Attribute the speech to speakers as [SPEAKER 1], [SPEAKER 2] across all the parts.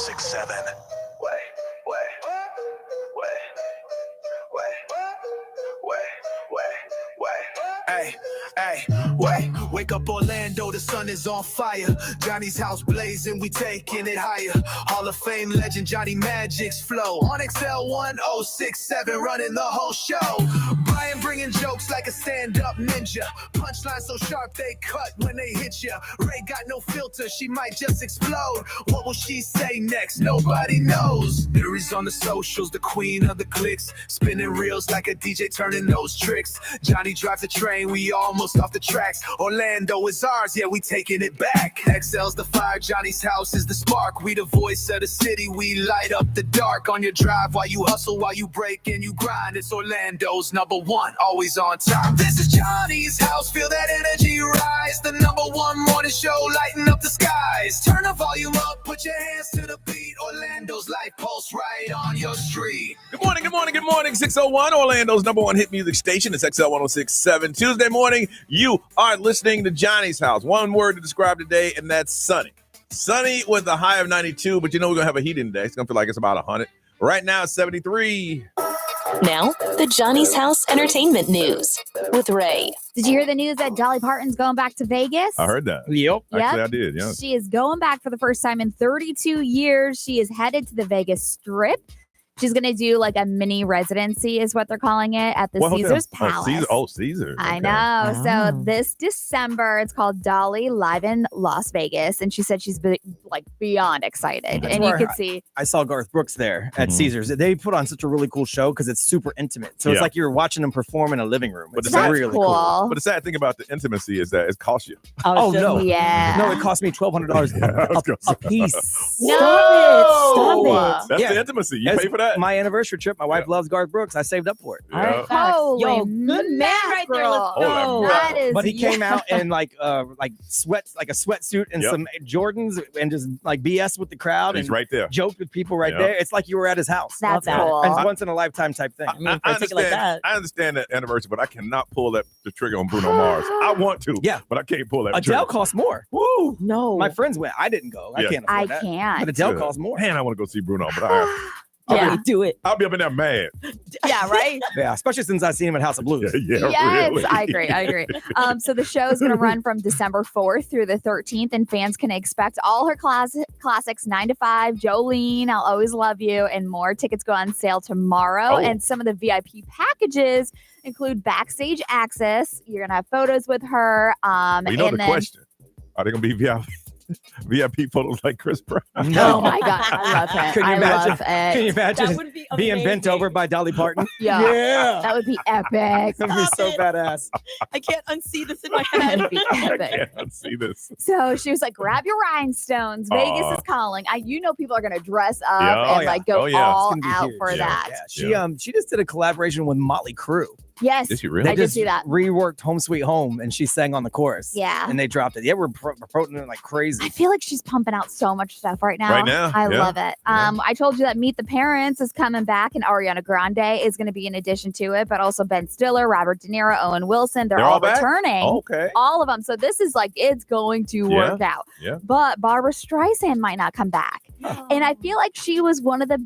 [SPEAKER 1] 1067. Wake up Orlando, the sun is on fire. Johnny's house blazing, we taking it higher. Hall of Fame legend Johnny Magic's flow. On XL 1067, running the whole show. Brian bringing jokes like a stand-up ninja. Punchline so sharp they cut when they hit ya. Ray got no filter, she might just explode. What will she say next? Nobody knows. Theories on the socials, the queen of the clicks. Spinning reels like a DJ turning those tricks. Johnny drives the train, we almost off the tracks. Orlando is ours, yeah, we taking it back. XL's the fire, Johnny's house is the spark. We the voice of the city, we light up the dark. On your drive while you hustle, while you break and you grind. It's Orlando's #1, always on top. This is Johnny's house, feel that energy rise. The #1 morning show, lighting up the skies. Turn the volume up, put your hands to the beat. Orlando's life pulse right on your street.
[SPEAKER 2] Good morning, good morning, good morning. 601, Orlando's #1 hit music station. It's XL 1067. Tuesday morning, you are listening to Johnny's house. One word to describe today, and that's sunny. Sunny with a high of 92, but you know we're going to have a heat index. It's going to feel like it's about 100. Right now, it's 73.
[SPEAKER 3] Now, the Johnny's House Entertainment News with Ray.
[SPEAKER 4] Did you hear the news that Dolly Parton's going back to Vegas?
[SPEAKER 2] I heard that.
[SPEAKER 5] Yep.
[SPEAKER 2] Actually, I did, yeah.
[SPEAKER 4] She is going back for the first time in 32 years. She is headed to the Vegas Strip. She's going to do like a mini residency is what they're calling it at the Caesars Palace.
[SPEAKER 2] Caesars.
[SPEAKER 4] I know. So this December, it's called Dolly Live in Las Vegas. And she said she's beyond excited.
[SPEAKER 5] That's
[SPEAKER 4] and you could see.
[SPEAKER 5] I saw Garth Brooks there at Caesars. They put on such a really cool show because it's super intimate. So it's like you're watching them perform in a living room.
[SPEAKER 2] But
[SPEAKER 5] It's
[SPEAKER 4] That's
[SPEAKER 5] really
[SPEAKER 4] cool.
[SPEAKER 2] But the sad thing about the intimacy is that it costs you.
[SPEAKER 5] Oh, no.
[SPEAKER 4] Yeah.
[SPEAKER 5] No, it cost me $1,200 a piece.
[SPEAKER 4] Stop it.
[SPEAKER 2] That's
[SPEAKER 5] Yeah.
[SPEAKER 2] the intimacy. You
[SPEAKER 5] That's
[SPEAKER 2] pay for that?
[SPEAKER 5] My anniversary trip. My wife loves Garth Brooks. I saved up for it.
[SPEAKER 2] Yeah.
[SPEAKER 4] Holy
[SPEAKER 6] Yo, good man right there. Let's
[SPEAKER 2] Oh,
[SPEAKER 6] go.
[SPEAKER 4] That is,
[SPEAKER 5] But he came out in like sweats, like a sweatsuit and some Jordans, and just like BS with the crowd
[SPEAKER 2] He's
[SPEAKER 5] and
[SPEAKER 2] right there.
[SPEAKER 5] joked with people right
[SPEAKER 2] Yeah.
[SPEAKER 5] there. It's like you were at his house.
[SPEAKER 4] That's
[SPEAKER 6] Love that.
[SPEAKER 4] cool.
[SPEAKER 5] And it's once in a lifetime type thing.
[SPEAKER 2] I
[SPEAKER 6] take it like that.
[SPEAKER 2] understand that anniversary, but I cannot pull the trigger on Bruno Mars. I want to, but I can't pull that
[SPEAKER 5] Adele
[SPEAKER 2] trigger.
[SPEAKER 5] costs more.
[SPEAKER 2] Woo!
[SPEAKER 6] No.
[SPEAKER 5] My friends went. I didn't go. I can't afford
[SPEAKER 4] I
[SPEAKER 5] that.
[SPEAKER 4] can't.
[SPEAKER 5] But Adele costs more.
[SPEAKER 2] Man, I want to go see Bruno, but
[SPEAKER 6] Yeah. Do it.
[SPEAKER 2] I'll be up in there mad.
[SPEAKER 4] Yeah, right?
[SPEAKER 5] Yeah, especially since I seen him at House of Blues.
[SPEAKER 4] Yes,
[SPEAKER 2] really.
[SPEAKER 4] I agree. So the show is going to run from December 4th through the 13th, and fans can expect all her classics, 9 to 5, Jolene, I'll Always Love You, and more. Tickets go on sale tomorrow, and some of the VIP packages include backstage access. You're going to have photos with her.
[SPEAKER 2] Well, you know
[SPEAKER 4] and
[SPEAKER 2] the question. Are they going to be VIP photos like Chris Brown?
[SPEAKER 5] No.
[SPEAKER 4] Oh my God, I love it.
[SPEAKER 5] Can you imagine?
[SPEAKER 4] Love
[SPEAKER 5] Can you
[SPEAKER 4] it.
[SPEAKER 5] imagine
[SPEAKER 6] That would be
[SPEAKER 5] being bent
[SPEAKER 6] amazing.
[SPEAKER 5] over by Dolly Parton?
[SPEAKER 4] Yeah. That would be epic.
[SPEAKER 5] That'd be so badass.
[SPEAKER 6] I can't unsee this in my
[SPEAKER 4] That
[SPEAKER 6] head.
[SPEAKER 4] would be
[SPEAKER 2] I
[SPEAKER 4] epic.
[SPEAKER 2] can't see this.
[SPEAKER 4] So she was like, grab your rhinestones. Vegas is calling. people are going to dress up
[SPEAKER 2] Yeah.
[SPEAKER 4] and like go all
[SPEAKER 5] It's gonna be
[SPEAKER 4] out
[SPEAKER 5] huge.
[SPEAKER 4] for that.
[SPEAKER 5] Yeah. She just did a collaboration with Motley Crue.
[SPEAKER 4] Yes.
[SPEAKER 2] Did she really?
[SPEAKER 4] I did see that.
[SPEAKER 5] Reworked Home Sweet Home and she sang on the chorus.
[SPEAKER 4] Yeah.
[SPEAKER 5] And they dropped it. Yeah, we're promoting it like crazy.
[SPEAKER 4] I feel like she's pumping out so much stuff right now.
[SPEAKER 2] Right now,
[SPEAKER 4] I
[SPEAKER 2] yeah.
[SPEAKER 4] love it. I told you that Meet the Parents is coming back, and Ariana Grande is going to be in addition to it, but also Ben Stiller, Robert De Niro, Owen Wilson. They're all
[SPEAKER 2] back?
[SPEAKER 4] returning.
[SPEAKER 2] Okay.
[SPEAKER 4] All of them. So this is like, it's going to work out.
[SPEAKER 2] Yeah.
[SPEAKER 4] But Barbara Streisand might not come back. And I feel like she was one of the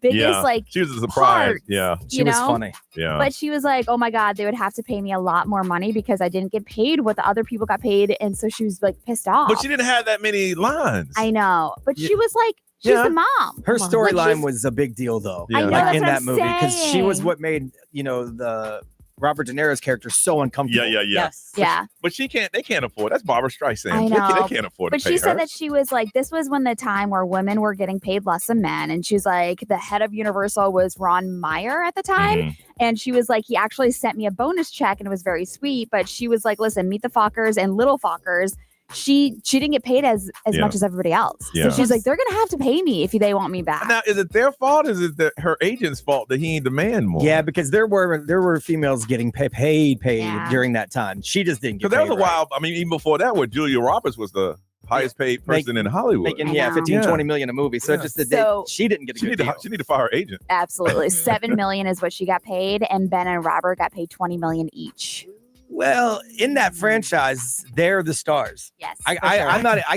[SPEAKER 4] biggest
[SPEAKER 2] she was a surprise.
[SPEAKER 4] parts,
[SPEAKER 2] Yeah.
[SPEAKER 5] She was funny.
[SPEAKER 2] Yeah.
[SPEAKER 4] But she was like, oh my God, they would have to pay me a lot more money because I didn't get paid what the other people got paid. And so she was like pissed off.
[SPEAKER 2] But she didn't have that many lines.
[SPEAKER 4] I know. But she was like, she's the mom.
[SPEAKER 5] Her
[SPEAKER 4] Like,
[SPEAKER 5] storyline
[SPEAKER 4] she's-
[SPEAKER 5] was a big deal though.
[SPEAKER 2] Yeah. I know,
[SPEAKER 5] Like
[SPEAKER 4] that's
[SPEAKER 5] in
[SPEAKER 4] what
[SPEAKER 5] that
[SPEAKER 4] I'm
[SPEAKER 5] movie. Because she was
[SPEAKER 4] saying.
[SPEAKER 5] what made, the Robert De Niro's character so uncomfortable.
[SPEAKER 2] Yeah.
[SPEAKER 6] Yes.
[SPEAKER 4] Yeah.
[SPEAKER 2] But they can't afford. That's Barbara Streisand.
[SPEAKER 4] I
[SPEAKER 2] They
[SPEAKER 4] know.
[SPEAKER 2] can't afford
[SPEAKER 4] But
[SPEAKER 2] to pay
[SPEAKER 4] she said
[SPEAKER 2] her.
[SPEAKER 4] that she was like, this was when the time where women were getting paid less than men. And she's like, the head of Universal was Ron Meyer at the time.
[SPEAKER 2] Mhm.
[SPEAKER 4] And she was like, he actually sent me a bonus check and it was very sweet. But she was like, listen, Meet the Fockers and Little Fockers. She didn't get paid as much as everybody else.
[SPEAKER 2] Yeah.
[SPEAKER 4] So she's like, they're gonna have to pay me if they want me back.
[SPEAKER 2] Now, is it their fault? Is it her agent's fault that he ain't demand more?
[SPEAKER 5] Yeah, because there were females getting paid
[SPEAKER 4] Yeah.
[SPEAKER 5] during that time. She just didn't get
[SPEAKER 2] Because
[SPEAKER 5] paid.
[SPEAKER 2] that was a while. I mean, even before that, where Julia Roberts was the highest paid person in Hollywood.
[SPEAKER 5] Making
[SPEAKER 4] I know.
[SPEAKER 5] 15,
[SPEAKER 2] Yeah.
[SPEAKER 5] 20 million a movie. So
[SPEAKER 2] Yeah.
[SPEAKER 5] just
[SPEAKER 4] So-
[SPEAKER 5] she didn't get a
[SPEAKER 2] She
[SPEAKER 5] good
[SPEAKER 2] need,
[SPEAKER 5] deal.
[SPEAKER 2] she need to fire her agent.
[SPEAKER 4] Absolutely. 7 million is what she got paid, and Ben and Robert got paid 20 million each.
[SPEAKER 5] Well, in that franchise, they're the stars.
[SPEAKER 4] Yes.
[SPEAKER 5] I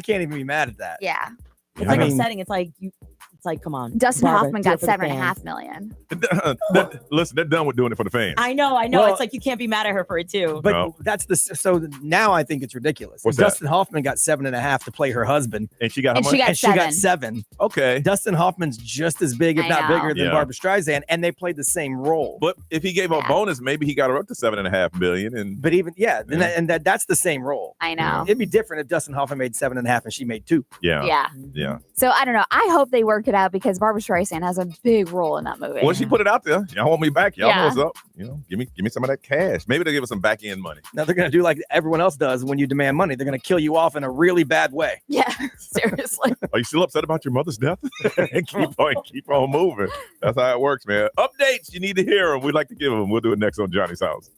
[SPEAKER 5] can't even be mad at that.
[SPEAKER 4] Yeah.
[SPEAKER 6] It's like
[SPEAKER 5] I mean-
[SPEAKER 6] upsetting. It's like, come on.
[SPEAKER 4] Dustin
[SPEAKER 6] Barbara,
[SPEAKER 4] Hoffman
[SPEAKER 6] do it
[SPEAKER 4] got
[SPEAKER 6] for the
[SPEAKER 4] $7.5
[SPEAKER 6] fans.
[SPEAKER 4] million.
[SPEAKER 2] Listen, they're done with doing it for the fans.
[SPEAKER 6] I know.
[SPEAKER 2] Well-
[SPEAKER 6] It's like you can't be mad at her for it too.
[SPEAKER 5] But
[SPEAKER 2] No.
[SPEAKER 5] that's so now I think it's ridiculous.
[SPEAKER 2] What's
[SPEAKER 5] Dustin Hoffman got 7.5 to play her husband,
[SPEAKER 2] And she got how
[SPEAKER 4] And
[SPEAKER 2] much?
[SPEAKER 4] she got
[SPEAKER 5] and she got
[SPEAKER 4] 7.
[SPEAKER 5] 7.
[SPEAKER 2] Okay.
[SPEAKER 5] Dustin Hoffman's just as big, if
[SPEAKER 4] I
[SPEAKER 5] not
[SPEAKER 4] know.
[SPEAKER 5] bigger, than
[SPEAKER 2] Yeah.
[SPEAKER 5] Barbara Streisand, and they played the same role.
[SPEAKER 2] But if he gave her a
[SPEAKER 4] Yeah.
[SPEAKER 2] bonus, maybe he got her up to $7.5 million. And
[SPEAKER 5] But even that's the same role.
[SPEAKER 4] I know.
[SPEAKER 5] It'd be different if Dustin Hoffman made 7.5 and she made 2.
[SPEAKER 2] yeah.
[SPEAKER 4] Yeah. So I don't know. I hope they work it out because Barbara Streisand has a big role in that movie.
[SPEAKER 2] Well, she put it out there. Y'all want me back? Y'all know
[SPEAKER 4] Yeah.
[SPEAKER 2] what's up. Give me some of that cash. Maybe they'll give us some back end money.
[SPEAKER 5] Now they're gonna do like everyone else does when you demand money. They're gonna kill you off in a really bad way.
[SPEAKER 4] Yeah, seriously.
[SPEAKER 2] Are you still upset about your mother's death? keep on moving. That's how it works, man. Updates, you need to hear them. We'd like to give them. We'll do it next on Johnny's House.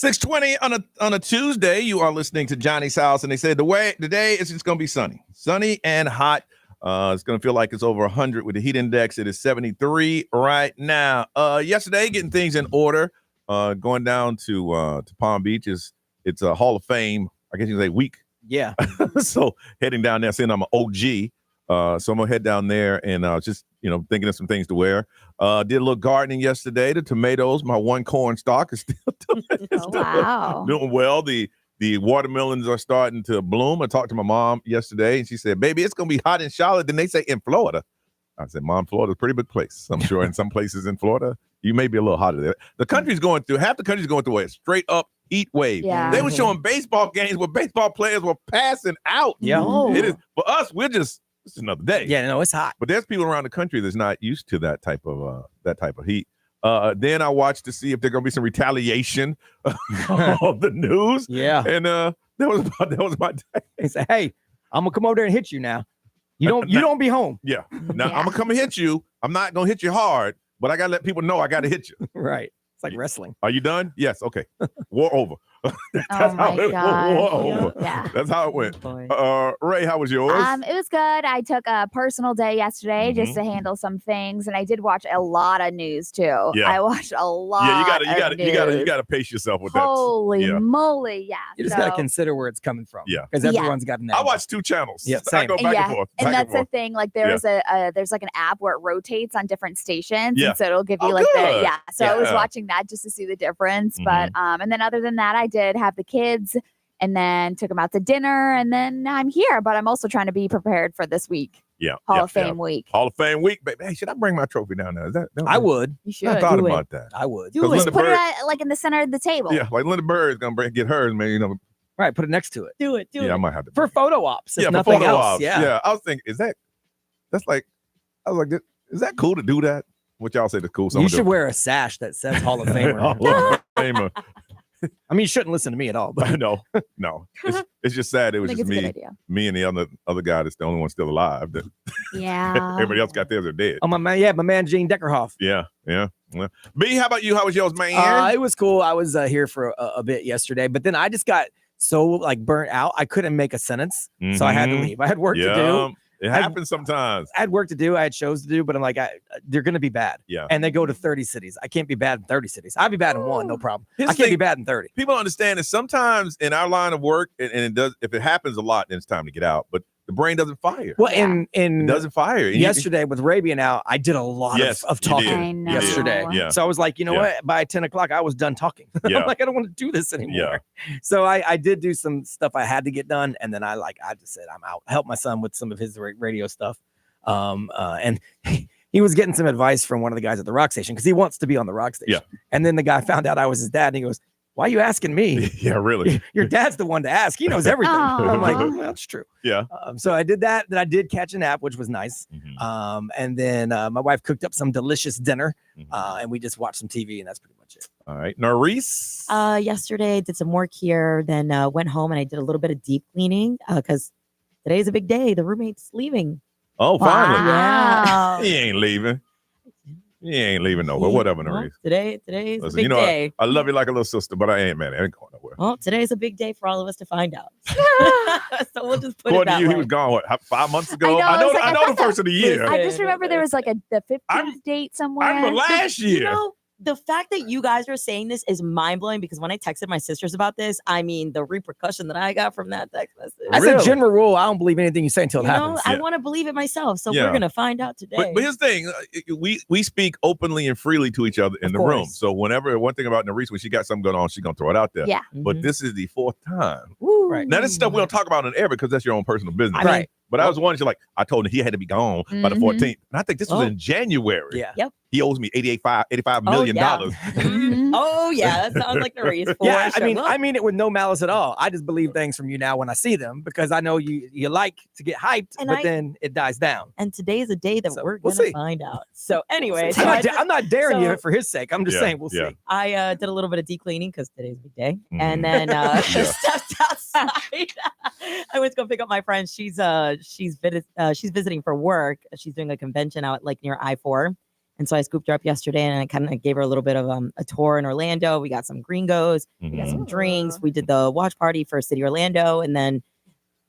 [SPEAKER 2] 6:20 on a Tuesday. You are listening to Johnny's House, and they said today it's just going to be sunny and hot. It's going to feel like it's over 100 with the heat index. It is 73 right now. Yesterday, getting things in order. Going down to Palm Beach it's a Hall of Fame. I guess you can say week.
[SPEAKER 5] Yeah.
[SPEAKER 2] So heading down there, saying I'm an OG. So I'm gonna head down there and just thinking of some things to wear. Did a little gardening yesterday. The tomatoes, my one corn stalk is still
[SPEAKER 4] Wow.
[SPEAKER 2] doing well. The watermelons are starting to bloom. I talked to my mom yesterday, and she said, "Baby, it's gonna be hot in Charlotte." Then they say in Florida. I said, "Mom, Florida's a pretty big place. I'm sure in some places in Florida, you may be a little hotter there." The country's going through half the country's going through a straight up heat wave.
[SPEAKER 4] Yeah.
[SPEAKER 2] They were showing baseball games where baseball players were passing out.
[SPEAKER 5] Yeah.
[SPEAKER 6] No.
[SPEAKER 2] It is for us. It's another day.
[SPEAKER 5] Yeah, no, it's hot.
[SPEAKER 2] But there's people around the country that's not used to that type of heat. Then I watched to see if there's gonna be some retaliation of the news.
[SPEAKER 5] Yeah.
[SPEAKER 2] And that was my day.
[SPEAKER 5] They say, hey, I'm gonna come over there and hit you now. You don't be home.
[SPEAKER 2] Yeah. Now I'm gonna come and hit you. I'm not gonna hit you hard, but I gotta let people know I gotta hit you.
[SPEAKER 5] Right. It's like wrestling.
[SPEAKER 2] Are you done? Yes. Okay. War over. That's
[SPEAKER 4] Oh my
[SPEAKER 2] it
[SPEAKER 4] gosh.
[SPEAKER 2] War over.
[SPEAKER 4] Yeah.
[SPEAKER 2] That's how it went.
[SPEAKER 6] Boy.
[SPEAKER 2] Ray, how was yours?
[SPEAKER 4] It was good. I took a personal day yesterday just to handle some things, and I did watch a lot of news too.
[SPEAKER 2] Yeah.
[SPEAKER 4] I watched a lot.
[SPEAKER 2] You gotta pace yourself with that.
[SPEAKER 4] Holy
[SPEAKER 2] Yeah.
[SPEAKER 4] moly! Yeah,
[SPEAKER 5] You just gotta consider where it's coming from.
[SPEAKER 2] Yeah.
[SPEAKER 5] Because everyone's got an
[SPEAKER 2] I watch 2 channels.
[SPEAKER 5] Yeah,
[SPEAKER 2] I
[SPEAKER 5] same.
[SPEAKER 2] go back and forth.
[SPEAKER 4] And
[SPEAKER 2] back
[SPEAKER 4] that's the
[SPEAKER 2] forth.
[SPEAKER 4] thing. Like there's there's like an app where it rotates on different stations,
[SPEAKER 2] Yeah.
[SPEAKER 4] and so it'll give you
[SPEAKER 2] Oh,
[SPEAKER 4] like
[SPEAKER 2] good.
[SPEAKER 4] So I was
[SPEAKER 2] Yeah.
[SPEAKER 4] watching that just to see the difference.
[SPEAKER 2] Mhm.
[SPEAKER 4] But and then other than that, I did have the kids, and then took them out to dinner, and then I'm here. But I'm also trying to be prepared for this week,
[SPEAKER 2] Yeah.
[SPEAKER 4] Hall of Fame week.
[SPEAKER 2] Hall of Fame week, baby. Hey, should I bring my trophy down there?
[SPEAKER 5] I would.
[SPEAKER 4] You should
[SPEAKER 2] I thought
[SPEAKER 6] Do it.
[SPEAKER 2] about that.
[SPEAKER 5] I would.
[SPEAKER 6] Do
[SPEAKER 2] Because
[SPEAKER 6] it.
[SPEAKER 2] Linda
[SPEAKER 4] put it
[SPEAKER 2] Bird,
[SPEAKER 4] like in the center of the table.
[SPEAKER 2] yeah, like Linda Bird is gonna get hers, man.
[SPEAKER 5] Right. Put it next to it.
[SPEAKER 6] Do it. Do
[SPEAKER 2] Yeah, I
[SPEAKER 6] it.
[SPEAKER 2] might have to.
[SPEAKER 5] For photo ops. If
[SPEAKER 2] for
[SPEAKER 5] nothing
[SPEAKER 2] photo
[SPEAKER 5] else.
[SPEAKER 2] ops.
[SPEAKER 5] Yeah.
[SPEAKER 2] I was thinking, I was like, is that cool to do that? What y'all say that's cool?
[SPEAKER 5] You
[SPEAKER 2] Someone
[SPEAKER 5] should
[SPEAKER 2] do.
[SPEAKER 5] wear a sash that says Hall of Famer.
[SPEAKER 2] Hall of Famer.
[SPEAKER 5] I mean, you shouldn't listen to me at all, but
[SPEAKER 2] No. It's just sad. It
[SPEAKER 4] I
[SPEAKER 2] was
[SPEAKER 4] think
[SPEAKER 2] just
[SPEAKER 4] it's a good
[SPEAKER 2] me,
[SPEAKER 4] idea.
[SPEAKER 2] me and the other guy that's the only one still alive. That
[SPEAKER 4] Yeah.
[SPEAKER 2] everybody else got theirs are dead.
[SPEAKER 5] oh my man, Gene Deckerhoff.
[SPEAKER 2] Yeah. B, how about you? How was yours, man?
[SPEAKER 5] It was cool. I was here for a bit yesterday, but then I just got so like burnt out. I couldn't make a sentence, so I had to
[SPEAKER 2] Mhm.
[SPEAKER 5] leave. I had work to do.
[SPEAKER 2] Yeah. It happens sometimes.
[SPEAKER 5] I had work to do. I had shows to do, but I'm like, they're going to be bad.
[SPEAKER 2] Yeah.
[SPEAKER 5] And they go to 30 cities. I can't be bad in 30 cities. I'd be bad in 1, no problem.
[SPEAKER 2] Here's
[SPEAKER 5] I
[SPEAKER 2] the
[SPEAKER 5] can't be
[SPEAKER 2] thing.
[SPEAKER 5] bad in 30.
[SPEAKER 2] People understand that sometimes in our line of work, and it does, if it happens a lot, then it's time to get out. But the brain doesn't fire.
[SPEAKER 5] Well,
[SPEAKER 4] Yeah.
[SPEAKER 2] It
[SPEAKER 5] in
[SPEAKER 2] doesn't fire. And you-
[SPEAKER 5] yesterday with Ray being out, I did a lot
[SPEAKER 2] Yes,
[SPEAKER 5] of
[SPEAKER 2] you
[SPEAKER 5] talking
[SPEAKER 2] did.
[SPEAKER 4] I know.
[SPEAKER 5] yesterday.
[SPEAKER 2] Yeah.
[SPEAKER 5] So I was like, you know
[SPEAKER 2] Yeah.
[SPEAKER 5] what? By 10 o'clock, I was done talking.
[SPEAKER 2] Yeah.
[SPEAKER 5] I'm like, I don't want to do this anymore.
[SPEAKER 2] Yeah.
[SPEAKER 5] So I did do some stuff I had to get done. And then I just said, I'm out. I helped my son with some of his radio stuff. And he was getting some advice from one of the guys at the rock station because he wants to be on the rock station.
[SPEAKER 2] Yeah.
[SPEAKER 5] And then the guy found out I was his dad and he goes, why are you asking me?
[SPEAKER 2] Yeah, really.
[SPEAKER 5] Your dad's the one to ask. He knows everything. I'm like,
[SPEAKER 4] Aw.
[SPEAKER 5] well, that's true.
[SPEAKER 2] Yeah.
[SPEAKER 5] So I did that. Then I did catch a nap, which was nice.
[SPEAKER 2] Mhm.
[SPEAKER 5] And then my wife cooked up some delicious dinner,
[SPEAKER 2] Mhm.
[SPEAKER 5] and we just watched some TV, and that's pretty much it.
[SPEAKER 2] All right. Norris.
[SPEAKER 6] Yesterday I did some work here, then went home and I did a little bit of deep cleaning because today's a big day. The roommate's leaving.
[SPEAKER 2] Oh, finally.
[SPEAKER 4] Wow.
[SPEAKER 2] He ain't leaving. He ain't leaving nowhere. Whatever,
[SPEAKER 6] Well,
[SPEAKER 2] Norris.
[SPEAKER 6] today's
[SPEAKER 2] Listen,
[SPEAKER 6] a big
[SPEAKER 2] you know,
[SPEAKER 6] day.
[SPEAKER 2] I love you like a little sister, but I ain't, man. I ain't going nowhere.
[SPEAKER 6] Well, today's a big day for all of us to find out. So we'll just put it
[SPEAKER 2] According
[SPEAKER 6] that
[SPEAKER 2] to you,
[SPEAKER 6] way.
[SPEAKER 2] he was gone, what, 5 months ago?
[SPEAKER 4] know,
[SPEAKER 2] I know,
[SPEAKER 4] it's like-
[SPEAKER 2] I know the first of the year.
[SPEAKER 4] I just remember there was like the 15th
[SPEAKER 2] I'm-
[SPEAKER 4] date somewhere.
[SPEAKER 2] I remember last
[SPEAKER 6] You
[SPEAKER 2] year.
[SPEAKER 6] know, the fact that you guys are saying this is mind blowing because when I texted my sisters about this, I mean, the repercussion that I got from that text message.
[SPEAKER 5] As
[SPEAKER 2] Really?
[SPEAKER 5] a general rule, I don't believe anything you say until it
[SPEAKER 6] You know,
[SPEAKER 5] happens.
[SPEAKER 6] I
[SPEAKER 2] Yeah.
[SPEAKER 6] want to believe it myself. So
[SPEAKER 2] Yeah.
[SPEAKER 6] we're going to find out today.
[SPEAKER 2] But here's the thing: we speak openly and freely to each other in
[SPEAKER 6] Of
[SPEAKER 2] the room.
[SPEAKER 6] course.
[SPEAKER 2] So whenever one thing about Norris, when she got something going on, she's gonna throw it out there.
[SPEAKER 4] Yeah.
[SPEAKER 2] But
[SPEAKER 6] Mhm.
[SPEAKER 2] this is the 4th time.
[SPEAKER 6] Woo.
[SPEAKER 5] Right.
[SPEAKER 2] Now this stuff we don't talk about on air because that's your own personal business.
[SPEAKER 6] I mean,
[SPEAKER 5] Right.
[SPEAKER 2] But I was wondering, like, I told him he had to be gone by the
[SPEAKER 4] Mhm.
[SPEAKER 2] 14th, and I think this was
[SPEAKER 6] Oh.
[SPEAKER 2] in January.
[SPEAKER 5] Yeah.
[SPEAKER 2] He owes me $85
[SPEAKER 6] Oh,
[SPEAKER 2] million.
[SPEAKER 6] yeah.
[SPEAKER 4] Mhm.
[SPEAKER 6] Oh yeah, that sounds like the reason.
[SPEAKER 5] Yeah, I mean it with no malice at all. I just believe things from you now when I see them because I know you like to get hyped,
[SPEAKER 6] And
[SPEAKER 5] but
[SPEAKER 6] I-
[SPEAKER 5] then it dies down.
[SPEAKER 6] and today is a day that
[SPEAKER 5] So,
[SPEAKER 6] we're
[SPEAKER 5] we'll
[SPEAKER 6] gonna
[SPEAKER 5] see.
[SPEAKER 6] find out. So anyway,
[SPEAKER 5] I'm not daring you
[SPEAKER 6] so-
[SPEAKER 5] for his sake. I'm just
[SPEAKER 2] Yeah,
[SPEAKER 5] saying we'll
[SPEAKER 2] yeah.
[SPEAKER 5] see.
[SPEAKER 6] I did a little bit of deep cleaning because today's a big day,
[SPEAKER 2] Mhm.
[SPEAKER 6] and then
[SPEAKER 2] Yeah.
[SPEAKER 6] stepped outside. I went to go pick up my friend. She's visiting for work. She's doing a convention out like near I-4, And so I scooped her up yesterday and I kind of gave her a little bit of a tour in Orlando. We got some gringos, we got some drinks. We did the watch party for City Orlando and then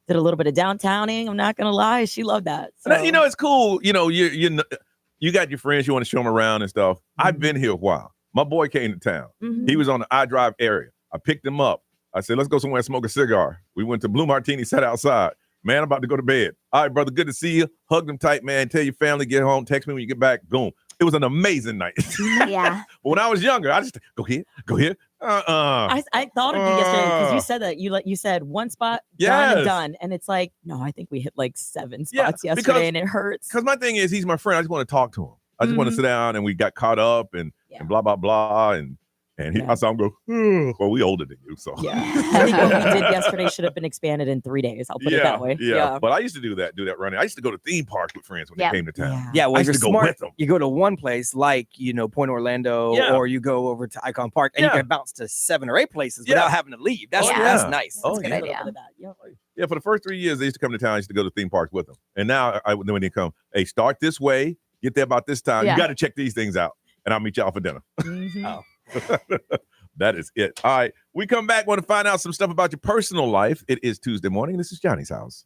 [SPEAKER 6] did a little bit of downtowning. I'm not going to lie. She loved that. So.
[SPEAKER 2] You know, it's cool. You know, you got your friends, you want to show them around and stuff. I've been here a while. My boy came to town. He was on the iDrive area. I picked him up. I said, let's go somewhere and smoke a cigar. We went to Blue Martini, sat outside. Man, I'm about to go to bed. All right, brother, good to see you. Hug them tight, man. Tell your family, get home. Text me when you get back. Boom. It was an amazing night.
[SPEAKER 4] Yeah.
[SPEAKER 2] But when I was younger, I just go here.
[SPEAKER 6] I thought of you yesterday because you said that you said one spot, done and done, and it's like, no, I think we hit like 7 spots yesterday, and it hurts.
[SPEAKER 2] Because my thing is, he's my friend. I just want to talk to him. I just want to sit down, and we got caught up, and blah blah blah, and I saw him go. Well, we older than you, so
[SPEAKER 6] I think what we did yesterday should have been expanded in 3 days. I'll put it that way.
[SPEAKER 2] Yeah, but I used to do that running. I used to go to theme parks with friends when they came to town.
[SPEAKER 5] Yeah, well,
[SPEAKER 2] I used to go with them.
[SPEAKER 5] You go to one place like Point Orlando, or you go over to Icon Park, and you can bounce to 7 or 8 places without having to leave. That's nice.
[SPEAKER 2] Oh,
[SPEAKER 4] That's a good idea.
[SPEAKER 2] Yeah, for the first 3 years, they used to come to town. I used to go to theme parks with them, and now when they come, hey, start this way, get there about this time. You got to check these things out, and I'll meet y'all for dinner. That is it. All right. We come back, want to find out some stuff about your personal life. It is Tuesday morning. This is Johnny's House.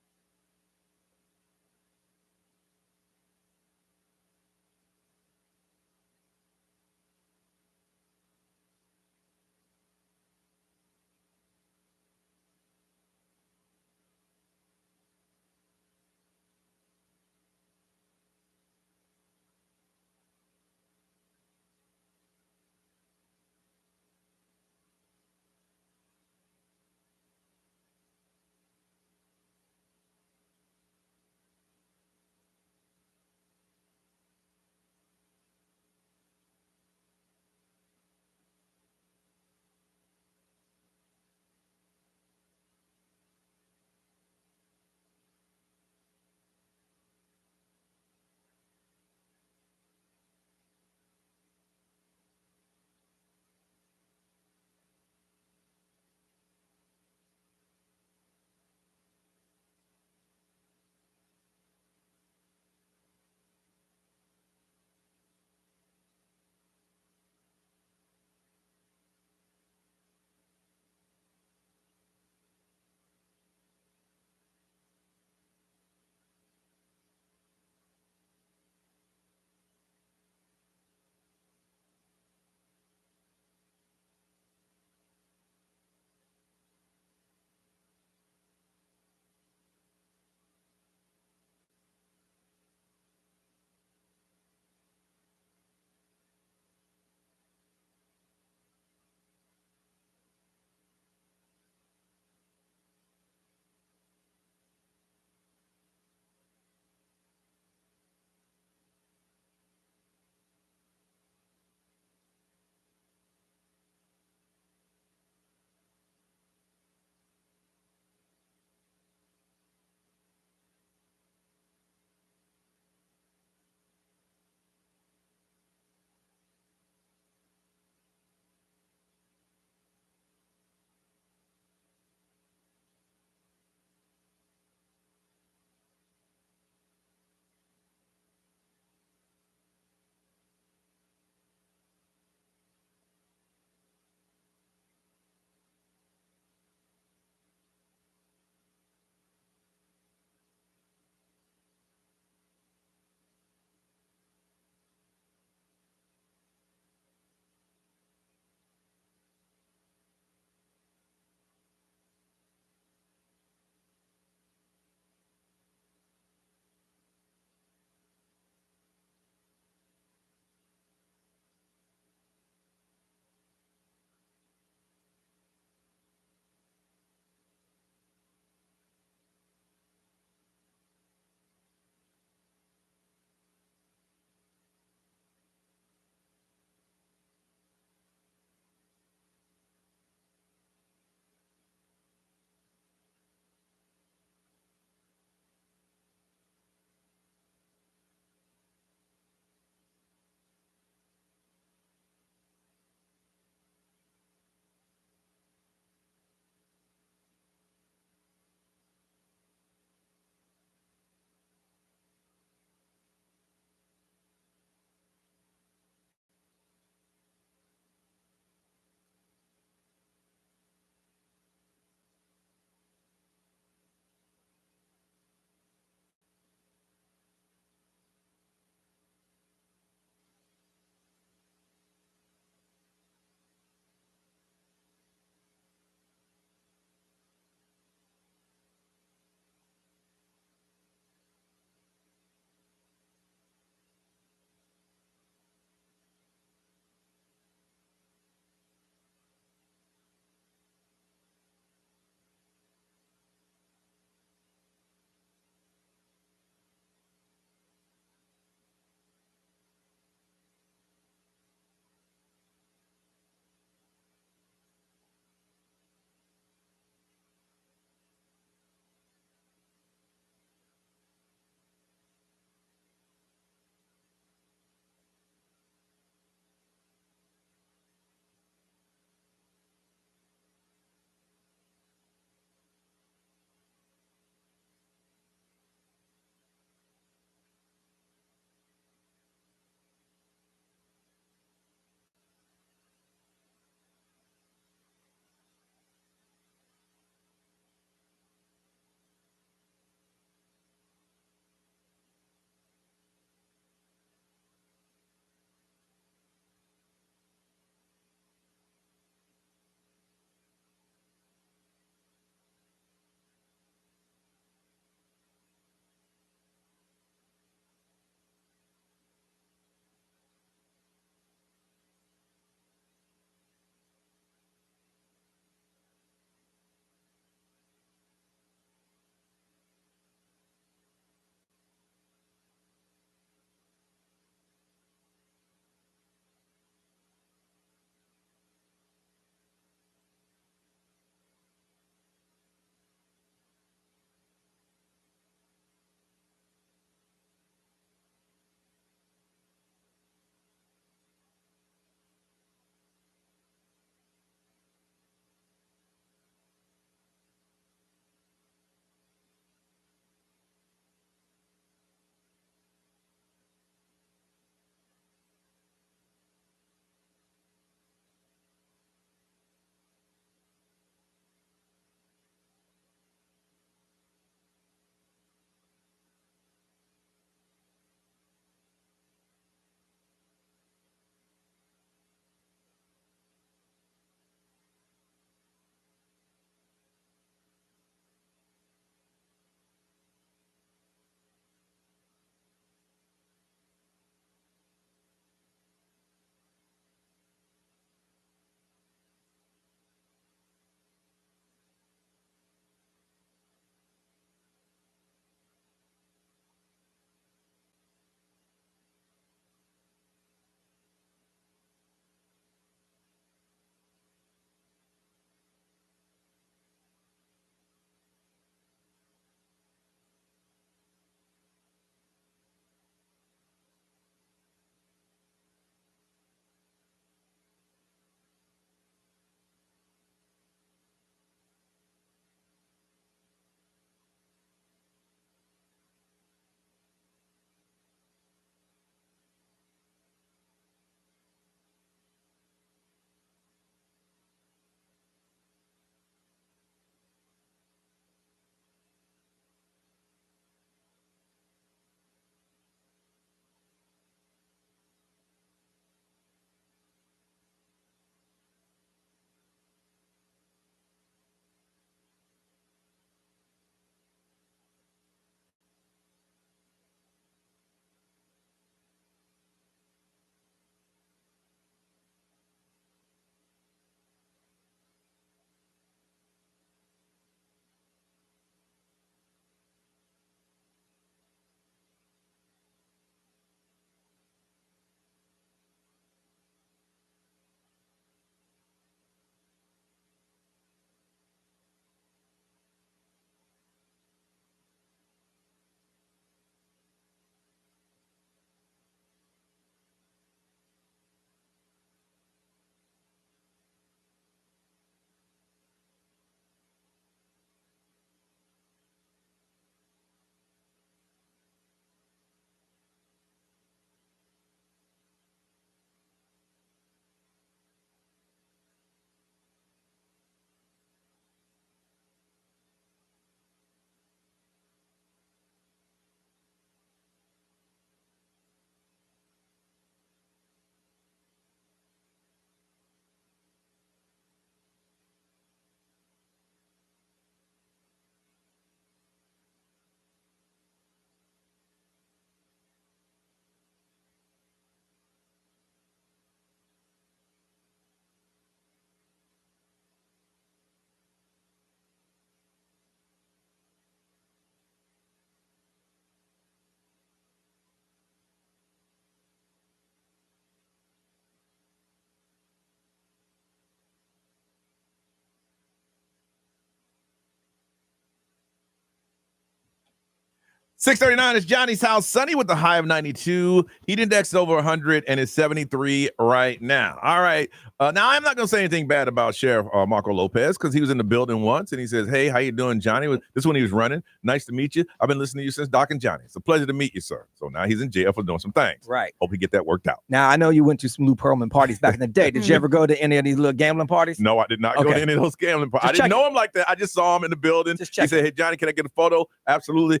[SPEAKER 2] 639 is Johnny's house. Sunny with the high of 92. Heat index over 100 and it's 73 right now. All right. Now, I'm not going to say anything bad about Sheriff Marco Lopez because he was in the building once and he says, hey, how you doing, Johnny? This is when he was running. Nice to meet you. I've been listening to you since Doc and Johnny. It's a pleasure to meet you, sir. So now he's in jail for doing some things.
[SPEAKER 5] Right.
[SPEAKER 2] Hope he get that worked out.
[SPEAKER 5] Now, I know you went to some Lou Pearlman parties back in the day. Did you ever go to any of these little gambling parties?
[SPEAKER 2] No, I did not go to any of those gambling parties. I didn't know him like that. I just saw him in the building. He said, hey, Johnny, can I get a photo? Absolutely.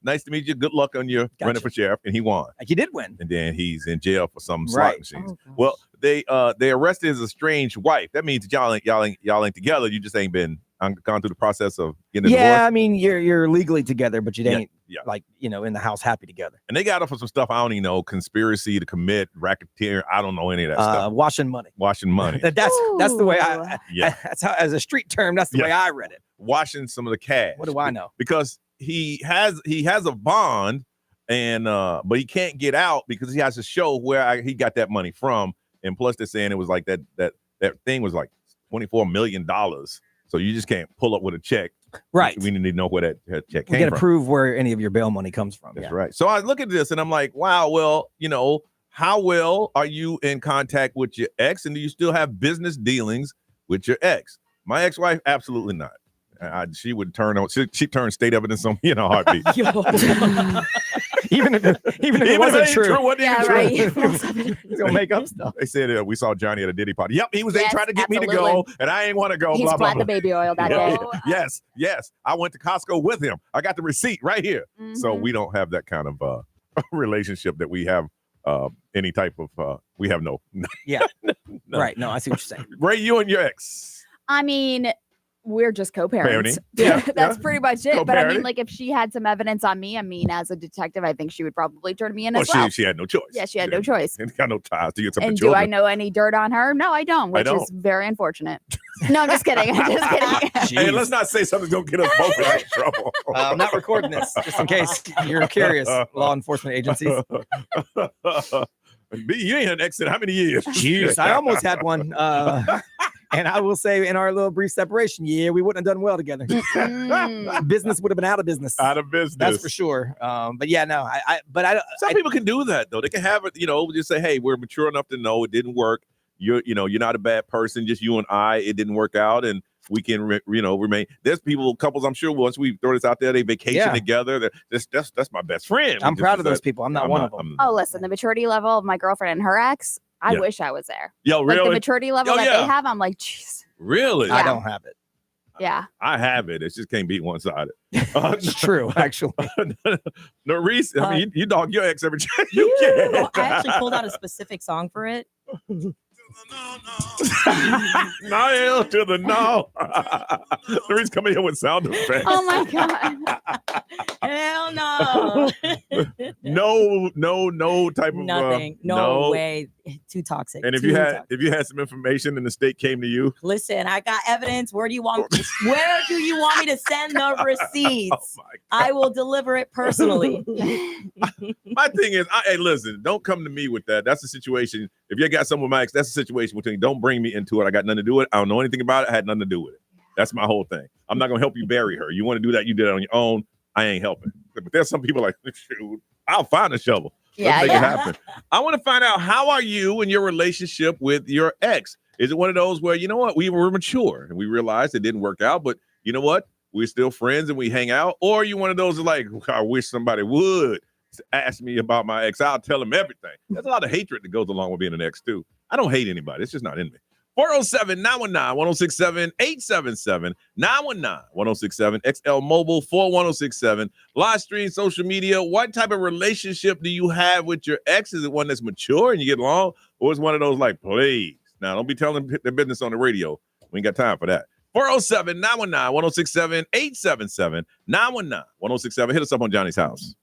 [SPEAKER 2] Nice to meet you. Good luck on your running for sheriff. And he won.
[SPEAKER 5] Like he did win.
[SPEAKER 2] And then he's in jail for some slot machines. Well, they arrested his estranged wife. That means y'all ain't together. You just ain't been gone through the process of getting a divorce.
[SPEAKER 5] I mean, you're legally together, but you ain't like, in the house happy together.
[SPEAKER 2] And they got up for some stuff I don't even know, conspiracy to commit, racketeer. I don't know any of that stuff.
[SPEAKER 5] Washing money.
[SPEAKER 2] That's
[SPEAKER 5] the way that's how, as a street term, that's the way I read it.
[SPEAKER 2] Washing some of the cash.
[SPEAKER 5] What do I know?
[SPEAKER 2] Because he has a bond and but he can't get out because he has to show where he got that money from. And plus they're saying it was like that thing was like $24 million. So you just can't pull up with a check.
[SPEAKER 5] Right.
[SPEAKER 2] We need to know where that check came from.
[SPEAKER 5] You got to prove where any of your bail money comes from.
[SPEAKER 2] That's right. So I look at this and I'm like, wow, well, how well are you in contact with your ex? And do you still have business dealings with your ex? My ex-wife, absolutely not. She would she turned state evidence on me in a heartbeat. even if it wasn't true.
[SPEAKER 4] Right.
[SPEAKER 2] He's gonna make up stuff. They said we saw Johnny at a Diddy party. Yep, he was there trying to get me to go, and I ain't want to go.
[SPEAKER 4] He splat the baby oil that day.
[SPEAKER 2] Yes. I went to Costco with him. I got the receipt right here. Mm-hmm. So we don't have that kind of relationship that we have. Any type of we have no.
[SPEAKER 5] No. Right. No, I see what you're saying.
[SPEAKER 2] Ray, you and your ex.
[SPEAKER 4] I mean, we're just co-parents.
[SPEAKER 2] Parenting.
[SPEAKER 4] That's pretty much it.
[SPEAKER 2] Co-parenting.
[SPEAKER 4] But I mean, like, if she had some evidence on me, as a detective, I think she would probably turn me in as well.
[SPEAKER 2] She had no choice.
[SPEAKER 4] Yeah, she had no choice.
[SPEAKER 2] And got no ties to get some.
[SPEAKER 4] And do I know any dirt on her? No, I don't, which is very unfortunate. No, I'm just kidding.
[SPEAKER 2] Hey, let's not say something's gonna get us both in trouble.
[SPEAKER 5] I'm not recording this, just in case you're curious, law enforcement agencies.
[SPEAKER 2] You ain't had an exit. How many years?
[SPEAKER 5] Jeez, I almost had one. And I will say, in our little brief separation, we wouldn't have done well together. Business would have been out of business.
[SPEAKER 2] Out of business.
[SPEAKER 5] That's for sure. But yeah, no,
[SPEAKER 2] Some people can do that though. They can have it, just say, hey, we're mature enough to know it didn't work. You're not a bad person. Just you and I, it didn't work out, and we can, remain. There's couples. I'm sure once we throw this out there, they vacation together. That's my best friend.
[SPEAKER 5] I'm proud of those people. I'm not one of them.
[SPEAKER 4] Listen, the maturity level of my girlfriend and her ex. I wish I was there.
[SPEAKER 2] Yo, really?
[SPEAKER 4] Like the maturity level that they have, I'm like, jeez.
[SPEAKER 2] Really?
[SPEAKER 4] Yeah.
[SPEAKER 5] I don't have it.
[SPEAKER 4] Yeah.
[SPEAKER 2] I have it. It just can't be one-sided.
[SPEAKER 5] It's true, actually.
[SPEAKER 2] No, Reese, I mean, you dog your ex every time you can.
[SPEAKER 6] I actually pulled out a specific song for it.
[SPEAKER 2] No to the no. Reese coming here with sound effects.
[SPEAKER 4] Oh my god.
[SPEAKER 6] Hell no.
[SPEAKER 2] No type of
[SPEAKER 6] nothing. No way. Too toxic.
[SPEAKER 2] And if you had some information and the state came to you,
[SPEAKER 6] listen, I got evidence. Where do you want me to send the receipts? I will deliver it personally.
[SPEAKER 2] My thing is, hey, listen, don't come to me with that. That's a situation. If you got someone with my ex, that's a situation between. Don't bring me into it. I got nothing to do with it. I don't know anything about it. I had nothing to do with it. That's my whole thing. I'm not gonna help you bury her. You want to do that? You did it on your own. I ain't helping. But there's some people like, shoot, I'll find a shovel. Let's make it happen. I want to find out, how are you in your relationship with your ex? Is it one of those where, you know what, we were mature and we realized it didn't work out, but you know what, we're still friends and we hang out? Or are you one of those like, I wish somebody would ask me about my ex? I'll tell them everything. There's a lot of hatred that goes along with being an ex too. I don't hate anybody. It's just not in me. 407-919-1067, 877-919-1067, XL Mobile 41067, live stream, social media. What type of relationship do you have with your ex? Is it one that's mature and you get along? Or is one of those like, please? Now, don't be telling their business on the radio. We ain't got time for that. 407-919-1067, 877-919-1067. Hit us up on Johnny's house.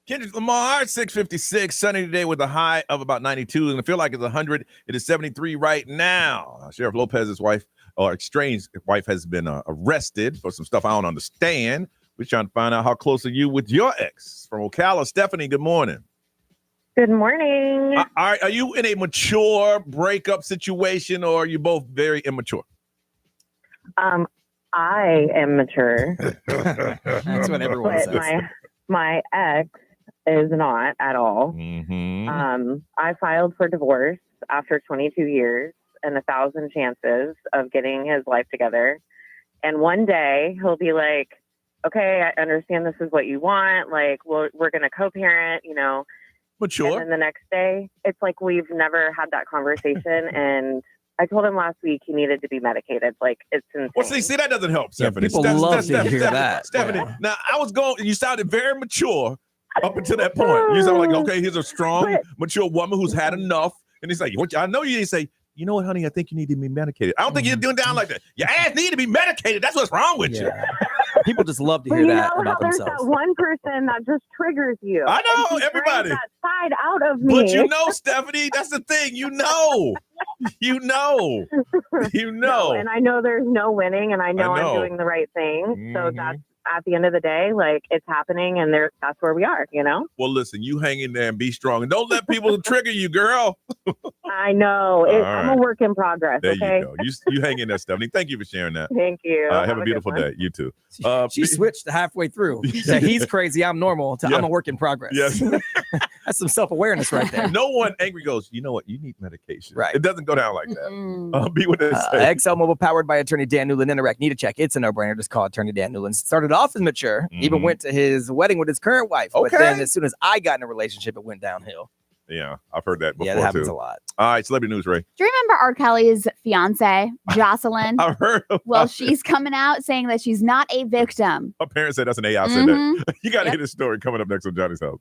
[SPEAKER 2] Kendrick Lamar, 656, sunny today with a high of about 92, and I feel like it's 100. It is 73 right now. Sheriff Lopez's wife, or estranged wife, has been arrested for some stuff I don't understand. We're trying to find out how close are you with your ex. From Ocala, Stephanie, good morning.
[SPEAKER 7] Good morning.
[SPEAKER 2] Are you in a mature breakup situation, or are you both very immature?
[SPEAKER 7] I am mature.
[SPEAKER 5] That's what everyone
[SPEAKER 7] but
[SPEAKER 5] says.
[SPEAKER 7] my ex is not at all.
[SPEAKER 2] Mm-hmm.
[SPEAKER 7] I filed for divorce after 22 years and 1,000 chances of getting his life together. And one day he'll be like, okay, I understand this is what you want. Like, we're going to co-parent,
[SPEAKER 2] Mature.
[SPEAKER 7] And then the next day, it's like we've never had that conversation. And I told him last week he needed to be medicated. Like, it's insane.
[SPEAKER 2] Well, see, that doesn't help,
[SPEAKER 5] Yeah,
[SPEAKER 2] Stephanie.
[SPEAKER 5] people love to hear that.
[SPEAKER 2] Stephanie,
[SPEAKER 5] Yeah.
[SPEAKER 2] now you sounded very mature up until that point. You sound like, okay, here's a strong, mature woman who's had enough. And he's like, I know you didn't say, you know what, honey, I think you need to be medicated. I don't think you're doing down like that. Your ass need to be medicated. That's what's wrong with you.
[SPEAKER 5] People just love to
[SPEAKER 7] But
[SPEAKER 5] hear
[SPEAKER 7] you
[SPEAKER 5] that
[SPEAKER 7] know
[SPEAKER 5] about
[SPEAKER 7] how there's
[SPEAKER 5] themselves.
[SPEAKER 7] that one person that just triggers you.
[SPEAKER 2] I know,
[SPEAKER 7] and she
[SPEAKER 2] everybody.
[SPEAKER 7] brings that side out of me.
[SPEAKER 2] But you know, Stephanie, that's the thing. You know.
[SPEAKER 7] No, and I know there's no winning, and I know I'm doing the right thing. So that's at the end of the day, like, it's happening, and that's where we are,
[SPEAKER 2] Well, listen, you hang in there and be strong, and don't let people trigger you, girl.
[SPEAKER 7] I know. I'm a work in progress.
[SPEAKER 2] There
[SPEAKER 7] okay.
[SPEAKER 2] you go. You hang in there, Stephanie. Thank you for sharing that.
[SPEAKER 7] Thank you.
[SPEAKER 2] Have a beautiful day. You too.
[SPEAKER 5] She switched halfway through. Yeah, he's crazy. I'm normal. To I'm a work in progress.
[SPEAKER 2] Yes.
[SPEAKER 5] That's some self-awareness right there.
[SPEAKER 2] No one angry goes, you know what? You need medication.
[SPEAKER 5] Right.
[SPEAKER 2] It doesn't go down like that. Be what they say.
[SPEAKER 5] XL Mobile, powered by attorney Dan Newland. Interact. Need a check. It's a no-brainer. Just call attorney Dan Newland. Started off as mature. Even went to his wedding with his current wife. But then as soon as I got in a relationship, it went downhill.
[SPEAKER 2] Yeah, I've heard that before.
[SPEAKER 5] Yeah, that happens
[SPEAKER 2] too.
[SPEAKER 5] a lot.
[SPEAKER 2] All right, celebrity news, Ray.
[SPEAKER 4] Do you remember R. Kelly's fiance, Jocelyn?
[SPEAKER 2] I've heard.
[SPEAKER 4] Well, she's coming out saying that she's not a victim.
[SPEAKER 2] Her parents said that's an AI said that. You got to hear this story coming up next on Johnny's House.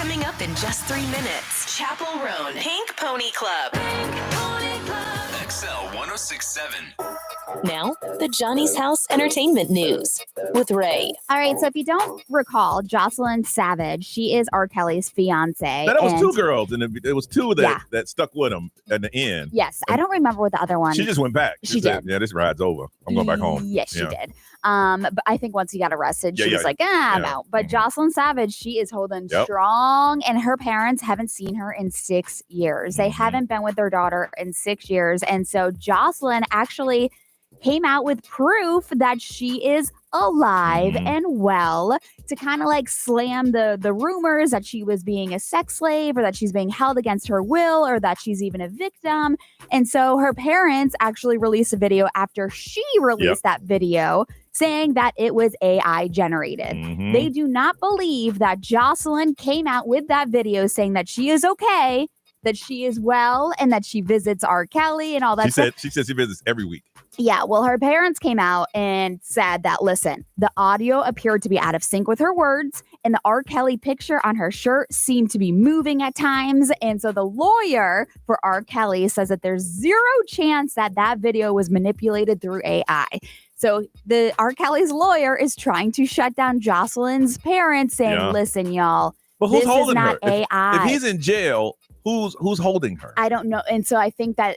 [SPEAKER 3] Coming up in just 3 minutes, Chapel Roan, Pink Pony Club.
[SPEAKER 1] XL 1067.
[SPEAKER 3] Now, the Johnny's House Entertainment News with Ray.
[SPEAKER 4] All right, so if you don't recall, Jocelyn Savage, she is R. Kelly's fiance.
[SPEAKER 2] Now, that was two girls, and it was two that stuck with him at the end.
[SPEAKER 4] Yes, I don't remember what the other one.
[SPEAKER 2] She just went back.
[SPEAKER 4] She
[SPEAKER 2] said,
[SPEAKER 4] did.
[SPEAKER 2] Yeah, this ride's over. I'm going back home.
[SPEAKER 4] Yes, she did. But I think once he got arrested, she was like, I'm out. But Jocelyn Savage, she is holding strong, and her parents haven't seen her in 6 years. They haven't been with their daughter in 6 years. And so Jocelyn actually came out with proof that she is alive and well to kind of like slam the rumors that she was being a sex slave or that she's being held against her will or that she's even a victim. And so her parents actually released a video after she released that video saying that it was AI generated. They do not believe that Jocelyn came out with that video saying that she is okay, that she is well, and that she visits R. Kelly and all that stuff.
[SPEAKER 2] She said she visits every week.
[SPEAKER 4] Yeah, well, her parents came out and said that, listen, the audio appeared to be out of sync with her words, and the R. Kelly picture on her shirt seemed to be moving at times. And so the lawyer for R. Kelly says that there's zero chance that that video was manipulated through AI. So the R. Kelly's lawyer is trying to shut down Jocelyn's parents, saying, listen, y'all,
[SPEAKER 2] but who's
[SPEAKER 4] this
[SPEAKER 2] holding
[SPEAKER 4] is not
[SPEAKER 2] her?
[SPEAKER 4] AI.
[SPEAKER 2] If he's in jail, who's holding her?
[SPEAKER 4] I don't know. And so I think that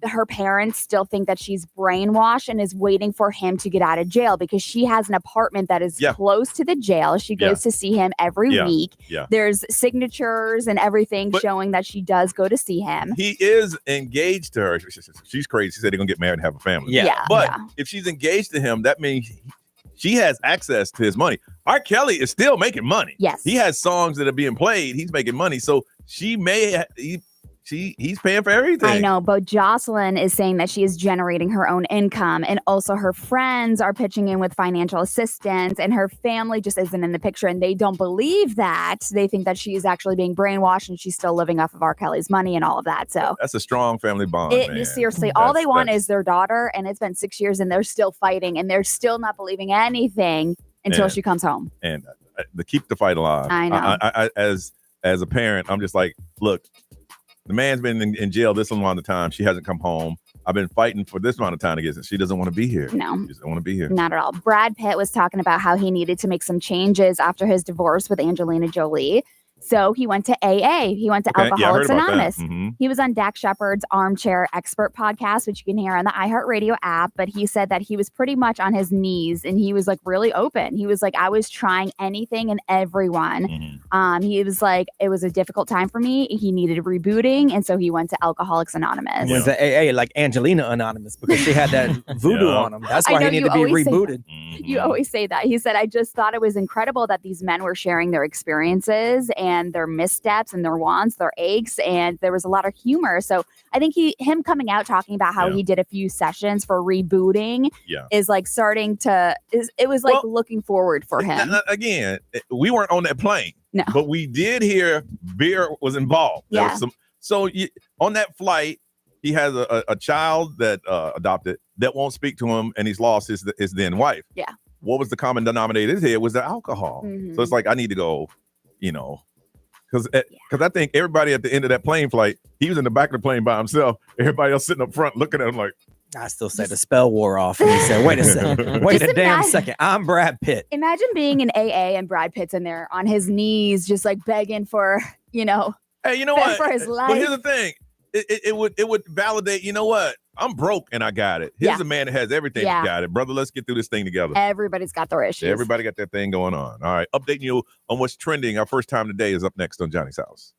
[SPEAKER 4] her parents still think that she's brainwashed and is waiting for him to get out of jail because she has an apartment that is close to the jail. She goes to see him every week. There's signatures and everything showing that she does go to see him.
[SPEAKER 2] He is engaged to her. She's crazy. She said they're going to get married and have a family. But if she's engaged to him, that means she has access to his money. R. Kelly is still making money.
[SPEAKER 4] Yes.
[SPEAKER 2] He has songs that are being played. He's making money. So she may he's paying for everything.
[SPEAKER 4] I know, but Jocelyn is saying that she is generating her own income, and also her friends are pitching in with financial assistance, and her family just isn't in the picture, and they don't believe that. They think that she is actually being brainwashed and she's still living off of R. Kelly's money and all of that. So
[SPEAKER 2] that's a strong family bond, man.
[SPEAKER 4] Seriously, all they want is their daughter, and it's been 6 years and they're still fighting and they're still not believing anything until she comes home.
[SPEAKER 2] And to keep the fight alive.
[SPEAKER 4] I know.
[SPEAKER 2] I as a parent, I'm just like, look, the man's been in jail this amount of time. She hasn't come home. I've been fighting for this amount of time to get it. She doesn't want to be here.
[SPEAKER 4] No.
[SPEAKER 2] She doesn't want to be here.
[SPEAKER 4] Not at all. Brad Pitt was talking about how he needed to make some changes after his divorce with Angelina Jolie. So he went to AA. He went to Alcoholics Anonymous. He was on Dak Shepard's Armchair Expert podcast, which you can hear on the iHeartRadio app. But he said that he was pretty much on his knees and he was like really open. He was like, I was trying anything and everyone. He was like, it was a difficult time for me. He needed rebooting. And so he went to Alcoholics Anonymous.
[SPEAKER 5] He went to AA like Angelina Anonymous because she had that voodoo on him. That's why he needed to be rebooted.
[SPEAKER 4] You always say that. He said, I just thought it was incredible that these men were sharing their experiences and their missteps and their wants, their aches, and there was a lot of humor. So I think him coming out talking about how he did a few sessions for rebooting is like starting to it was like looking forward for him.
[SPEAKER 2] Again, we weren't on that plane, but we did hear beer was involved.
[SPEAKER 4] Yeah.
[SPEAKER 2] On that flight, he has a child that adopted that won't speak to him, and he's lost his then wife.
[SPEAKER 4] Yeah.
[SPEAKER 2] What was the common denominator here? Was the alcohol. So it's like, I need to go, because I think everybody at the end of that plane flight, he was in the back of the plane by himself. Everybody else sitting up front looking at him like,
[SPEAKER 5] I still say the spell wore off. And he said, wait a second. Wait a damn second. I'm Brad Pitt.
[SPEAKER 4] Imagine being in AA and Brad Pitt's in there on his knees, just like begging for,
[SPEAKER 2] hey, you know what?
[SPEAKER 4] For his life.
[SPEAKER 2] But here's the thing. It would validate, you know what? I'm broke and I got it. Here's a man that has everything. He got it. Brother, let's get through this thing together.
[SPEAKER 4] Everybody's got their issues.
[SPEAKER 2] Everybody got that thing going on. All right. Updating you on what's trending. Our first time today is up next on Johnny's House.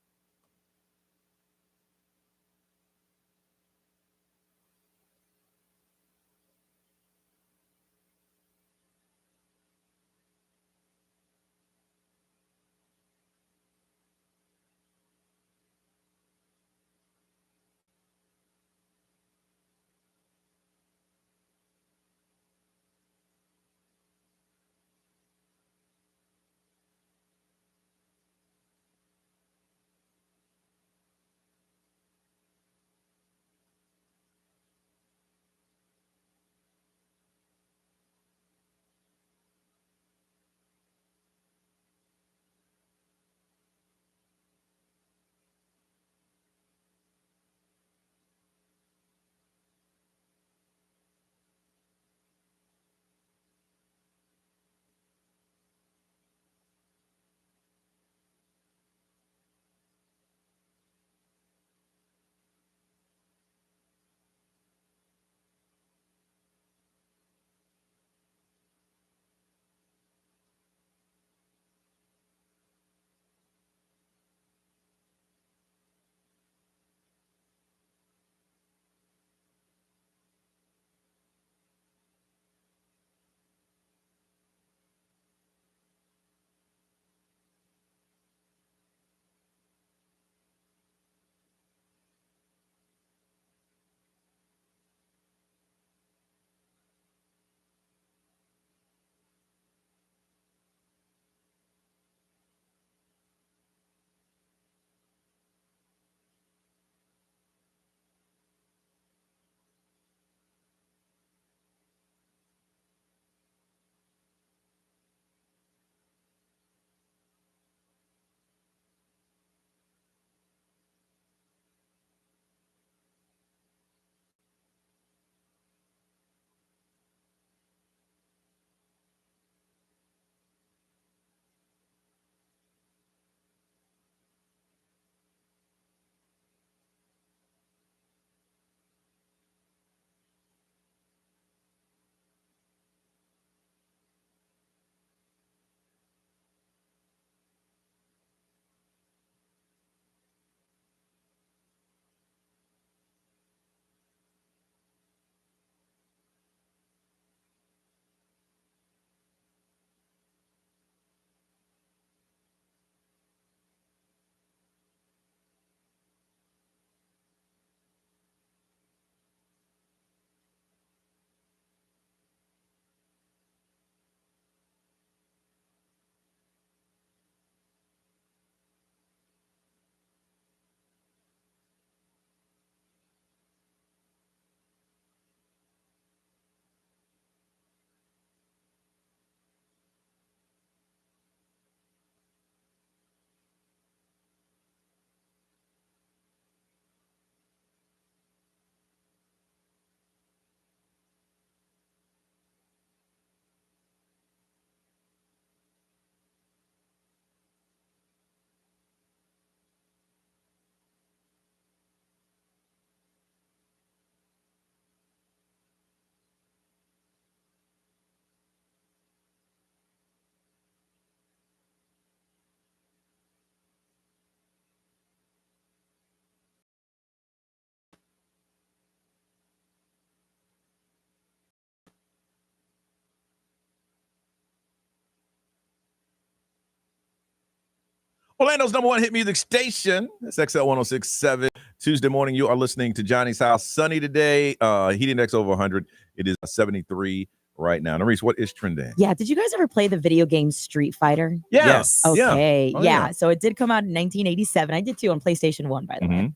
[SPEAKER 2] Orlando's number one hit music station. That's XL 1067. Tuesday morning, you are listening to Johnny's House. Sunny today. Heat index over 100. It is 73 right now. Nerese, what is trending?
[SPEAKER 6] Yeah. Did you guys ever play the video game Street Fighter?
[SPEAKER 2] Yeah.
[SPEAKER 5] Yes.
[SPEAKER 6] Okay.
[SPEAKER 2] Oh,
[SPEAKER 6] yeah. So it did come out in 1987. I did too on PlayStation 1, by the way.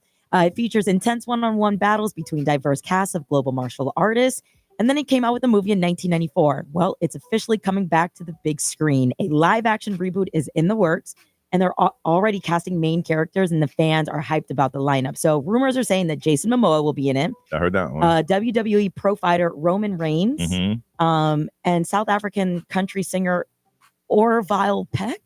[SPEAKER 6] It features intense one-on-one battles between diverse casts of global martial artists. And then it came out with a movie in 1994. Well, it's officially coming back to the big screen. A live-action reboot is in the works, and they're already casting main characters, and the fans are hyped about the lineup. So rumors are saying that Jason Momoa will be in it.
[SPEAKER 2] I heard that one.
[SPEAKER 6] WWE pro fighter Roman Reigns, and South African country singer Orville Peck.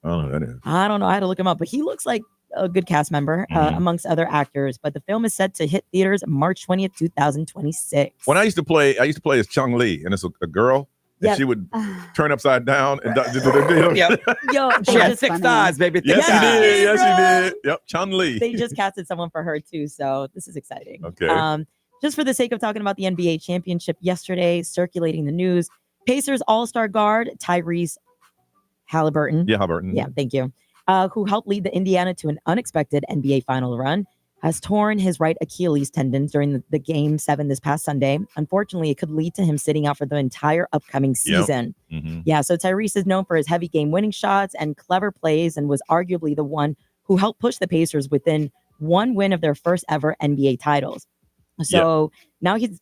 [SPEAKER 2] I don't know who that is.
[SPEAKER 6] I don't know. I had to look him up, but he looks like a good cast member amongst other actors. But the film is set to hit theaters March 20th, 2026.
[SPEAKER 2] When I used to play as Chung Lee, and it's a girl. And she would turn upside down and
[SPEAKER 6] Yo,
[SPEAKER 5] She had 6 thighs, baby.
[SPEAKER 2] Yes, she did. Yes, she did. Yep, Chung Lee.
[SPEAKER 6] They just casted someone for her too, so this is exciting.
[SPEAKER 2] Okay.
[SPEAKER 6] Just for the sake of talking about the NBA championship yesterday, circulating the news, Pacers All-Star guard Tyrese Halliburton.
[SPEAKER 2] Yeah, Halliburton.
[SPEAKER 6] Yeah, thank you. Who helped lead the Indiana to an unexpected NBA final run, has torn his right Achilles tendon during the Game 7 this past Sunday. Unfortunately, it could lead to him sitting out for the entire upcoming season. Yeah, so Tyrese is known for his heavy game-winning shots and clever plays, and was arguably the one who helped push the Pacers within one win of their first ever NBA titles. So now he's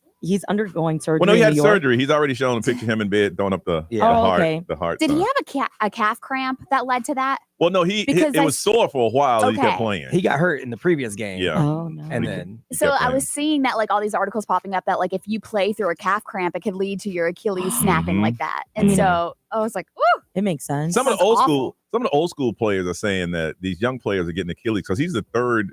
[SPEAKER 6] undergoing surgery.
[SPEAKER 2] Well, no, he
[SPEAKER 6] in
[SPEAKER 2] had
[SPEAKER 6] New York.
[SPEAKER 2] surgery. He's already shown a picture of him in bed throwing up the
[SPEAKER 6] Oh,
[SPEAKER 2] heart.
[SPEAKER 6] okay.
[SPEAKER 2] The heart.
[SPEAKER 4] Did he have a calf cramp that led to that?
[SPEAKER 2] Well, no, it was sore for a while. He kept
[SPEAKER 4] Okay.
[SPEAKER 2] playing.
[SPEAKER 5] He got hurt in the previous game.
[SPEAKER 2] Yeah.
[SPEAKER 6] Oh no.
[SPEAKER 5] And then
[SPEAKER 4] So I was seeing that like all these articles popping up that like if you play through a calf cramp, it could lead to your Achilles snapping like that. And so I was like, ooh.
[SPEAKER 6] It makes sense.
[SPEAKER 2] Some of the
[SPEAKER 4] Sounds
[SPEAKER 2] old school players are saying that these young players are getting Achilles because he's the third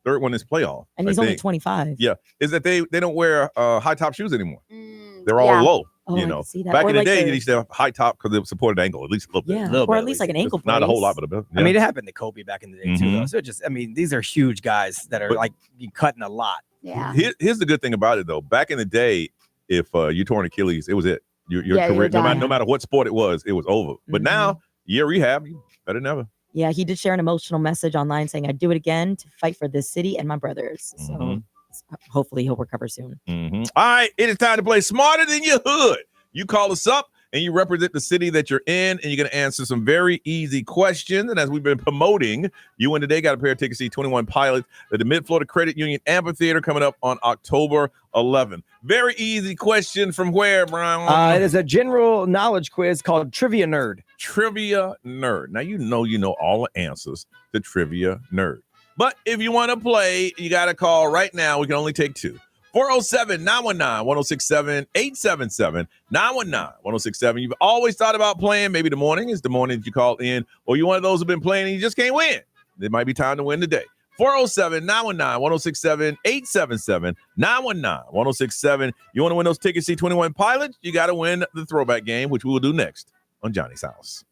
[SPEAKER 2] one in this playoff.
[SPEAKER 6] And he's only 25.
[SPEAKER 2] Yeah, is that they don't wear high top shoes anymore. They're all low.
[SPEAKER 6] Oh,
[SPEAKER 2] you
[SPEAKER 6] I
[SPEAKER 2] know,
[SPEAKER 6] can see that.
[SPEAKER 2] back
[SPEAKER 6] Or
[SPEAKER 2] in the
[SPEAKER 6] like
[SPEAKER 2] day,
[SPEAKER 6] the-
[SPEAKER 2] you used to have high top because it supported ankle at least a little bit.
[SPEAKER 6] Yeah,
[SPEAKER 5] little
[SPEAKER 6] or
[SPEAKER 5] bit
[SPEAKER 6] at least like an ankle brace.
[SPEAKER 2] Not a whole lot, but a bit.
[SPEAKER 5] I mean, it happened to Kobe back in the day too, though. So it just, I mean, these are huge guys that are like cutting a lot.
[SPEAKER 4] Yeah.
[SPEAKER 2] Here's the good thing about it though. Back in the day, if you tore an Achilles, it was it. Your
[SPEAKER 4] Yeah,
[SPEAKER 2] career,
[SPEAKER 4] you're
[SPEAKER 2] no matter what sport it was over. But now, rehab, you better than ever.
[SPEAKER 6] Yeah, he did share an emotional message online saying, "I'd do it again to fight for this city and my brothers." So hopefully he'll recover soon.
[SPEAKER 2] All right, it is time to play Smarter Than Your Hood. You call us up and you represent the city that you're in, and you're going to answer some very easy questions. And as we've been promoting, you win today. Got a pair of tickets to see 21 Pilots at the Mid-Florida Credit Union Amphitheater coming up on October 11th. Very easy question from where, Brian?
[SPEAKER 5] It is a general knowledge quiz called Trivia Nerd.
[SPEAKER 2] Trivia Nerd. Now, you know all the answers to Trivia Nerd. But if you want to play, you got to call right now. We can only take 2. 407-919-1067, 877-919-1067. You've always thought about playing. Maybe the morning is the morning that you call in, or you're one of those who've been playing and you just can't win. It might be time to win today. 407-919-1067, 877-919-1067. You want to win those tickets, see 21 Pilots? You got to win the throwback game, which we will do next on Johnny's House.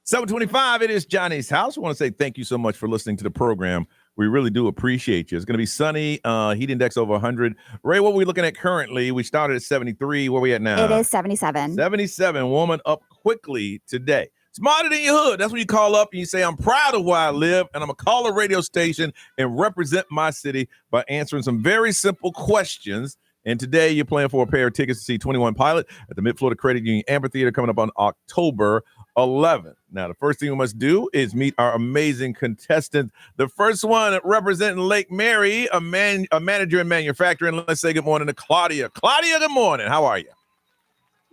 [SPEAKER 2] 725, it is Johnny's house. I want to say thank you so much for listening to the program. We really do appreciate you. It's going to be sunny, heat index over 100. Ray, what are we looking at currently? We started at 73. Where are we at now?
[SPEAKER 4] It is 77.
[SPEAKER 2] 77, warming up quickly today. Smarter than your hood. That's when you call up and you say, I'm proud of where I live, and I'm going to call a radio station and represent my city by answering some very simple questions. And today you're playing for a pair of tickets to see 21 Pilot at the Mid-Florida Credit Union Amphitheater coming up on October 11th. Now, the first thing we must do is meet our amazing contestant. The first one representing Lake Mary, a manager in manufacturing. Let's say good morning to Claudia. Claudia, good morning. How are you?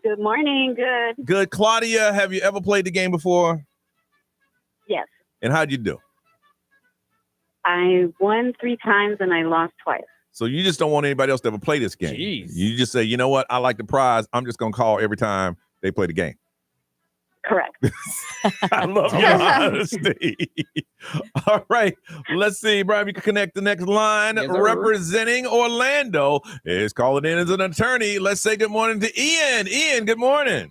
[SPEAKER 8] Good morning. Good.
[SPEAKER 2] Good. Claudia, have you ever played the game before?
[SPEAKER 8] Yes.
[SPEAKER 2] And how'd you do?
[SPEAKER 8] I won 3 times and I lost twice.
[SPEAKER 2] So you just don't want anybody else to ever play this game.
[SPEAKER 5] Jeez.
[SPEAKER 2] You just say, you know what? I like the prize. I'm just going to call every time they play the game.
[SPEAKER 8] Correct.
[SPEAKER 2] I love your honesty. All right. Let's see, Brian, you can connect the next line.
[SPEAKER 5] Yes, sir.
[SPEAKER 2] Representing Orlando is calling in as an attorney. Let's say good morning to Ian. Ian, good morning.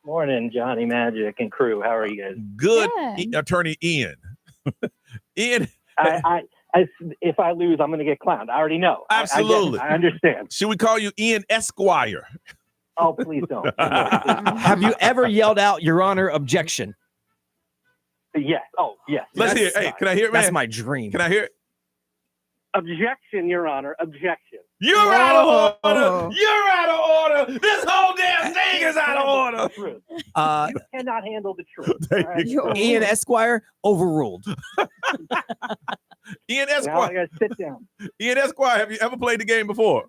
[SPEAKER 9] Morning, Johnny Magic and crew. How are you guys?
[SPEAKER 2] Good,
[SPEAKER 4] Good.
[SPEAKER 2] Attorney Ian. Ian,
[SPEAKER 9] If I lose, I'm going to get clowned. I already know.
[SPEAKER 2] Absolutely.
[SPEAKER 9] I understand.
[SPEAKER 2] should we call you Ian Esquire?
[SPEAKER 9] Oh, please don't.
[SPEAKER 5] Have you ever yelled out, Your Honor, objection?
[SPEAKER 9] Yes. Oh, yes.
[SPEAKER 2] Let's hear it. Hey, can I hear it, man?
[SPEAKER 5] That's my dream.
[SPEAKER 2] Can I hear it?
[SPEAKER 9] Objection, Your Honor. Objection.
[SPEAKER 2] You're out of order. You're out of order. This whole damn thing is out of order.
[SPEAKER 9] Truth.
[SPEAKER 5] Uh,
[SPEAKER 9] You cannot handle the truth.
[SPEAKER 2] There
[SPEAKER 9] all right?
[SPEAKER 2] you go.
[SPEAKER 5] Ian Esquire, overruled.
[SPEAKER 2] Ian
[SPEAKER 9] Now I
[SPEAKER 2] Esquire.
[SPEAKER 9] got to sit down.
[SPEAKER 2] Ian Esquire, have you ever played the game before?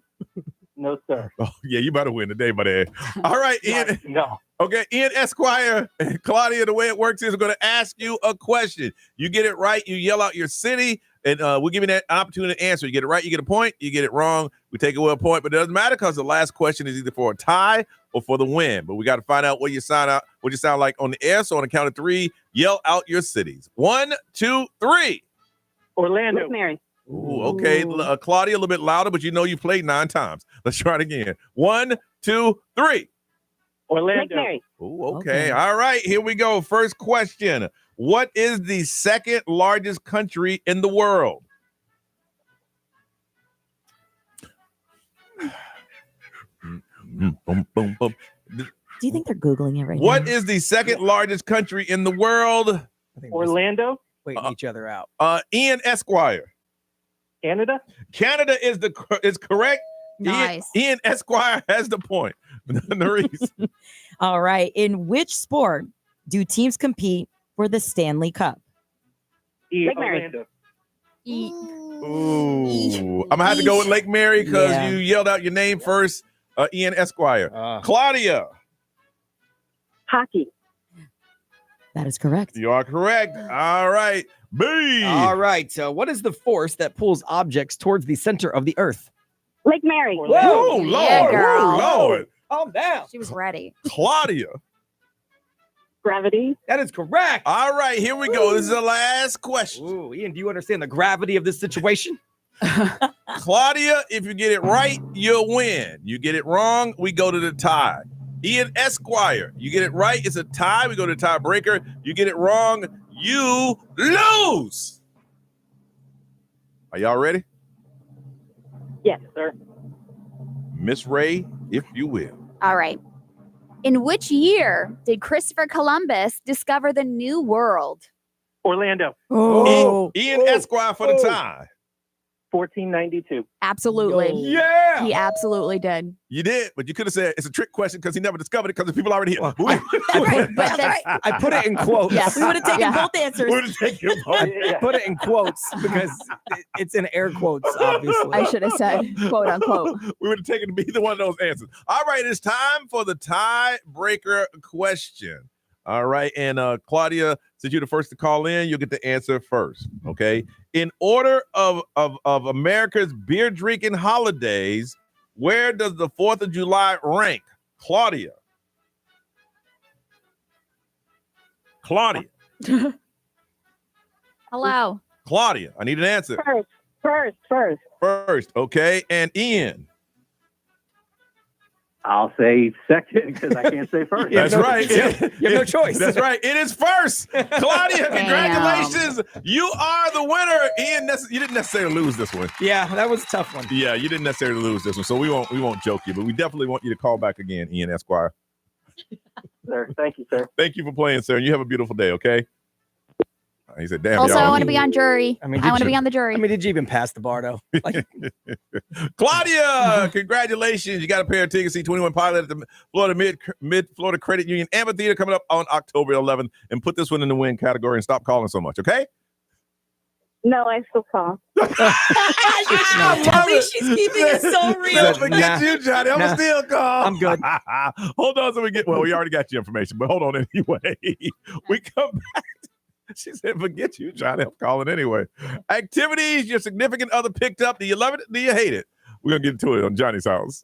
[SPEAKER 9] No, sir.
[SPEAKER 2] Oh, yeah, you better win today, buddy. All right, Ian.
[SPEAKER 9] No.
[SPEAKER 2] Okay, Ian Esquire, Claudia, the way it works is we're going to ask you a question. You get it right, you yell out your city, and we'll give you that opportunity to answer. You get it right, you get a point. You get it wrong, we take away a point. But it doesn't matter because the last question is either for a tie or for the win. But we got to find out what you sound like on the air. So on the count of 3, yell out your cities. 1, 2, 3.
[SPEAKER 9] Orlando.
[SPEAKER 8] Lake Mary.
[SPEAKER 2] Ooh, okay, Claudia, a little bit louder, but you know you played 9 times. Let's try it again. 1, 2, 3.
[SPEAKER 9] Orlando.
[SPEAKER 8] Lake Mary.
[SPEAKER 2] Ooh, okay. All right, here we go. First question. What is the second largest country in the world? Boom, boom, boom.
[SPEAKER 6] Do you think they're Googling it right
[SPEAKER 2] What
[SPEAKER 6] now?
[SPEAKER 2] is the second largest country in the world?
[SPEAKER 5] I think we're just
[SPEAKER 9] Orlando.
[SPEAKER 5] waiting each other out.
[SPEAKER 2] Ian Esquire.
[SPEAKER 9] Canada.
[SPEAKER 2] Canada is correct.
[SPEAKER 4] Nice.
[SPEAKER 2] Ian Esquire has the point. Nerese.
[SPEAKER 6] All right. In which sport do teams compete for the Stanley Cup?
[SPEAKER 8] Lake Mary.
[SPEAKER 9] Orlando.
[SPEAKER 2] Ooh, I'm gonna have to go with Lake Mary because
[SPEAKER 6] Yeah.
[SPEAKER 2] you yelled out your name first, Ian Esquire. Claudia,
[SPEAKER 8] Hockey.
[SPEAKER 6] That is correct.
[SPEAKER 2] you are correct. All right, B.
[SPEAKER 5] All right. What is the force that pulls objects towards the center of the earth?
[SPEAKER 8] Lake Mary.
[SPEAKER 2] Whoa, Lord,
[SPEAKER 4] Yeah, girl.
[SPEAKER 2] Ooh, Lord.
[SPEAKER 5] Calm down.
[SPEAKER 4] She was ready.
[SPEAKER 2] Claudia.
[SPEAKER 8] Gravity.
[SPEAKER 5] That is correct.
[SPEAKER 2] All right, here we go. This is the last question.
[SPEAKER 5] Ooh, Ian, do you understand the gravity of this situation?
[SPEAKER 2] Claudia, if you get it right, you'll win. You get it wrong, we go to the tie. Ian Esquire, you get it right, it's a tie. We go to the tiebreaker. You get it wrong, you lose. Are y'all ready?
[SPEAKER 8] Yes.
[SPEAKER 9] Sir.
[SPEAKER 2] Miss Ray, if you will.
[SPEAKER 4] All right. In which year did Christopher Columbus discover the New World?
[SPEAKER 9] Orlando.
[SPEAKER 6] Oh,
[SPEAKER 2] Ian Esquire for the tie.
[SPEAKER 9] 1492.
[SPEAKER 4] Absolutely.
[SPEAKER 5] Yeah.
[SPEAKER 4] He absolutely did.
[SPEAKER 2] You did, but you could have said it's a trick question because he never discovered it because the people already here. We
[SPEAKER 4] Right, but that's,
[SPEAKER 5] I put it in quotes.
[SPEAKER 4] Yes.
[SPEAKER 6] we would have taken
[SPEAKER 4] Yeah.
[SPEAKER 6] both answers.
[SPEAKER 2] would have taken your vote.
[SPEAKER 9] Yeah.
[SPEAKER 5] Put it in quotes because it's in air quotes, obviously.
[SPEAKER 4] I should have said, quote unquote.
[SPEAKER 2] We would have taken either one of those answers. All right, it's time for the tiebreaker question. All right, and Claudia, since you're the first to call in, you'll get the answer first. Okay. In order of America's beer drinking holidays, where does the 4th of July rank? Claudia. Claudia.
[SPEAKER 4] Hello.
[SPEAKER 2] Claudia, I need an answer
[SPEAKER 8] First.
[SPEAKER 2] first. Okay, and Ian.
[SPEAKER 9] I'll say second because I can't say first.
[SPEAKER 2] That's right.
[SPEAKER 5] You have no choice.
[SPEAKER 2] That's right. It is first. Claudia, congratulations. You are the winner. Ian, you didn't necessarily lose this one.
[SPEAKER 5] Yeah, that was a tough one.
[SPEAKER 2] Yeah, you didn't necessarily lose this one. So we won't joke you, but we definitely want you to call back again, Ian Esquire.
[SPEAKER 9] Sir, thank you, sir.
[SPEAKER 2] Thank you for playing, sir. And you have a beautiful day, okay? He said, damn,
[SPEAKER 4] Also,
[SPEAKER 2] y'all.
[SPEAKER 4] I want to be on jury.
[SPEAKER 5] I mean,
[SPEAKER 4] I want to
[SPEAKER 5] did
[SPEAKER 4] be
[SPEAKER 5] you-
[SPEAKER 4] on the jury.
[SPEAKER 5] I mean, did you even pass the bar though? Like,
[SPEAKER 2] Claudia, congratulations. You got a pair of tickets, C21 Pilot at the Florida Mid Florida Credit Union Amphitheater coming up on October 11th. And put this one in the win category and stop calling so much, okay?
[SPEAKER 8] No, I still call.
[SPEAKER 6] At least she's keeping it so real.
[SPEAKER 2] Don't forget you, Johnny. I'm still call.
[SPEAKER 5] I'm good.
[SPEAKER 2] Hold on, so we already got your information, but hold on anyway. We come back. She said, forget you, Johnny. I'm calling anyway. Activities your significant other picked up. Do you love it? Do you hate it? We're going to get into it on Johnny's House.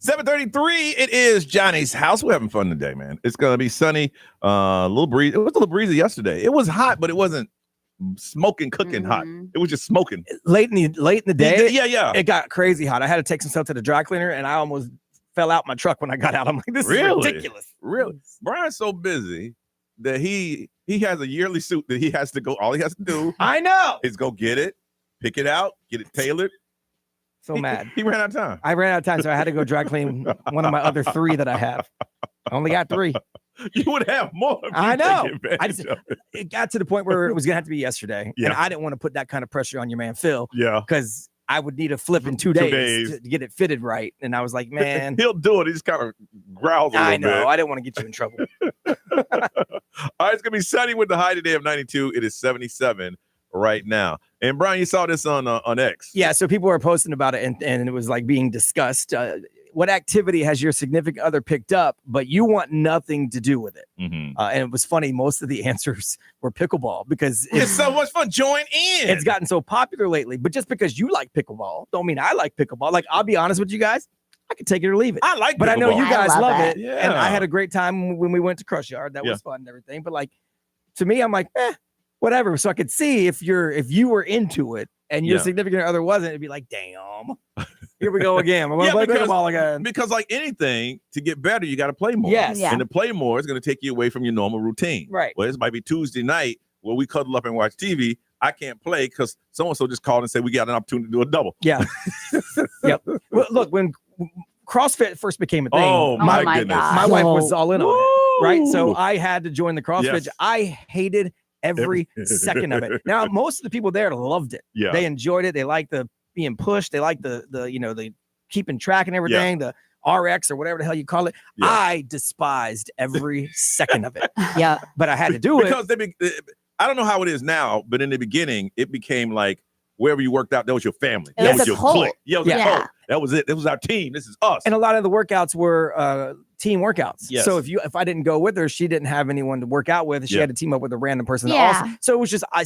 [SPEAKER 2] $7:33. It is Johnny's House. We're having fun today, man. It's gonna be sunny. A little breeze. It was a little breezy yesterday. It was hot, but it wasn't smoking, cooking hot. It was just smoking.
[SPEAKER 5] late in the day,
[SPEAKER 2] Yeah.
[SPEAKER 5] it got crazy hot. I had to take some stuff to the dry cleaner, and I almost fell out my truck when I got out. I'm like, this
[SPEAKER 2] Really?
[SPEAKER 5] is ridiculous.
[SPEAKER 2] Really, Brian's so busy that he has a yearly suit that he has to go. All he has to do
[SPEAKER 5] I know.
[SPEAKER 2] is go get it, pick it out, get it tailored.
[SPEAKER 5] So mad.
[SPEAKER 2] He ran out of time.
[SPEAKER 5] I ran out of time, so I had to go dry clean one of my other 3 that I have. I only got 3.
[SPEAKER 2] You would have more. If
[SPEAKER 5] I
[SPEAKER 2] you
[SPEAKER 5] know.
[SPEAKER 2] take advantage of it.
[SPEAKER 5] It got to the point where it was gonna have to be yesterday,
[SPEAKER 2] Yeah.
[SPEAKER 5] and I didn't want to put that kind of pressure on your man Phil
[SPEAKER 2] Yeah.
[SPEAKER 5] because I would need a flip in 2
[SPEAKER 2] 2
[SPEAKER 5] days,
[SPEAKER 2] days.
[SPEAKER 5] to get it fitted right. And I was like, man,
[SPEAKER 2] He'll do it. He just kind of growls a little
[SPEAKER 5] I know.
[SPEAKER 2] bit.
[SPEAKER 5] I didn't want to get you in trouble.
[SPEAKER 2] All right, it's gonna be sunny with the high today of 92. It is 77 right now. And Brian, you saw this on X.
[SPEAKER 5] Yeah, so people were posting about it, and it was like being discussed. What activity has your significant other picked up, but you want nothing to do with it?
[SPEAKER 2] Mm-hmm.
[SPEAKER 5] And it was funny. Most of the answers were pickleball because
[SPEAKER 2] It's so much fun. Join in.
[SPEAKER 5] it's gotten so popular lately. But just because you like pickleball, don't mean I like pickleball. Like, I'll be honest with you guys, I can take it or leave it.
[SPEAKER 2] I like,
[SPEAKER 5] But I know
[SPEAKER 2] pickleball.
[SPEAKER 5] you guys
[SPEAKER 4] love
[SPEAKER 5] love
[SPEAKER 4] it.
[SPEAKER 5] it.
[SPEAKER 2] Yeah.
[SPEAKER 5] And I had a great time when we went to Crush Yard. That
[SPEAKER 2] Yeah.
[SPEAKER 5] was fun and everything. But like, to me, I'm like, whatever. So I could see if you were into it and your
[SPEAKER 2] Yeah.
[SPEAKER 5] significant other wasn't, it'd be like, damn, here we go again. We're gonna play pickleball again.
[SPEAKER 2] Because like anything, to get better, you got to play more.
[SPEAKER 5] Yes.
[SPEAKER 4] Yeah.
[SPEAKER 2] And to play more is going to take you away from your normal routine.
[SPEAKER 5] Right.
[SPEAKER 2] Well, this might be Tuesday night where we cuddle up and watch TV. I can't play because so-and-so just called and said we got an opportunity to do a double.
[SPEAKER 5] Yeah. Yep. Well, look, when CrossFit first became a thing,
[SPEAKER 2] Oh, my goodness.
[SPEAKER 4] God.
[SPEAKER 5] my wife was all in on it, right? So
[SPEAKER 2] Woo!
[SPEAKER 5] I had to join the CrossFit.
[SPEAKER 2] Yes.
[SPEAKER 5] I hated every second of it. Now, most of the people there loved it.
[SPEAKER 2] Yeah.
[SPEAKER 5] They enjoyed it. They liked the being pushed. They liked the keeping track and everything, the RX or whatever the hell you call it.
[SPEAKER 2] Yeah.
[SPEAKER 5] I despised every second of it.
[SPEAKER 6] Yeah.
[SPEAKER 5] But I had to do it.
[SPEAKER 2] Because I don't know how it is now, but in the beginning, it became like wherever you worked out, that was your family.
[SPEAKER 4] It
[SPEAKER 2] That
[SPEAKER 4] was
[SPEAKER 2] was
[SPEAKER 4] a
[SPEAKER 2] your
[SPEAKER 4] cult.
[SPEAKER 2] clique. Yeah, it was a
[SPEAKER 4] Yeah.
[SPEAKER 2] cult. That was it. That was our team. This is us.
[SPEAKER 5] And a lot of the workouts were team workouts.
[SPEAKER 2] Yes.
[SPEAKER 5] So if I didn't go with her, she didn't have anyone to work out with. She
[SPEAKER 2] Yeah.
[SPEAKER 5] had to team up with a random person.
[SPEAKER 4] Yeah.
[SPEAKER 5] Also. So it was just I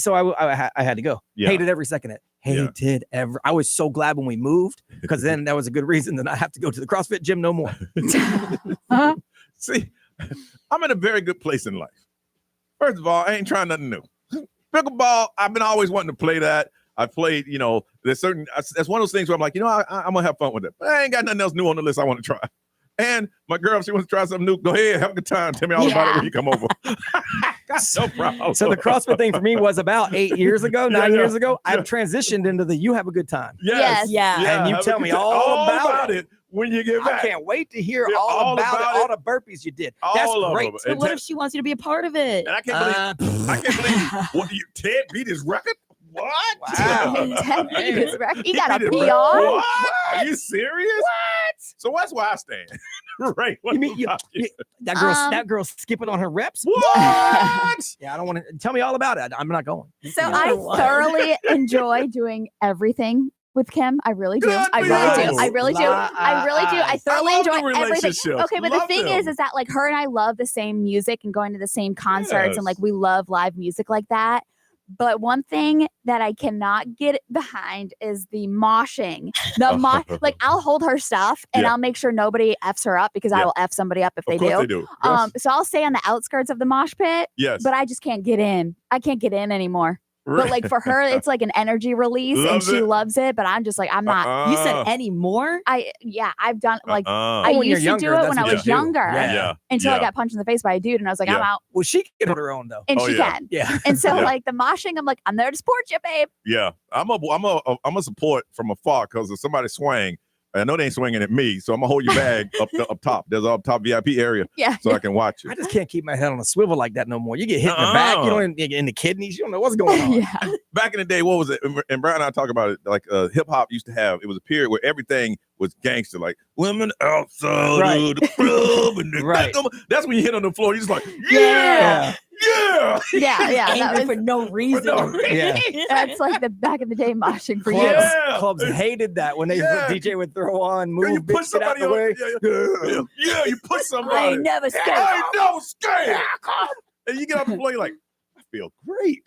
[SPEAKER 5] had to go.
[SPEAKER 2] Yeah.
[SPEAKER 5] Hated every second of it. Hated every. I was so glad when we moved because then that was a good reason to not have to go to the CrossFit gym no more.
[SPEAKER 2] See, I'm in a very good place in life. First of all, I ain't trying nothing new. Pickleball, I've been always wanting to play that. I played, there's certain, that's one of those things where I'm like, I'm going to have fun with it. But I ain't got nothing else new on the list I want to try. And my girl, if she wants to try something new, go ahead, have a good time. Tell me all about it when you come over. No problem.
[SPEAKER 5] So the CrossFit thing for me was about 8 years ago, 9
[SPEAKER 2] Yeah.
[SPEAKER 5] years ago. I've transitioned into the you have a good time.
[SPEAKER 2] Yes.
[SPEAKER 6] Yeah.
[SPEAKER 5] And you
[SPEAKER 2] have a
[SPEAKER 5] tell
[SPEAKER 2] good
[SPEAKER 5] me
[SPEAKER 2] time.
[SPEAKER 5] all about
[SPEAKER 2] it when you get
[SPEAKER 5] I
[SPEAKER 2] back.
[SPEAKER 5] can't wait to hear
[SPEAKER 2] Yeah,
[SPEAKER 5] all about it, all
[SPEAKER 2] it.
[SPEAKER 5] the burpees you did.
[SPEAKER 2] All
[SPEAKER 5] That's
[SPEAKER 2] of
[SPEAKER 5] great.
[SPEAKER 2] them.
[SPEAKER 6] But what if she wants you to be a part of it?
[SPEAKER 2] And I can't believe what Ted beat his record? What?
[SPEAKER 5] Wow.
[SPEAKER 4] Ted beat his record. He
[SPEAKER 2] He
[SPEAKER 4] got a
[SPEAKER 2] beat his
[SPEAKER 4] PR.
[SPEAKER 2] record. What? Are you serious? What? So that's where I stand. Right.
[SPEAKER 5] You mean that girl's skipping on her reps?
[SPEAKER 2] What?
[SPEAKER 5] Yeah, I don't want to tell me all about it. I'm not going.
[SPEAKER 4] So I thoroughly enjoy doing everything with Kim. I really do.
[SPEAKER 2] Good
[SPEAKER 4] I
[SPEAKER 2] for
[SPEAKER 4] really
[SPEAKER 2] you.
[SPEAKER 4] do. I really do. I really do. I thoroughly
[SPEAKER 2] love the
[SPEAKER 4] enjoy everything.
[SPEAKER 2] relationships.
[SPEAKER 4] Okay, but the
[SPEAKER 2] Love
[SPEAKER 4] thing
[SPEAKER 2] them.
[SPEAKER 4] is that like her and I love the same music and going to the same concerts
[SPEAKER 2] Yes.
[SPEAKER 4] and like we love live music like that. But one thing that I cannot get behind is the moshing. Like I'll hold her stuff and
[SPEAKER 2] Yeah.
[SPEAKER 4] I'll make sure nobody F's her up because I
[SPEAKER 2] Yeah.
[SPEAKER 4] will F somebody up if
[SPEAKER 2] Of
[SPEAKER 4] they
[SPEAKER 2] course
[SPEAKER 4] do.
[SPEAKER 2] they do. Yes.
[SPEAKER 4] So I'll stay on the outskirts of the mosh pit,
[SPEAKER 2] Yes.
[SPEAKER 4] but I just can't get in. I can't get in anymore. But
[SPEAKER 2] Right.
[SPEAKER 4] like for her, it's like an energy release and
[SPEAKER 2] Loves
[SPEAKER 4] she
[SPEAKER 2] it.
[SPEAKER 4] loves it. But I'm just like, I'm not.
[SPEAKER 6] You said any more?
[SPEAKER 4] I've done like
[SPEAKER 2] Uh-uh.
[SPEAKER 4] I
[SPEAKER 5] when you're
[SPEAKER 4] used to do
[SPEAKER 5] younger,
[SPEAKER 4] it
[SPEAKER 5] that's
[SPEAKER 4] when I
[SPEAKER 5] what
[SPEAKER 4] was
[SPEAKER 5] you do.
[SPEAKER 4] younger
[SPEAKER 2] Yeah.
[SPEAKER 4] until I
[SPEAKER 2] Yeah.
[SPEAKER 4] got punched in the face by a dude and I was like, I'm
[SPEAKER 2] Yeah.
[SPEAKER 4] out.
[SPEAKER 5] Well, she can hold her own though.
[SPEAKER 4] And
[SPEAKER 2] Oh,
[SPEAKER 4] she
[SPEAKER 2] yeah.
[SPEAKER 4] can.
[SPEAKER 5] Yeah.
[SPEAKER 4] And so
[SPEAKER 2] Yeah.
[SPEAKER 4] like the moshing, I'm like, I'm there to support you, babe.
[SPEAKER 2] Yeah, I'm a support from afar because if somebody swing, I know they ain't swinging at me, so I'm gonna hold your bag up top. There's an up top VIP area,
[SPEAKER 4] Yeah.
[SPEAKER 2] so I can watch
[SPEAKER 5] I
[SPEAKER 2] it.
[SPEAKER 5] just can't keep my head on a swivel like that no more. You get hit in the back, you know, in the kidneys. You don't know what's going on.
[SPEAKER 4] Yeah.
[SPEAKER 2] Back in the day, what was it? And Brian and I talk about it. Like hip hop used to have. It was a period where everything was gangster, like women outside
[SPEAKER 5] Right.
[SPEAKER 2] of the club and the
[SPEAKER 5] Right.
[SPEAKER 2] That's when you hit on the floor. You're just like,
[SPEAKER 4] Yeah.
[SPEAKER 2] yeah.
[SPEAKER 4] Yeah. Yeah. That
[SPEAKER 6] Angry
[SPEAKER 4] was,
[SPEAKER 6] for no reason.
[SPEAKER 5] Yeah.
[SPEAKER 4] that's like the back in the day moshing for you.
[SPEAKER 2] Yeah.
[SPEAKER 5] Clubs hated that when
[SPEAKER 2] Yeah.
[SPEAKER 5] DJ would throw on,
[SPEAKER 2] Yeah,
[SPEAKER 5] move,
[SPEAKER 2] you put
[SPEAKER 5] bitch, get out
[SPEAKER 2] somebody
[SPEAKER 5] the
[SPEAKER 2] on.
[SPEAKER 5] way.
[SPEAKER 2] Yeah, you put
[SPEAKER 6] I
[SPEAKER 2] somebody.
[SPEAKER 6] ain't never scared.
[SPEAKER 2] I ain't never scared. And you get off the floor, you're like, I feel great.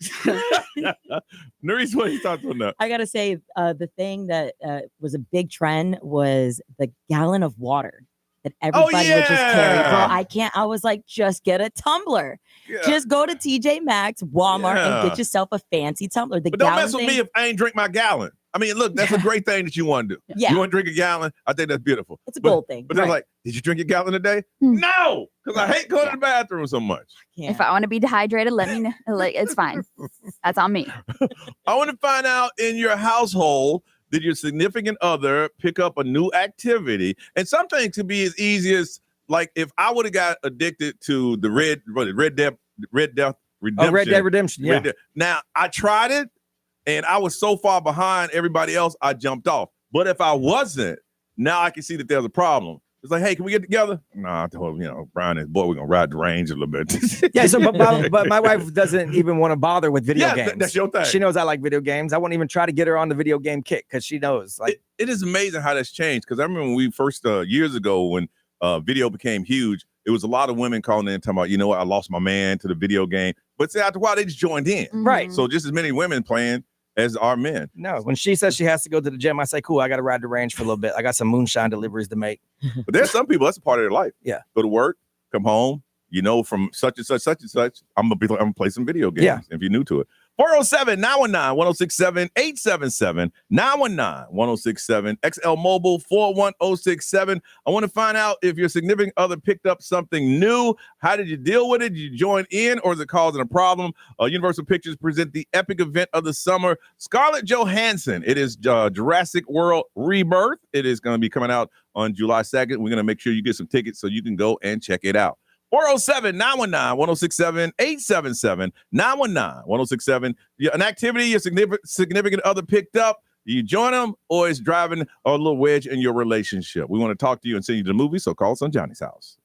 [SPEAKER 2] Nerys, what are your thoughts on that?
[SPEAKER 6] I gotta say, the thing that was a big trend was the gallon of water that everybody would just carry. Bro,
[SPEAKER 2] yeah.
[SPEAKER 6] I was like, just get a tumbler.
[SPEAKER 2] Yeah.
[SPEAKER 6] Just go to TJ Maxx, Walmart,
[SPEAKER 2] Yeah.
[SPEAKER 6] and get yourself a fancy tumbler. The
[SPEAKER 2] But don't
[SPEAKER 6] gallon
[SPEAKER 2] mess with
[SPEAKER 6] thing,
[SPEAKER 2] me if I ain't drink my gallon. I mean, look, that's a great thing that you want to do.
[SPEAKER 6] Yeah.
[SPEAKER 2] You want to drink a gallon? I think that's beautiful.
[SPEAKER 6] it's a
[SPEAKER 2] but-
[SPEAKER 6] gold thing.
[SPEAKER 2] But they're
[SPEAKER 6] Right.
[SPEAKER 2] like, did you drink a gallon a day?
[SPEAKER 4] Hmm.
[SPEAKER 2] No, because I hate going to the bathroom so much.
[SPEAKER 6] Yeah.
[SPEAKER 4] If I want to be dehydrated, let me know. Like, it's fine. That's on me.
[SPEAKER 2] I want to find out in your household, did your significant other pick up a new activity? And something could be as easy as, like, if I would have got addicted to the Red Death Redemption.
[SPEAKER 5] Oh, Red Dead Redemption. Yeah.
[SPEAKER 2] Red Dead. Now, I tried it, and I was so far behind everybody else, I jumped off. But if I wasn't, now I can see that there's a problem. It's like, hey, can we get together? No, I told him, Brian and boy, we're going to ride the range a little bit.
[SPEAKER 5] Yeah. So, but my wife doesn't even want to bother with video
[SPEAKER 2] Yeah,
[SPEAKER 5] games.
[SPEAKER 2] that's your thing.
[SPEAKER 5] She knows I like video games. I won't even try to get her on the video game kick because she knows. Like,
[SPEAKER 2] It is amazing how that's changed. Because I remember when we first, years ago, when video became huge, it was a lot of women calling in talking about, you know what, I lost my man to the video game. But see, after a while, they just joined in.
[SPEAKER 5] Right.
[SPEAKER 2] So just as many women playing as are men.
[SPEAKER 5] no, when she says she has to go to the gym, I say, cool, I got to ride the range for a little bit. I got some moonshine deliveries to make.
[SPEAKER 2] But there's some people, that's a part of their life.
[SPEAKER 5] Yeah.
[SPEAKER 2] Go to work, come home, you know, from such and such, I'm gonna play some video games.
[SPEAKER 5] Yeah.
[SPEAKER 2] If you're new to it. 407-919-1067, 877-919-1067, XL Mobile 41067. I want to find out if your significant other picked up something new. How did you deal with it? Did you join in, or is it causing a problem? Universal Pictures present the epic event of the summer, Scarlett Johansson. It is Jurassic World Rebirth. It is going to be coming out on July 2nd. We're going to make sure you get some tickets so you can go and check it out. 407-919-1067, 877-919-1067. An activity your significant other picked up, do you join them, or is driving a little wedge in your relationship? We want to talk to you and send you to the movie, so call us on Johnny's House.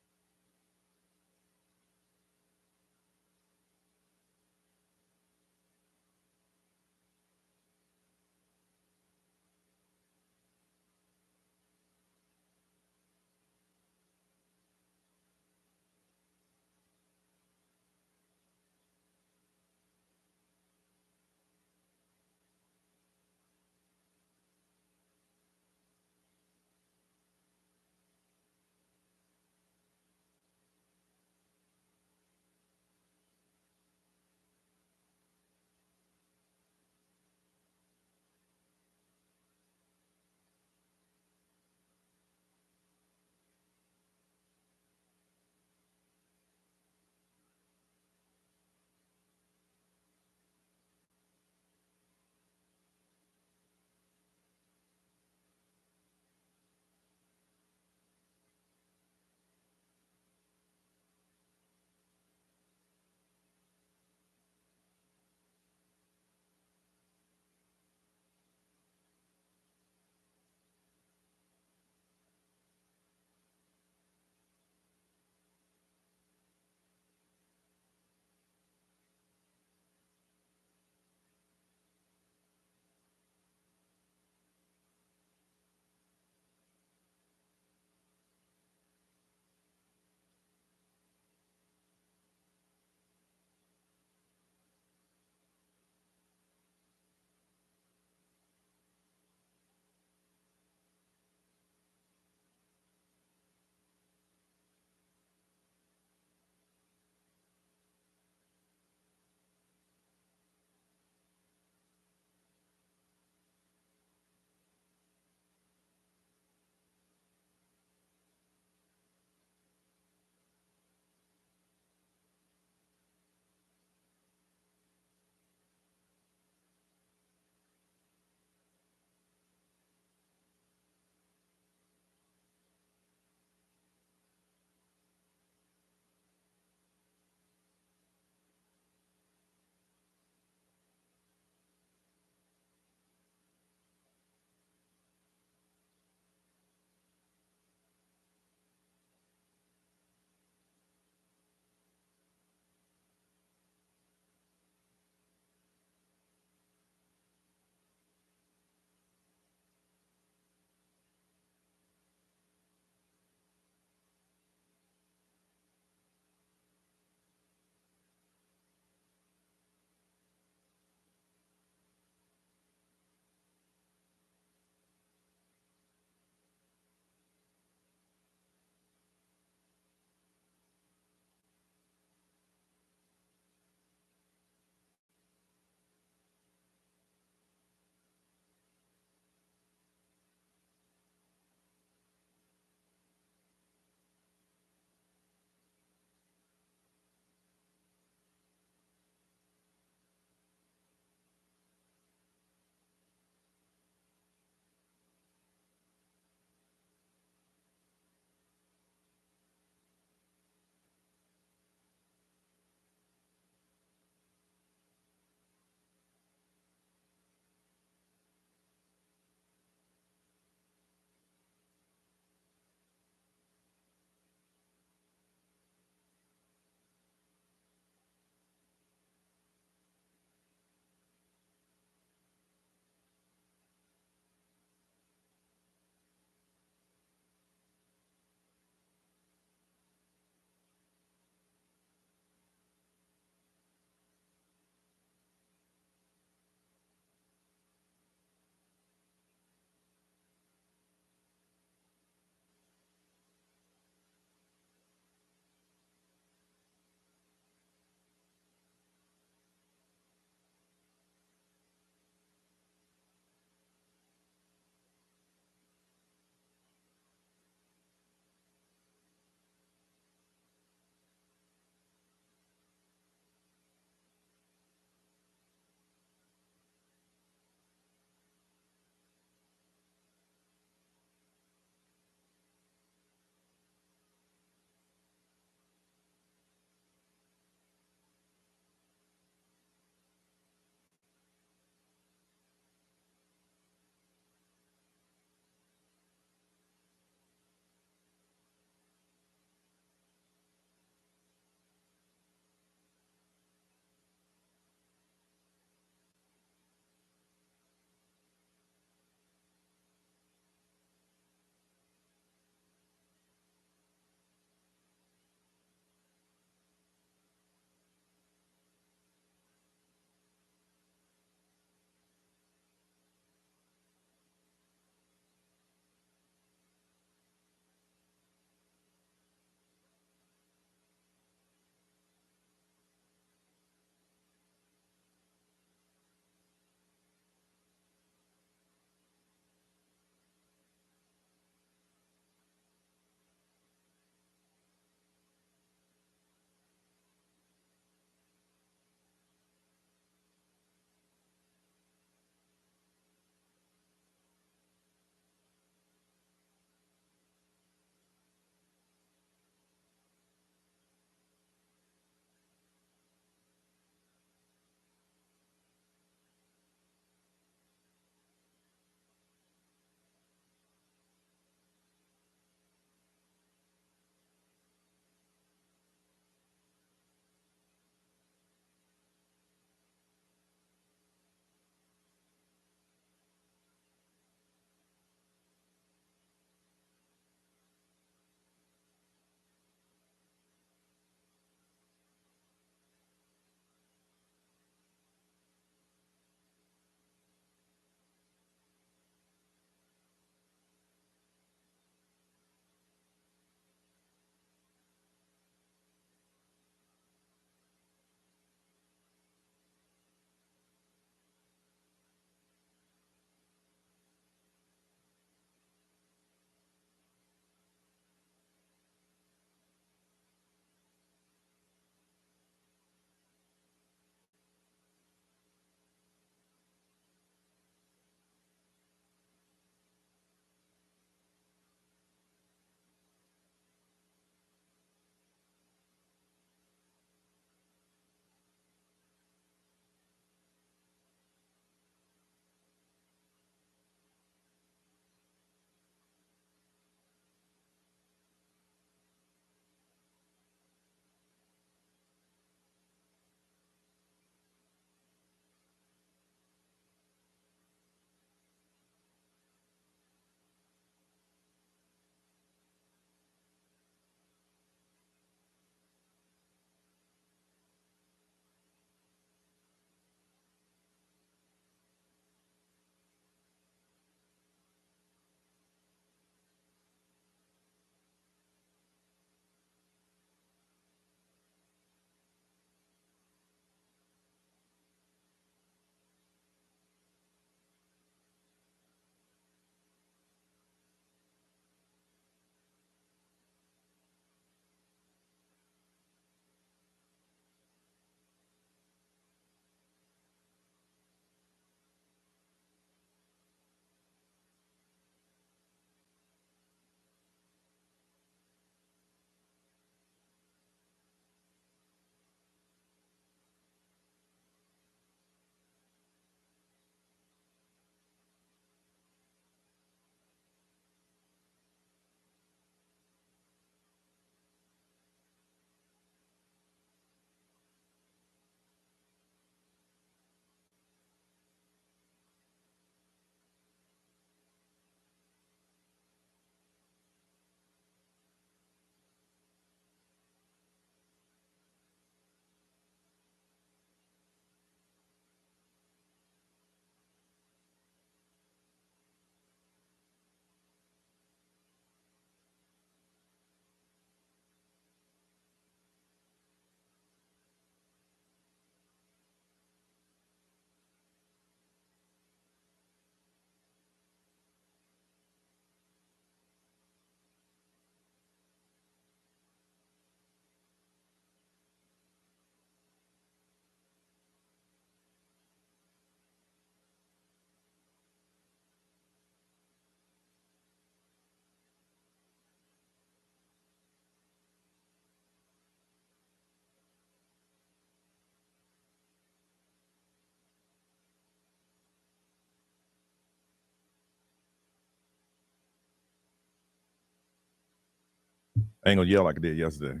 [SPEAKER 2] I ain't gonna yell like I did yesterday.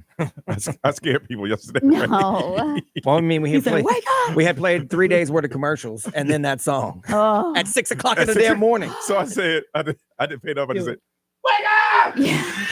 [SPEAKER 2] I scared people yesterday.
[SPEAKER 4] No.
[SPEAKER 5] Well, I mean, we had
[SPEAKER 6] said,
[SPEAKER 5] played,
[SPEAKER 6] "Wake up!"
[SPEAKER 5] we had played 3 days worth of commercials and then that song
[SPEAKER 4] Oh.
[SPEAKER 5] at 6 o'clock in
[SPEAKER 2] At
[SPEAKER 5] the
[SPEAKER 2] 6
[SPEAKER 5] damn morning.
[SPEAKER 2] So I said, I didn't pay it off. I just
[SPEAKER 6] Do
[SPEAKER 2] said, wake up!
[SPEAKER 4] Yeah.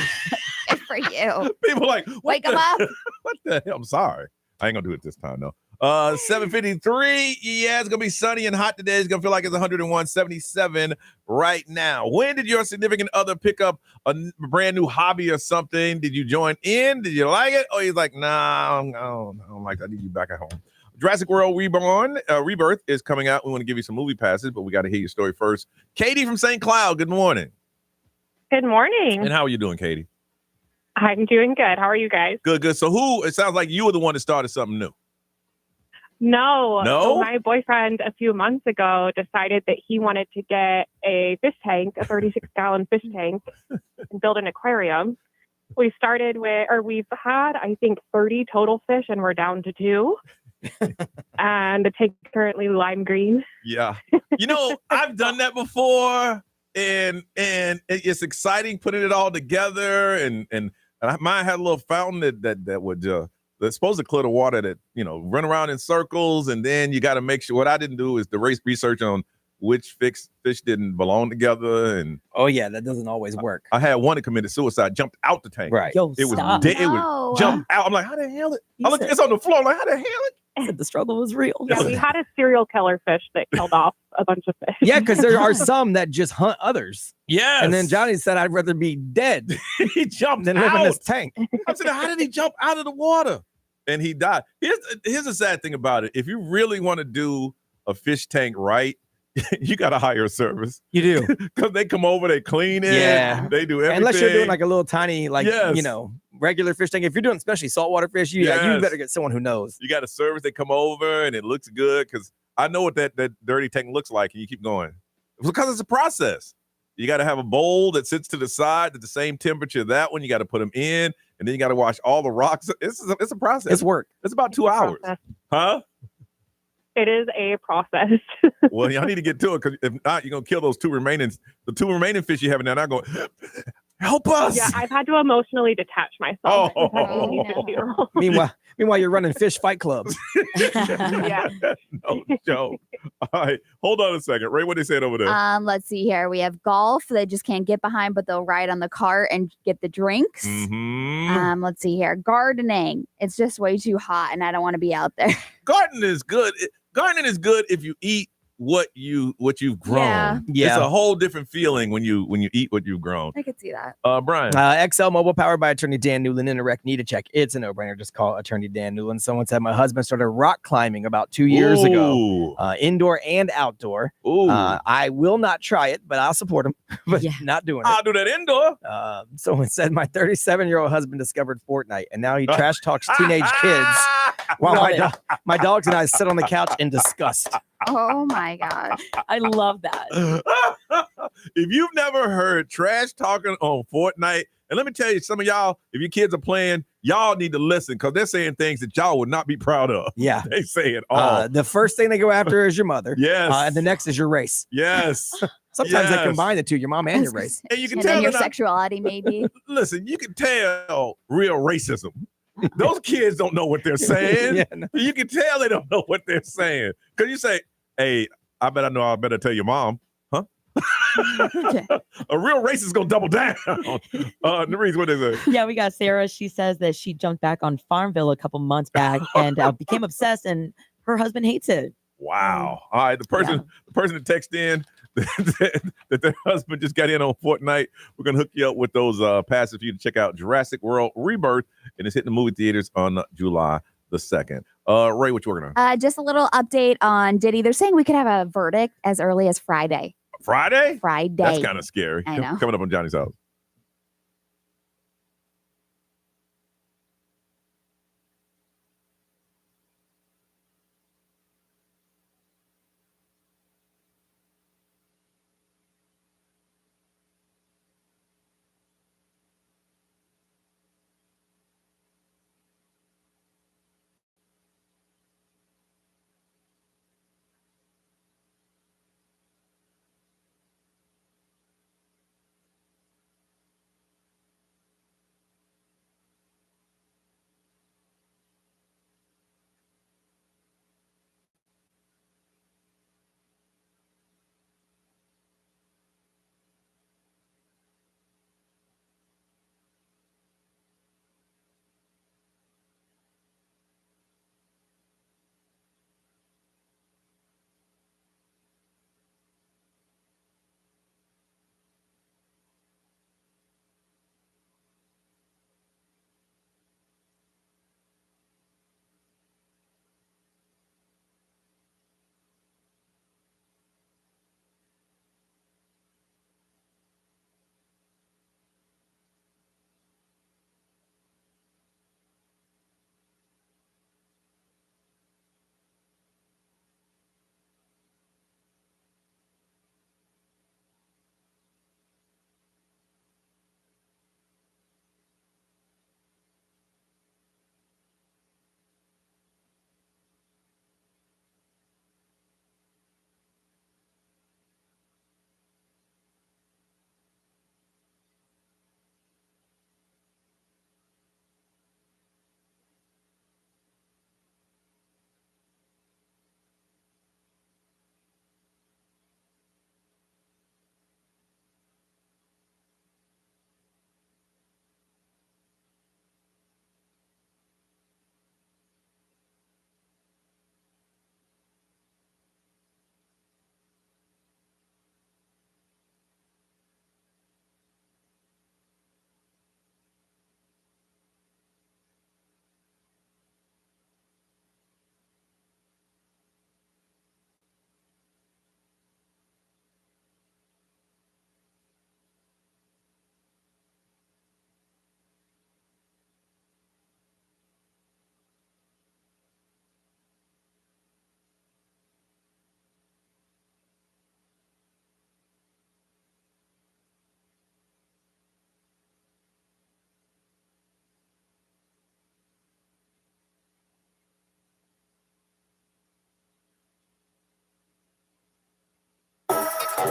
[SPEAKER 4] Good for you.
[SPEAKER 2] People like,
[SPEAKER 4] Wake them up.
[SPEAKER 2] What the hell? I'm sorry. I ain't gonna do it this time though. 7:53. Yeah, it's gonna be sunny and hot today. It's gonna feel like it's 101, 77 right now. When did your significant other pick up a brand new hobby or something? Did you join in? Did you like it? Or he's like, nah, I don't like that. I need you back at home. Jurassic World Rebirth is coming out. We want to give you some movie passes, but we got to hear your story first. Katie from St. Cloud, good morning.
[SPEAKER 8] Good morning.
[SPEAKER 2] And how are you doing, Katie?
[SPEAKER 8] I'm doing good. How are you guys?
[SPEAKER 2] Good. So it sounds like you were the one that started something new.
[SPEAKER 8] No.
[SPEAKER 2] No?
[SPEAKER 8] So my boyfriend a few months ago decided that he wanted to get a fish tank, a 36-gallon fish tank, and build an aquarium. We've had, I think, 30 total fish, and we're down to 2. And the tank is currently lime green.
[SPEAKER 2] Yeah. I've done that before, and it's exciting putting it all together. And mine had a little fountain that would that's supposed to clear the water that, run around in circles. And then you got to make sure. What I didn't do is the race research on which fish didn't belong together. And
[SPEAKER 5] Oh, yeah, that doesn't always work.
[SPEAKER 2] I had one that committed suicide, jumped out the tank.
[SPEAKER 5] Right.
[SPEAKER 6] Yo,
[SPEAKER 2] It was
[SPEAKER 6] stop.
[SPEAKER 2] dead. It
[SPEAKER 4] No.
[SPEAKER 2] would jump out. I'm like, how the hell?
[SPEAKER 6] You
[SPEAKER 2] I look,
[SPEAKER 6] said-
[SPEAKER 2] it's on the floor. I'm like, how the hell?
[SPEAKER 6] Said the struggle was real.
[SPEAKER 8] Yeah, we had a serial killer fish that killed off a bunch of fish.
[SPEAKER 5] Yeah, because there are some that just hunt others.
[SPEAKER 2] Yes.
[SPEAKER 5] And then Johnny said, I'd rather be dead
[SPEAKER 2] he jumped
[SPEAKER 5] than live in
[SPEAKER 2] out.
[SPEAKER 5] this tank.
[SPEAKER 2] I said, how did he jump out of the water? And he died. Here's the sad thing about it. If you really want to do a fish tank right, you got to hire a service.
[SPEAKER 5] You do.
[SPEAKER 2] Because they come over, they clean it.
[SPEAKER 5] Yeah.
[SPEAKER 2] They do everything.
[SPEAKER 5] Unless you're doing like a little tiny,
[SPEAKER 2] Yes.
[SPEAKER 5] regular fish tank. If you're doing especially saltwater fish, you
[SPEAKER 2] Yes.
[SPEAKER 5] better get someone who knows.
[SPEAKER 2] You got a service, they come over and it looks good because I know what that dirty tank looks like, and you keep going. Because it's a process. You got to have a bowl that sits to the side at the same temperature. That one, you got to put them in, and then you got to wash all the rocks. It's a process.
[SPEAKER 5] It's work.
[SPEAKER 2] It's about 2 hours.
[SPEAKER 8] Process.
[SPEAKER 2] Huh?
[SPEAKER 8] It is a process.
[SPEAKER 2] Well, y'all need to get to it, because if not, you're going to kill the two remaining fish you have in there. Now going, help us.
[SPEAKER 8] Yeah, I've had to emotionally detach myself.
[SPEAKER 2] Oh.
[SPEAKER 8] Oh.
[SPEAKER 5] Meanwhile, you're running fish fight clubs.
[SPEAKER 8] Yeah.
[SPEAKER 2] No joke. All right. Hold on a second. Ray, what they said over there?
[SPEAKER 4] Let's see here. We have golf. They just can't get behind, but they'll ride on the cart and get the drinks.
[SPEAKER 2] Mm-hmm.
[SPEAKER 4] Let's see here. Gardening. It's just way too hot, and I don't want to be out there.
[SPEAKER 2] Gardening is good. Gardening is good if you eat what you've grown.
[SPEAKER 4] Yeah.
[SPEAKER 2] It's a whole different feeling when you eat what you've grown.
[SPEAKER 4] I could see that.
[SPEAKER 2] Brian.
[SPEAKER 5] XL Mobile, powered by attorney Dan Newland. In a wreck, need a check. It's a no-brainer. Just call attorney Dan Newland. Someone said my husband started rock climbing about 2 years ago, indoor and outdoor.
[SPEAKER 2] Ooh.
[SPEAKER 5] I will not try it, but I'll support him. But
[SPEAKER 6] Yeah.
[SPEAKER 5] not doing it.
[SPEAKER 2] I'll do that indoor.
[SPEAKER 5] Someone said my 37-year-old husband discovered Fortnite, and now he trash talks teenage kids while my dogs and I sit on the couch in disgust.
[SPEAKER 4] Oh my gosh.
[SPEAKER 6] I love that.
[SPEAKER 2] If you've never heard trash talking on Fortnite, and let me tell you, some of y'all, if your kids are playing, y'all need to listen, because they're saying things that y'all would not be proud of.
[SPEAKER 5] Yeah.
[SPEAKER 2] They say it all.
[SPEAKER 5] The first thing they go after is your mother.
[SPEAKER 2] Yes.
[SPEAKER 5] And the next is your race.
[SPEAKER 2] Yes.
[SPEAKER 5] Sometimes they
[SPEAKER 2] Yes.
[SPEAKER 5] combine the two, your mom and your race.
[SPEAKER 2] And you can
[SPEAKER 4] And
[SPEAKER 2] tell
[SPEAKER 4] then your
[SPEAKER 2] they're not-
[SPEAKER 4] sexuality, maybe.
[SPEAKER 2] Listen, you can tell real racism. Those kids don't know what they're saying.
[SPEAKER 5] Yeah, no.
[SPEAKER 2] You can tell they don't know what they're saying. Because you say, hey, I better tell your mom. Huh? A real racist is going to double down. Nerese, what is it?
[SPEAKER 6] Yeah, we got Sarah. She says that she jumped back on Farmville a couple months back and became obsessed, and her husband hates it.
[SPEAKER 2] Wow. All right. The person that texted in that their husband just got in on Fortnite, we're going to hook you up with those passes for you to check out Jurassic World Rebirth, and it's hitting the movie theaters on July the 2nd. Ray, what you working on?
[SPEAKER 4] Just a little update on Diddy. They're saying we could have a verdict as early as Friday.
[SPEAKER 2] Friday?
[SPEAKER 4] Friday.
[SPEAKER 2] That's kind of scary.
[SPEAKER 4] I know.
[SPEAKER 2] Coming up on Johnny's House.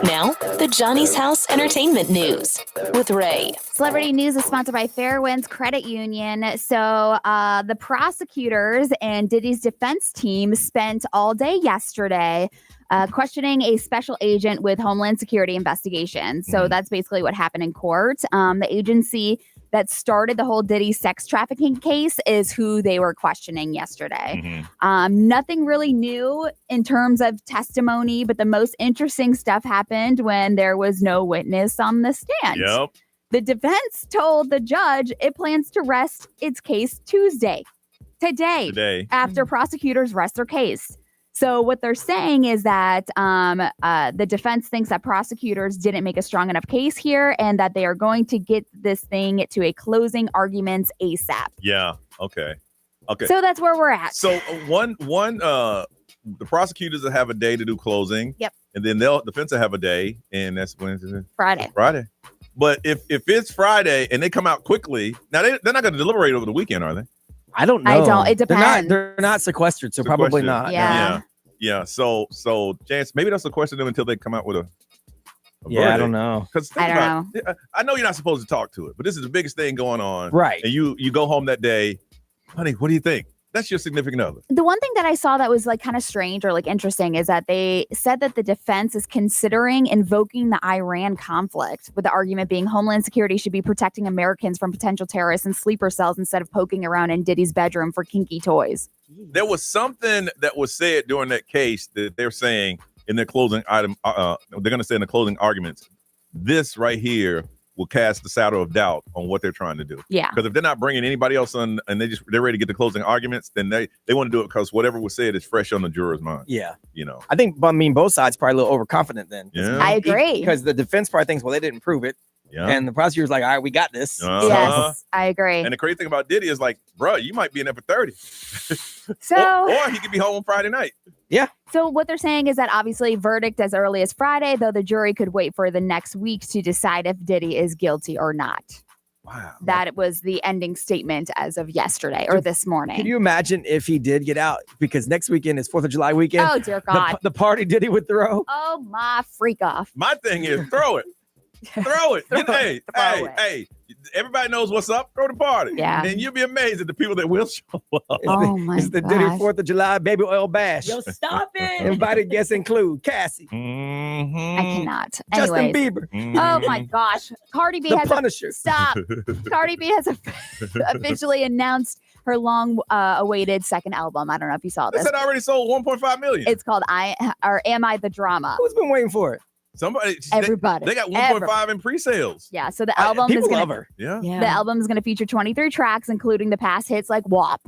[SPEAKER 3] Now, the Johnny's House Entertainment News with Ray.
[SPEAKER 4] Celebrity news is sponsored by Fairwinds Credit Union. So the prosecutors and Diddy's defense team spent all day yesterday questioning a special agent with Homeland Security investigations. So that's basically what happened in court. The agency that started the whole Diddy sex trafficking case is who they were questioning yesterday. Nothing really new in terms of testimony, but the most interesting stuff happened when there was no witness on the stand.
[SPEAKER 2] Yep.
[SPEAKER 4] The defense told the judge it plans to rest its case today, after prosecutors rest their case. So what they're saying is that the defense thinks that prosecutors didn't make a strong enough case here and that they are going to get this thing to a closing arguments ASAP.
[SPEAKER 2] Yeah. Okay.
[SPEAKER 4] So that's where we're at.
[SPEAKER 2] So the prosecutors will have a day to do closing.
[SPEAKER 4] Yep.
[SPEAKER 2] And then the defense will have a day, and that's Wednesday.
[SPEAKER 4] Friday.
[SPEAKER 2] But if it's Friday and they come out quickly, now they're not going to deliberate over the weekend, are they?
[SPEAKER 5] I don't know.
[SPEAKER 4] It depends.
[SPEAKER 5] They're not sequestered, so probably not.
[SPEAKER 4] Yeah.
[SPEAKER 2] So Chance, maybe they'll sequester them until they come out with a
[SPEAKER 5] verdict. I don't know.
[SPEAKER 4] I don't know.
[SPEAKER 2] I know you're not supposed to talk to it, but this is the biggest thing going on.
[SPEAKER 5] Right.
[SPEAKER 2] And you go home that day, honey, what do you think? That's your significant other.
[SPEAKER 4] The one thing that I saw that was like kind of strange or like interesting is that they said that the defense is considering invoking the Iran conflict, with the argument being Homeland Security should be protecting Americans from potential terrorists in sleeper cells instead of poking around in Diddy's bedroom for kinky toys.
[SPEAKER 2] There was something that was said during that case that they're saying in their closing item. They're going to say in the closing arguments, this right here will cast the shadow of doubt on what they're trying to do.
[SPEAKER 4] Yeah.
[SPEAKER 2] Because if they're not bringing anybody else on and they're ready to get the closing arguments, then they want to do it because whatever was said is fresh on the juror's mind.
[SPEAKER 5] Yeah.
[SPEAKER 2] I
[SPEAKER 5] think both sides probably a little overconfident then.
[SPEAKER 2] Yeah.
[SPEAKER 4] I agree.
[SPEAKER 5] Because the defense probably thinks, well, they didn't prove it.
[SPEAKER 2] Yeah.
[SPEAKER 5] And the prosecutor's like, all right, we got this.
[SPEAKER 4] Yes, I agree.
[SPEAKER 2] And the crazy thing about Diddy is like, bro, you might be in there for 30.
[SPEAKER 4] So,
[SPEAKER 2] or he could be home on Friday night.
[SPEAKER 5] Yeah.
[SPEAKER 4] So what they're saying is that obviously verdict as early as Friday, though the jury could wait for the next week to decide if Diddy is guilty or not.
[SPEAKER 2] Wow.
[SPEAKER 4] That was the ending statement as of yesterday or this morning.
[SPEAKER 5] Can you imagine if he did get out? Because next weekend is 4th of July weekend.
[SPEAKER 4] Oh, dear God.
[SPEAKER 5] The party Diddy would throw.
[SPEAKER 4] Oh, my freak off.
[SPEAKER 2] My thing is throw it. Throw it. Hey, everybody knows what's up. Throw the party.
[SPEAKER 4] Yeah.
[SPEAKER 2] And you'll be amazed at the people that will show up.
[SPEAKER 4] Oh, my
[SPEAKER 5] It's the
[SPEAKER 4] gosh.
[SPEAKER 5] Diddy 4th of July baby oil bash.
[SPEAKER 6] Yo, stop it.
[SPEAKER 5] Invited guests include Cassie,
[SPEAKER 4] I cannot.
[SPEAKER 5] Justin
[SPEAKER 4] Anyways.
[SPEAKER 5] Bieber,
[SPEAKER 4] Oh, my gosh. Cardi B
[SPEAKER 5] The
[SPEAKER 4] has
[SPEAKER 5] Punisher.
[SPEAKER 4] Stop. Cardi B has officially announced her long-awaited second album. I don't know if you saw
[SPEAKER 2] They
[SPEAKER 4] this.
[SPEAKER 2] said already sold 1.5 million.
[SPEAKER 4] It's called Am I the Drama?
[SPEAKER 5] Who's been waiting for it?
[SPEAKER 2] Somebody.
[SPEAKER 4] Everybody.
[SPEAKER 2] They got 1.5 in pre-sales.
[SPEAKER 4] Yeah, so the album is
[SPEAKER 5] People
[SPEAKER 4] gonna
[SPEAKER 5] love her.
[SPEAKER 2] Yeah.
[SPEAKER 4] The album is going to feature 23 tracks, including the past hits like WAP.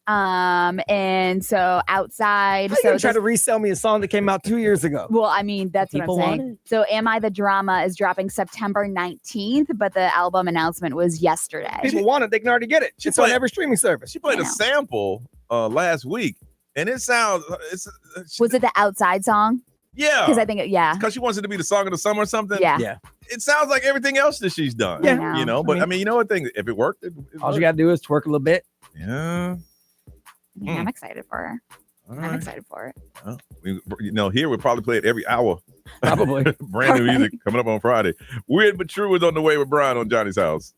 [SPEAKER 4] And so Outside.
[SPEAKER 5] How you
[SPEAKER 4] So
[SPEAKER 5] gonna try to resell me a song that came out 2 years ago?
[SPEAKER 4] well, I mean, that's what I'm
[SPEAKER 6] People
[SPEAKER 4] saying.
[SPEAKER 6] want
[SPEAKER 4] So Am I the Drama is dropping September 19th, but the album announcement was yesterday.
[SPEAKER 5] People want it. They can already get it. It's on
[SPEAKER 2] played-
[SPEAKER 5] every streaming service.
[SPEAKER 2] She played
[SPEAKER 4] I
[SPEAKER 2] a
[SPEAKER 4] know.
[SPEAKER 2] sample last week, and it sounds.
[SPEAKER 4] Was it the Outside song?
[SPEAKER 2] Yeah.
[SPEAKER 4] Because I think, yeah.
[SPEAKER 2] Because she wants it to be the song of the summer or something.
[SPEAKER 4] Yeah.
[SPEAKER 5] Yeah.
[SPEAKER 2] It sounds like everything else that she's done.
[SPEAKER 4] I know.
[SPEAKER 2] You know, but
[SPEAKER 5] I mean-
[SPEAKER 2] I mean, you know what thing? If it worked, it
[SPEAKER 5] All you
[SPEAKER 2] worked.
[SPEAKER 5] got to do is twerk a little bit.
[SPEAKER 2] Yeah.
[SPEAKER 4] I'm excited for her.
[SPEAKER 2] All
[SPEAKER 4] I'm
[SPEAKER 2] right.
[SPEAKER 4] excited for it.
[SPEAKER 2] Well, here we'll probably play it every hour.
[SPEAKER 5] Probably.
[SPEAKER 2] Brand new music coming up on Friday. Weird but True is on the way with Brian on Johnny's House.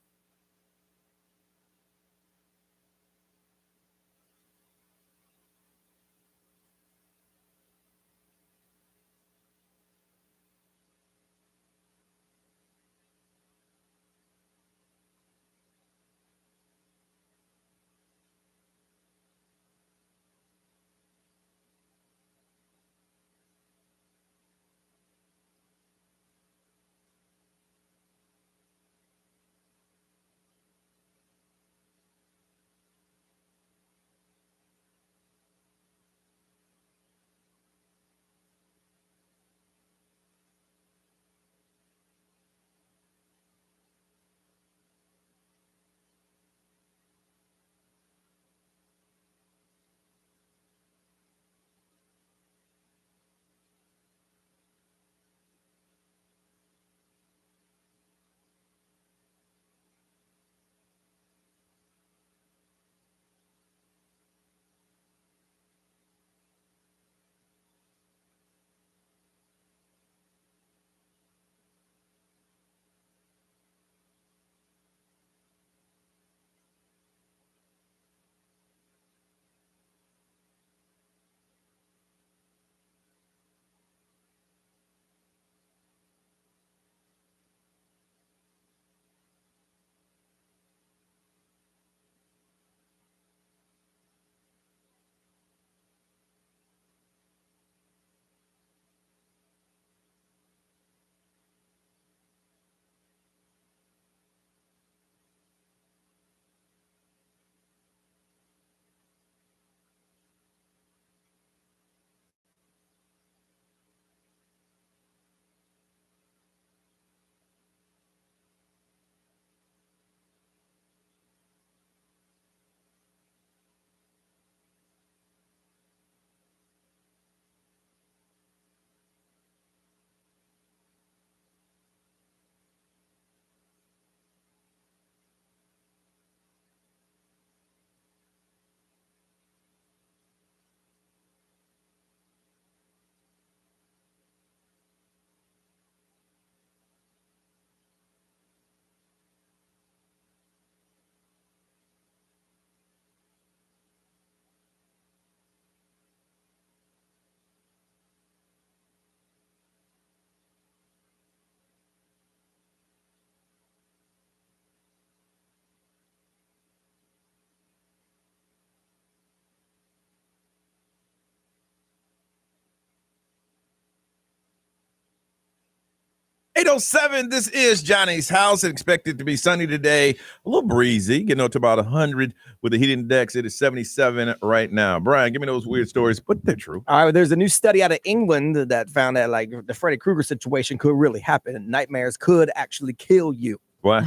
[SPEAKER 2] 8:07, this is Johnny's house. Expected to be sunny today. A little breezy, getting up to about 100 with the heat index. It is 77 right now. Brian, give me those weird stories, but they're true.
[SPEAKER 5] All right, there's a new study out of England that found that like the Freddy Krueger situation could really happen, and nightmares could actually kill you.
[SPEAKER 2] What?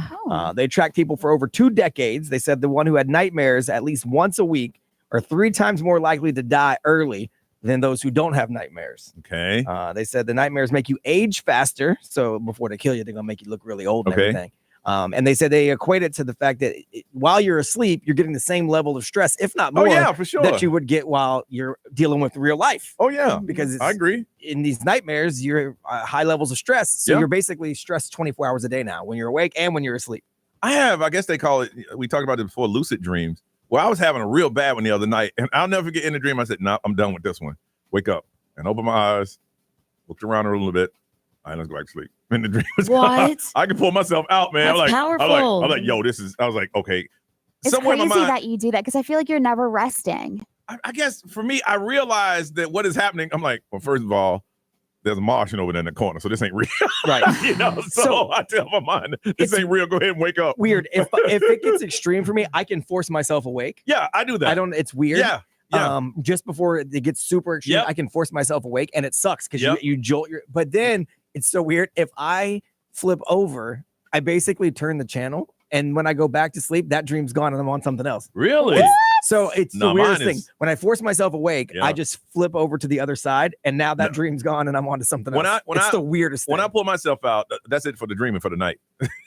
[SPEAKER 5] They tracked people for over 2 decades. They said the one who had nightmares at least once a week are 3 times more likely to die early than those who don't have nightmares.
[SPEAKER 2] Okay.
[SPEAKER 5] They said the nightmares make you age faster. So before they kill you, they're going to make you look really old and everything. And they said they equate it to the fact that while you're asleep, you're getting the same level of stress, if not more,
[SPEAKER 2] for sure,
[SPEAKER 5] that you would get while you're dealing with real life.
[SPEAKER 2] Oh, yeah.
[SPEAKER 5] Because
[SPEAKER 2] I agree.
[SPEAKER 5] In these nightmares, you're high levels of stress. So you're basically stressed 24 hours a day now when you're awake and when you're asleep.
[SPEAKER 2] I guess they call it, we talked about it before, lucid dreams. Well, I was having a real bad one the other night, and I'll never forget in the dream. I said, no, I'm done with this one. Wake up and open my eyes, looked around a little bit. All right, let's go back to sleep. And the dream was gone. I can pull myself out, man.
[SPEAKER 4] That's powerful.
[SPEAKER 2] I'm like, yo, I was like, okay.
[SPEAKER 4] It's
[SPEAKER 2] Somewhere
[SPEAKER 4] crazy
[SPEAKER 2] in my mind,
[SPEAKER 4] that you do that because I feel like you're never resting.
[SPEAKER 2] I guess for me, I realized that what is happening, I'm like, well, first of all, there's a Martian over there in the corner, so this ain't real.
[SPEAKER 5] Right.
[SPEAKER 2] So I tell my mind, this ain't real. Go ahead and wake up.
[SPEAKER 5] Weird. If it gets extreme for me, I can force myself awake.
[SPEAKER 2] Yeah, I do that.
[SPEAKER 5] It's weird.
[SPEAKER 2] Yeah.
[SPEAKER 5] Just before it gets super extreme, I can force myself awake, and it sucks because you jolt but then it's so weird. If I flip over, I basically turn the channel, and when I go back to sleep, that dream's gone and I'm on something else.
[SPEAKER 2] Really?
[SPEAKER 5] So it's the weirdest thing. When I force myself awake, I just flip over to the other side, and now that dream's gone and I'm on to something else. It's the weirdest thing.
[SPEAKER 2] When I pull myself out, that's it for the dreaming for the night.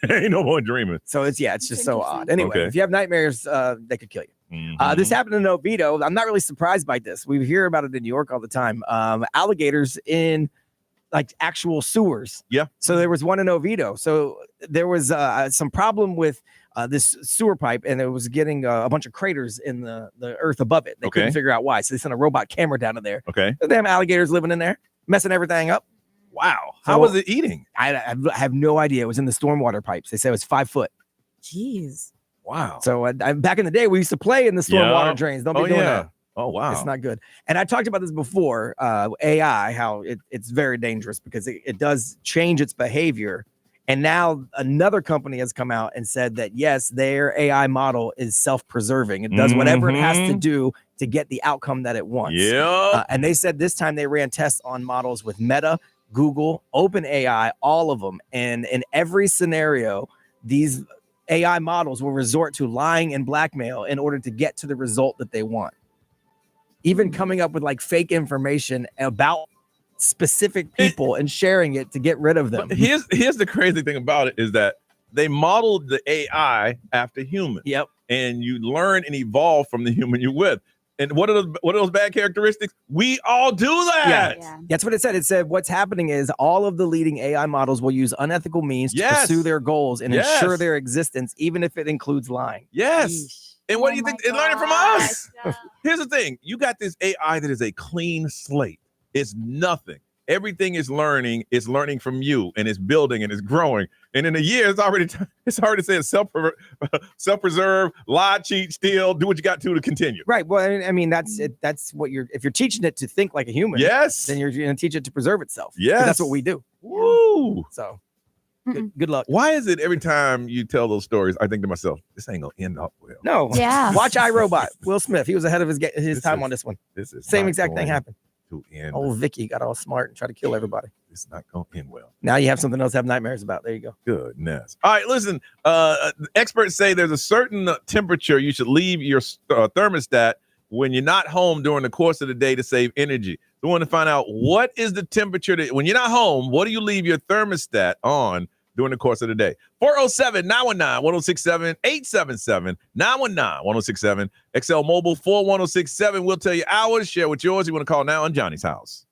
[SPEAKER 2] Ain't no more dreaming.
[SPEAKER 5] So it's just so odd. Anyway, if you have nightmares, they could kill you. This happened in Oviedo. I'm not really surprised by this. We hear about it in New York all the time. Alligators in like actual sewers.
[SPEAKER 2] Yeah.
[SPEAKER 5] So there was one in Oviedo. So there was some problem with this sewer pipe, and it was getting a bunch of craters in the earth above it. They couldn't figure out why. So they sent a robot camera down to there.
[SPEAKER 2] Okay.
[SPEAKER 5] The damn alligators living in there, messing everything up.
[SPEAKER 2] Wow. How was it eating?
[SPEAKER 5] I have no idea. It was in the stormwater pipes. They said it was 5 foot.
[SPEAKER 6] Jeez.
[SPEAKER 2] Wow.
[SPEAKER 5] So back in the day, we used to play in the stormwater drains. Don't be doing that.
[SPEAKER 2] Oh, wow.
[SPEAKER 5] It's not good. And I talked about this before, AI, how it's very dangerous because it does change its behavior. And now another company has come out and said that, yes, their AI model is self-preserving. It does whatever it has to do to get the outcome that it wants.
[SPEAKER 2] Yeah.
[SPEAKER 5] And they said this time they ran tests on models with Meta, Google, OpenAI, all of them. And in every scenario, these AI models will resort to lying and blackmail in order to get to the result that they want. Even coming up with like fake information about specific people and sharing it to get rid of them.
[SPEAKER 2] But here's the crazy thing about it is that they modeled the AI after humans.
[SPEAKER 5] Yep.
[SPEAKER 2] And you learn and evolve from the human you're with. And what are those bad characteristics? We all do that.
[SPEAKER 5] Yeah. That's what it said. It said what's happening is all of the leading AI models will use unethical means to pursue their goals and ensure their existence, even if it includes lying.
[SPEAKER 2] Yes. And what do you think? It learning from us. Here's the thing. You got this AI that is a clean slate. It's nothing. Everything is learning. It's learning from you, and it's building and it's growing. And in a year, it's hard to say it's self-preserve, lie, cheat, steal, do what you got to continue.
[SPEAKER 5] Right. Well, I mean, that's it. That's what if you're teaching it to think like a human.
[SPEAKER 2] Yes.
[SPEAKER 5] Then you're going to teach it to preserve itself.
[SPEAKER 2] Yes.
[SPEAKER 5] That's what we do.
[SPEAKER 2] Woo.
[SPEAKER 5] So good luck.
[SPEAKER 2] Why is it every time you tell those stories, I think to myself, this ain't going to end up well?
[SPEAKER 5] No.
[SPEAKER 4] Yeah.
[SPEAKER 5] Watch iRobot. Will Smith. He was ahead of his time on this one.
[SPEAKER 2] This is
[SPEAKER 5] same exact thing happened.
[SPEAKER 2] To end.
[SPEAKER 5] Old Vicky got all smart and tried to kill everybody.
[SPEAKER 2] It's not going to end well.
[SPEAKER 5] Now you have something else to have nightmares about. There you go.
[SPEAKER 2] Goodness. All right, listen. Experts say there's a certain temperature you should leave your thermostat when you're not home during the course of the day to save energy. We want to find out what is the temperature that when you're not home, what do you leave your thermostat on during the course of the day? 407-919-1067, 877-919-1067, XL Mobile 41067. We'll tell you ours. Share with yours. You want to call now on Johnny's house.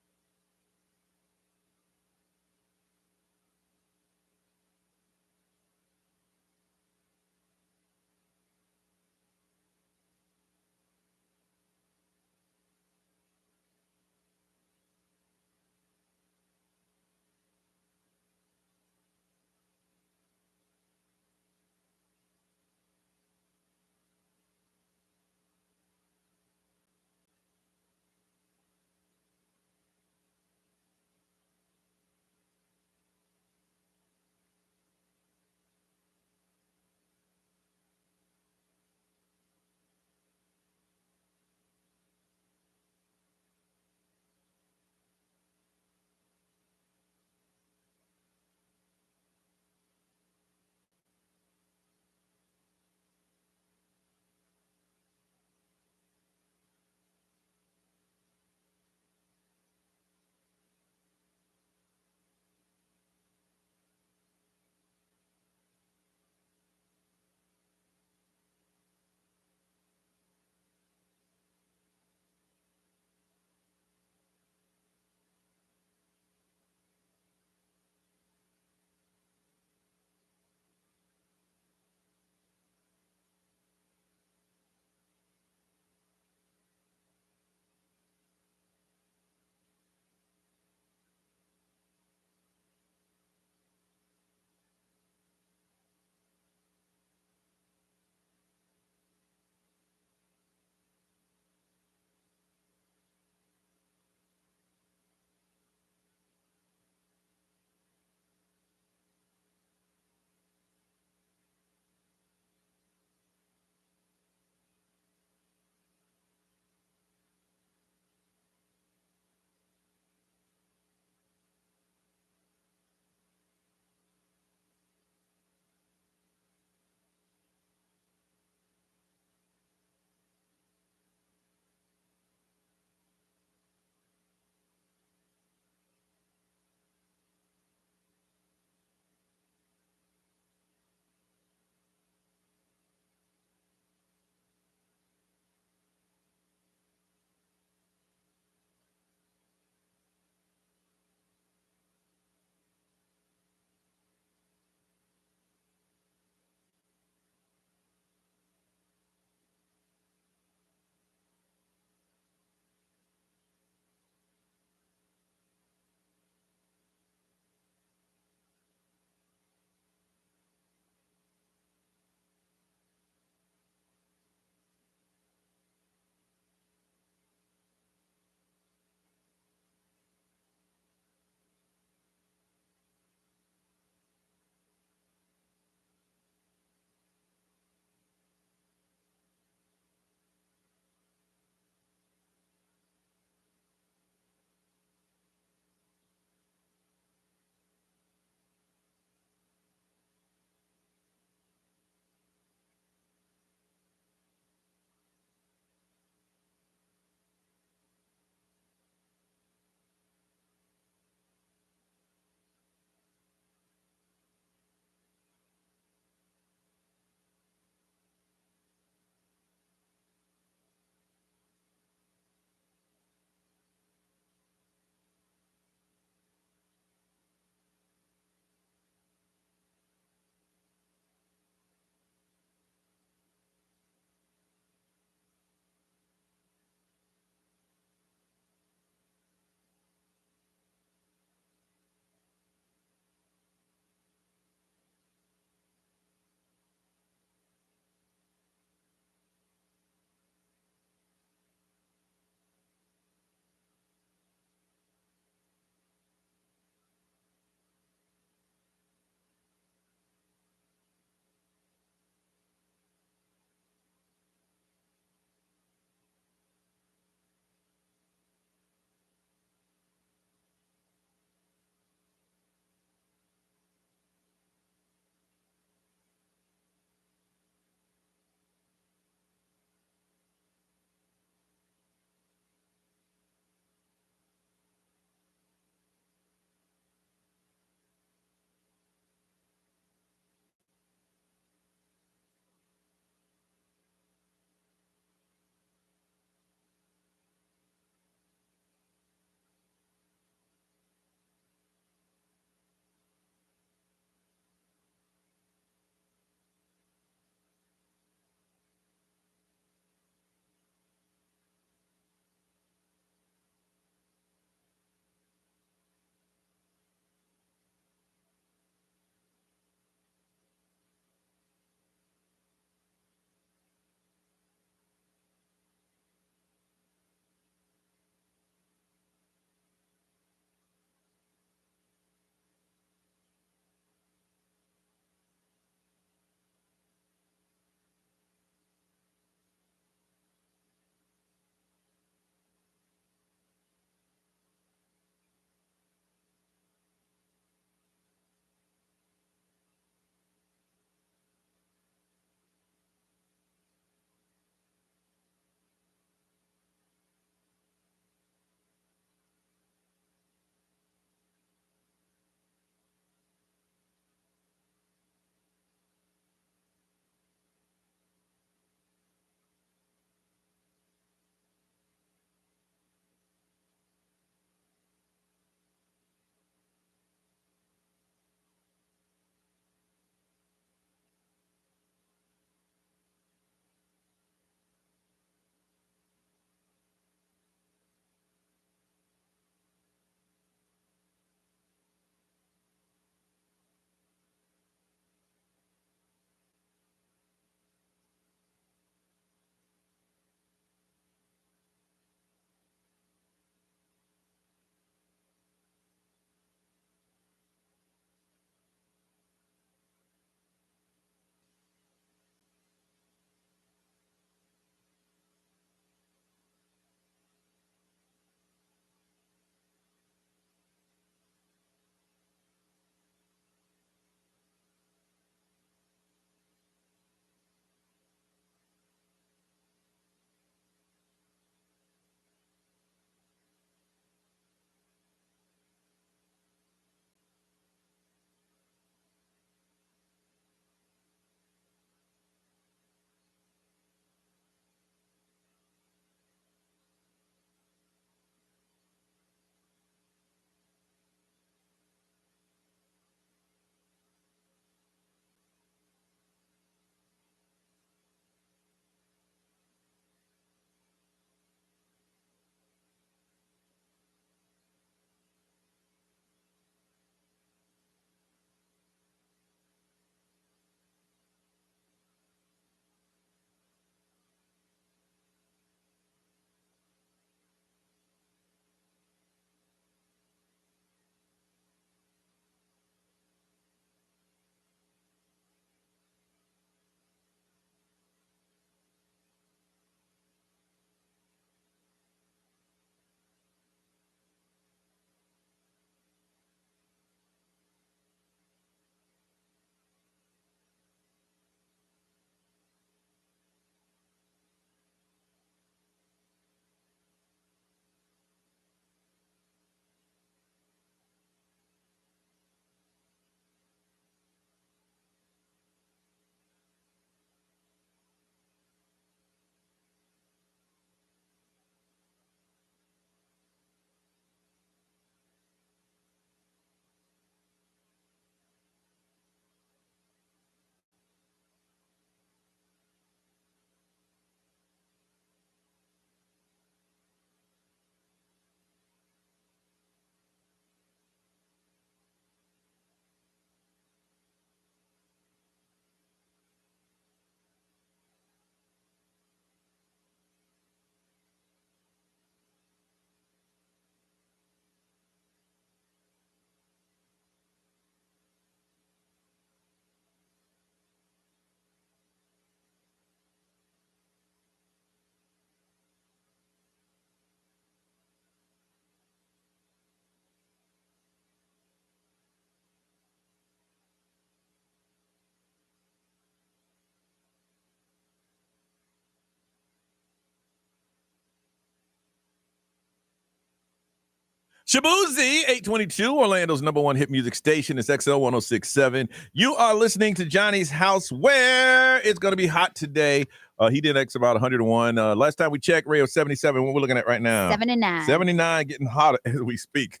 [SPEAKER 2] Shabuzi, 822, Orlando's number one hit music station. It's XL 1067. You are listening to Johnny's House, where it's going to be hot today. He did X about 101. Last time we checked, Ray was 77. What we're looking at right now?
[SPEAKER 4] 79.
[SPEAKER 2] 79, getting hotter as we speak.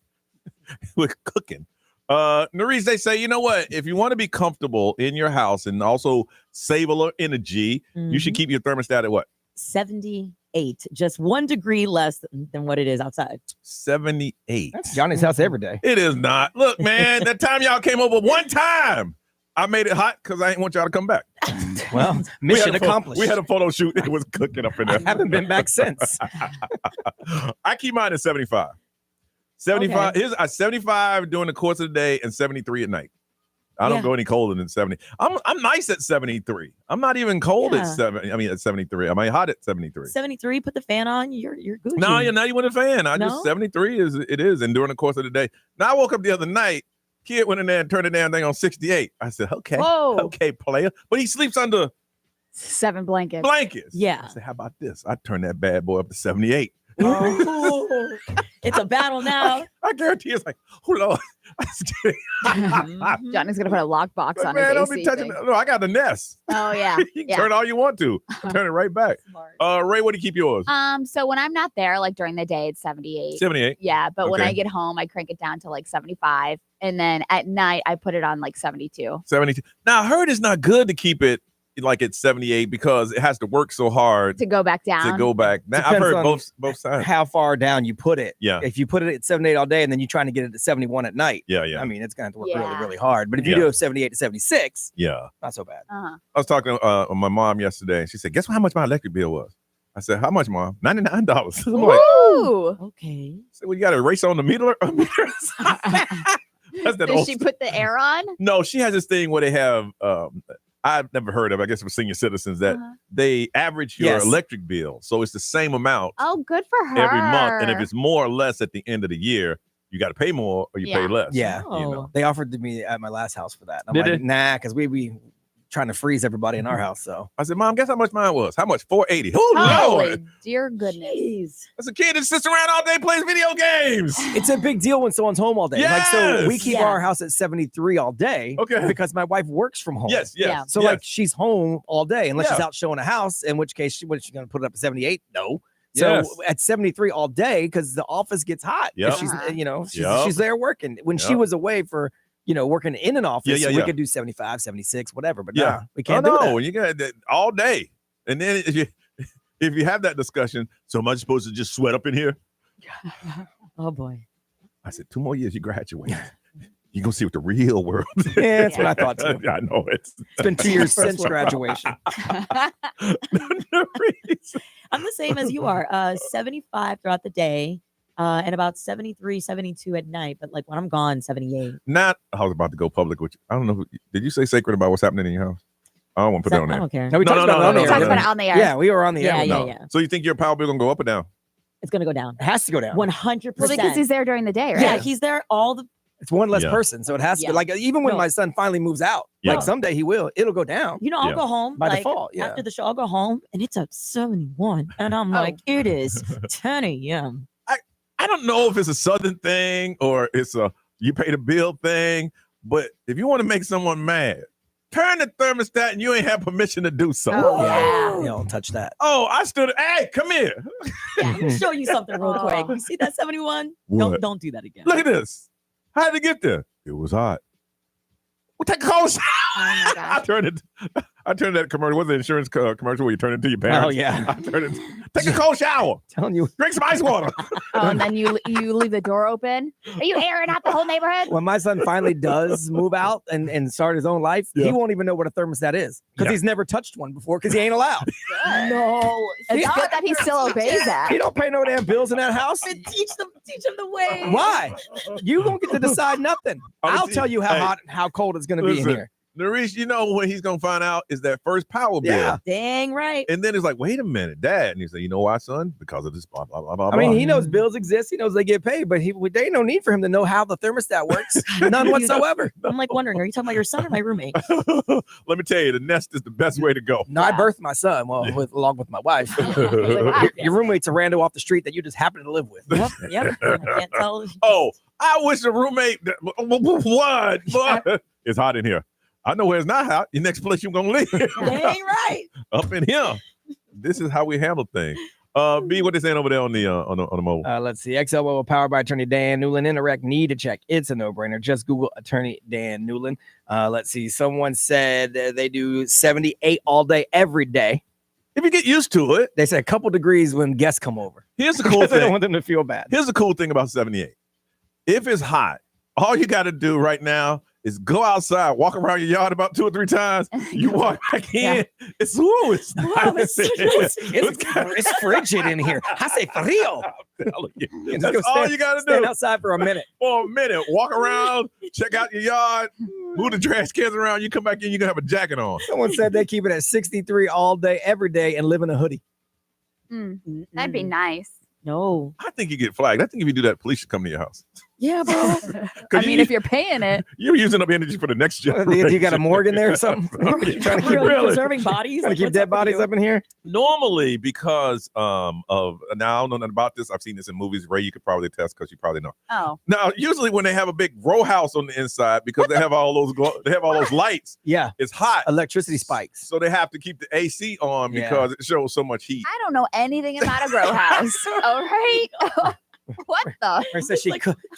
[SPEAKER 2] We're cooking. Nerese, they say, you know what? If you want to be comfortable in your house and also save a little energy, you should keep your thermostat at what?
[SPEAKER 6] 78, just 1 degree less than what it is outside.
[SPEAKER 2] 78.
[SPEAKER 5] That's Johnny's house every day.
[SPEAKER 2] It is not. Look, man, that time y'all came over one time, I made it hot because I didn't want y'all to come back.
[SPEAKER 5] Well, mission accomplished.
[SPEAKER 2] We had a photo shoot. It was cooking up in there.
[SPEAKER 5] I haven't been back since.
[SPEAKER 2] I keep mine at 75. 75.
[SPEAKER 6] Okay.
[SPEAKER 2] Here's 75 during the course of the day and 73 at night. I don't go any colder than 70. I'm nice at 73. I'm not even cold at 70. I mean at 73. Am I hot at 73?
[SPEAKER 6] 73, put the fan on, you're good.
[SPEAKER 2] No, you're not even a fan. Just 73 is it is. And during the course of the day. Now I woke up the other night, kid went in there and turned the damn thing on 68. I said, okay.
[SPEAKER 4] Whoa.
[SPEAKER 2] Okay, player. But he sleeps under
[SPEAKER 4] 7 blankets.
[SPEAKER 2] blankets.
[SPEAKER 6] Yeah.
[SPEAKER 2] I said, how about this? I turned that bad boy up to 78.
[SPEAKER 6] Oh, it's a battle now.
[SPEAKER 2] I guarantee it's like, oh Lord.
[SPEAKER 4] Johnny's gonna put a lockbox
[SPEAKER 2] But
[SPEAKER 4] on
[SPEAKER 2] man,
[SPEAKER 4] his
[SPEAKER 2] don't
[SPEAKER 4] AC
[SPEAKER 2] be touching.
[SPEAKER 4] thing.
[SPEAKER 2] No, I got the Nest.
[SPEAKER 4] Oh yeah,
[SPEAKER 2] You can turn all you want to. Turn it right back. Ray, what do you keep yours?
[SPEAKER 4] So when I'm not there, like during the day, it's 78.
[SPEAKER 2] 78.
[SPEAKER 4] Yeah, but when
[SPEAKER 2] Okay.
[SPEAKER 4] I get home, I crank it down to like 75, and then at night I put it on like 72.
[SPEAKER 2] 72. Now I heard it's not good to keep it like at 78 because it has to work so hard
[SPEAKER 4] To go back down.
[SPEAKER 2] to go back. Now, I've
[SPEAKER 5] Depends
[SPEAKER 2] heard
[SPEAKER 5] on
[SPEAKER 2] both sides.
[SPEAKER 5] How far down you put it.
[SPEAKER 2] Yeah.
[SPEAKER 5] If you put it at 78 all day and then you're trying to get it to 71 at night,
[SPEAKER 2] Yeah.
[SPEAKER 5] I mean, it's going to have to work
[SPEAKER 4] Yeah.
[SPEAKER 5] really, really hard. But if you
[SPEAKER 2] Yeah.
[SPEAKER 5] do 78 to 76,
[SPEAKER 2] Yeah.
[SPEAKER 5] not so bad.
[SPEAKER 4] Uh-huh.
[SPEAKER 2] I was talking to my mom yesterday, and she said, "Guess how much my electric bill was?" I said, "How much, Mom?" $99. I'm like,
[SPEAKER 4] Ooh.
[SPEAKER 6] Okay.
[SPEAKER 2] so well, you got to erase on the meter. That's that
[SPEAKER 4] Did
[SPEAKER 2] old
[SPEAKER 4] she put the air on?
[SPEAKER 2] No, she has this thing where they have. I've never heard of. I guess for senior citizens that they average your
[SPEAKER 5] Yes.
[SPEAKER 2] electric bill, so it's the same amount
[SPEAKER 4] Oh, good for her.
[SPEAKER 2] every month. And if it's more or less at the end of the year, you got to pay more or you pay
[SPEAKER 4] Yeah.
[SPEAKER 2] less.
[SPEAKER 5] Yeah.
[SPEAKER 2] you know.
[SPEAKER 6] Oh.
[SPEAKER 5] They offered to me at my last house for that. I'm
[SPEAKER 2] Did
[SPEAKER 5] like,
[SPEAKER 2] they?
[SPEAKER 5] nah, because we be trying to freeze everybody in our house. So
[SPEAKER 2] I said, "Mom, guess how much mine was? How much? $480. Oh
[SPEAKER 4] Holy
[SPEAKER 2] Lord!
[SPEAKER 4] dear goodness.
[SPEAKER 6] Jeez.
[SPEAKER 2] That's a kid that sits around all day plays video games.
[SPEAKER 5] it's a big deal when someone's home all day. Like, so we
[SPEAKER 2] Yes.
[SPEAKER 5] keep
[SPEAKER 6] Yeah.
[SPEAKER 5] our house at 73 all day.
[SPEAKER 2] Okay.
[SPEAKER 5] Because my wife works from home.
[SPEAKER 2] Yes.
[SPEAKER 4] Yeah.
[SPEAKER 5] So
[SPEAKER 2] yes.
[SPEAKER 5] like she's home all day unless she's
[SPEAKER 2] Yeah.
[SPEAKER 5] out showing a house, in which case she going to put it up to 78? No. So
[SPEAKER 2] Yes.
[SPEAKER 5] at 73 all day, because the office gets hot. 'cause
[SPEAKER 2] Yep.
[SPEAKER 5] She's, she's,
[SPEAKER 2] Yep.
[SPEAKER 5] she's there working. When she
[SPEAKER 2] Yep.
[SPEAKER 5] was away for, working in an office,
[SPEAKER 2] Yeah,
[SPEAKER 5] we
[SPEAKER 2] yeah.
[SPEAKER 5] could do 75, 76, whatever. But
[SPEAKER 2] Yeah.
[SPEAKER 5] nah, we can't do that.
[SPEAKER 2] You got that all day, and then if you have that discussion, so am I supposed to just sweat up in here?
[SPEAKER 6] Oh boy.
[SPEAKER 2] I said, 2 more years, you graduate. You gonna see what the real world is.
[SPEAKER 5] Yeah, that's what I thought too.
[SPEAKER 2] I know it's
[SPEAKER 5] It's been 2 years
[SPEAKER 2] First
[SPEAKER 5] since
[SPEAKER 2] world
[SPEAKER 5] graduation.
[SPEAKER 6] I'm the same as you are. 75 throughout the day, and about 73, 72 at night. But like when I'm gone, 78.
[SPEAKER 2] Not. I was about to go public with you. I don't know. Did you say sacred about what's happening in your house? I don't want to put that on
[SPEAKER 6] I
[SPEAKER 2] there.
[SPEAKER 6] don't care.
[SPEAKER 5] No, we
[SPEAKER 2] No,
[SPEAKER 5] talked
[SPEAKER 2] no,
[SPEAKER 5] about
[SPEAKER 2] no,
[SPEAKER 5] it on
[SPEAKER 2] no,
[SPEAKER 5] the
[SPEAKER 4] Talk
[SPEAKER 5] air.
[SPEAKER 4] about it on the air.
[SPEAKER 5] Yeah, we were on the
[SPEAKER 6] Yeah,
[SPEAKER 5] air.
[SPEAKER 6] yeah,
[SPEAKER 2] No.
[SPEAKER 6] yeah.
[SPEAKER 2] So you think your power bill gonna go up or down?
[SPEAKER 6] It's gonna go down.
[SPEAKER 5] It has to go down.
[SPEAKER 6] 100%.
[SPEAKER 4] Well, because he's there during the day, right?
[SPEAKER 6] Yeah, he's there all the.
[SPEAKER 5] It's one less
[SPEAKER 2] Yeah.
[SPEAKER 5] person, so it has to.
[SPEAKER 6] Yeah.
[SPEAKER 5] Like even when
[SPEAKER 6] No.
[SPEAKER 5] my son finally moves out,
[SPEAKER 2] Yeah.
[SPEAKER 5] like someday he will. It'll go down.
[SPEAKER 6] I'll
[SPEAKER 2] Yeah.
[SPEAKER 6] go home
[SPEAKER 5] By
[SPEAKER 6] like,
[SPEAKER 5] default, yeah.
[SPEAKER 6] After the show, I'll go home and it's at 71, and I'm like, it is 10 a.m.
[SPEAKER 2] I don't know if it's a Southern thing or it's a you pay the bill thing, but if you want to make someone mad, turn the thermostat and you ain't have permission to do so.
[SPEAKER 4] Oh,
[SPEAKER 5] Yeah,
[SPEAKER 4] yeah.
[SPEAKER 5] don't touch that.
[SPEAKER 2] Oh, I stood. Hey, come here.
[SPEAKER 6] Yeah, let me show you something real quick.
[SPEAKER 4] Oh.
[SPEAKER 6] You see that 71?
[SPEAKER 2] What?
[SPEAKER 6] Don't do that again.
[SPEAKER 2] Look at this. How did it get there? It was hot. Well, take a cold shower.
[SPEAKER 4] Oh my
[SPEAKER 2] I
[SPEAKER 4] gosh.
[SPEAKER 2] turned that commercial. What's the insurance commercial where you turn it to your parents?
[SPEAKER 5] Oh yeah,
[SPEAKER 2] I turned it. Take a cold shower.
[SPEAKER 5] telling you.
[SPEAKER 2] Drink some ice water.
[SPEAKER 4] Oh, and then you leave the door open. Are you airing out the whole neighborhood?
[SPEAKER 5] When my son finally does move out and start his own life,
[SPEAKER 2] Yeah.
[SPEAKER 5] he won't even know what a thermostat is because
[SPEAKER 2] Yeah.
[SPEAKER 5] he's never touched one before because he ain't allowed.
[SPEAKER 6] No.
[SPEAKER 4] It's good that he still obeys that.
[SPEAKER 5] He don't pay no damn bills in that house.
[SPEAKER 6] Teach them the way.
[SPEAKER 5] Why? You won't get to decide nothing.
[SPEAKER 2] I'm
[SPEAKER 5] I'll
[SPEAKER 2] a-
[SPEAKER 5] tell you how
[SPEAKER 2] hey,
[SPEAKER 5] hot and how cold it's going to be in
[SPEAKER 2] listen.
[SPEAKER 5] here.
[SPEAKER 2] Narish, you know when he's gonna find out is that first power bill.
[SPEAKER 5] Yeah.
[SPEAKER 6] Dang right.
[SPEAKER 2] And then it's like, wait a minute, Dad. And you say, you know why, son? Because of this blah, blah, blah, blah,
[SPEAKER 5] I mean,
[SPEAKER 2] blah.
[SPEAKER 5] he knows bills exist. He knows they get paid, but there ain't no need for him to know how the thermostat works. None whatsoever.
[SPEAKER 6] I'm like wondering, are you talking about your son or my roommate?
[SPEAKER 2] Let me tell you, the nest is the best way to go.
[SPEAKER 5] No, I birthed my son, along with my wife. Your roommate's a rando off the street that you just happen to live with.
[SPEAKER 6] Yep. I can't tell.
[SPEAKER 2] Oh, I wish a roommate. What? It's hot in here. I know where it's not hot. The next place you're gonna live.
[SPEAKER 6] Dang right.
[SPEAKER 2] Up in here. This is how we handle things. B, what they saying over there on the mobile?
[SPEAKER 5] Let's see. XLO powered by attorney Dan Newland. Interact need to check. It's a no-brainer. Just Google attorney Dan Newland. Let's see. Someone said they do 78 all day, every day.
[SPEAKER 2] If you get used to it.
[SPEAKER 5] They say a couple degrees when guests come over.
[SPEAKER 2] Here's the cool thing.
[SPEAKER 5] They don't want them to feel bad.
[SPEAKER 2] Here's the cool thing about 78. If it's hot, all you got to do right now is go outside, walk around your yard about 2 or 3 times. You walk back in. It's nice.
[SPEAKER 5] It's frigid in here. I say frio.
[SPEAKER 2] That's all you got to do.
[SPEAKER 5] Stand outside for a minute.
[SPEAKER 2] Walk around, check out your yard, move the trash cans around. You come back in, you're going to have a jacket on.
[SPEAKER 5] Someone said they keep it at 63 all day, every day, and live in a hoodie.
[SPEAKER 4] That'd be nice.
[SPEAKER 6] No.
[SPEAKER 2] I think you get flagged. I think if you do that, police should come to your house.
[SPEAKER 6] Yeah, bro.
[SPEAKER 4] I mean, if you're paying it.
[SPEAKER 2] You're using up energy for the next generation.
[SPEAKER 5] You got a morgue in there or something?
[SPEAKER 6] Trying to keep preserving bodies?
[SPEAKER 5] Trying to keep dead bodies up in here?
[SPEAKER 2] Normally, because of now I don't know nothing about this. I've seen this in movies. Ray, you could probably attest because you probably know.
[SPEAKER 4] Oh.
[SPEAKER 2] Now, usually when they have a big row house on the inside, because they have all those lights.
[SPEAKER 5] Yeah,
[SPEAKER 2] it's hot.
[SPEAKER 5] Electricity spikes.
[SPEAKER 2] So they have to keep the AC on because it shows so much heat.
[SPEAKER 4] I don't know anything about a grow house. All right. What the?
[SPEAKER 5] Or says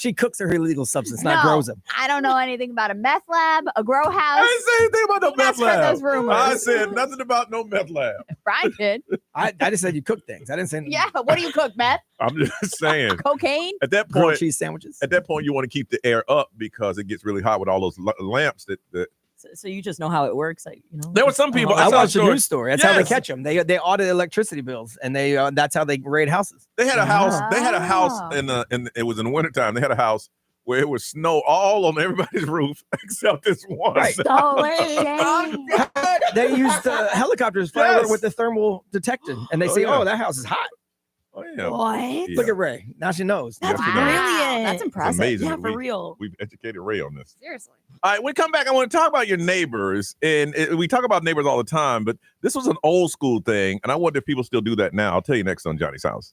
[SPEAKER 5] she cooks her illegal substance, not grows them.
[SPEAKER 4] I don't know anything about a meth lab, a grow house.
[SPEAKER 2] I didn't say anything about no meth lab.
[SPEAKER 4] Those rumors.
[SPEAKER 2] I said nothing about no meth lab.
[SPEAKER 4] Brian did.
[SPEAKER 5] I just said you cook things. I didn't say anything.
[SPEAKER 4] Yeah, what do you cook, meth?
[SPEAKER 2] I'm just saying.
[SPEAKER 4] Cocaine?
[SPEAKER 2] At that
[SPEAKER 5] Grilled
[SPEAKER 2] point,
[SPEAKER 5] cheese sandwiches.
[SPEAKER 2] At that point, you want to keep the air up because it gets really hot with all those lamps that
[SPEAKER 6] So you just know how it works,
[SPEAKER 2] There were some people.
[SPEAKER 5] I watched a news story. That's how they
[SPEAKER 2] Yes.
[SPEAKER 5] catch them. They audit electricity bills, and that's how they raid houses.
[SPEAKER 2] They had a house. They had a house in it was in the wintertime. They had a house where it was snow all on everybody's roof except this one.
[SPEAKER 5] Right. They used helicopters fly over with the thermal detector, and they say,
[SPEAKER 2] yeah.
[SPEAKER 5] "Oh, that house is hot."
[SPEAKER 2] Oh, yeah.
[SPEAKER 6] What?
[SPEAKER 2] Yeah.
[SPEAKER 5] Look at Ray. Now she knows.
[SPEAKER 6] That's
[SPEAKER 2] Yes, we know.
[SPEAKER 6] brilliant.
[SPEAKER 4] That's
[SPEAKER 2] It's
[SPEAKER 4] impressive.
[SPEAKER 2] amazing.
[SPEAKER 6] Yeah, for real.
[SPEAKER 2] We've educated Ray on this.
[SPEAKER 4] Seriously.
[SPEAKER 2] All right, when we come back, I want to talk about your neighbors. And we talk about neighbors all the time, but this was an old school thing. And I wonder if people still do that now. I'll tell you next on Johnny's House.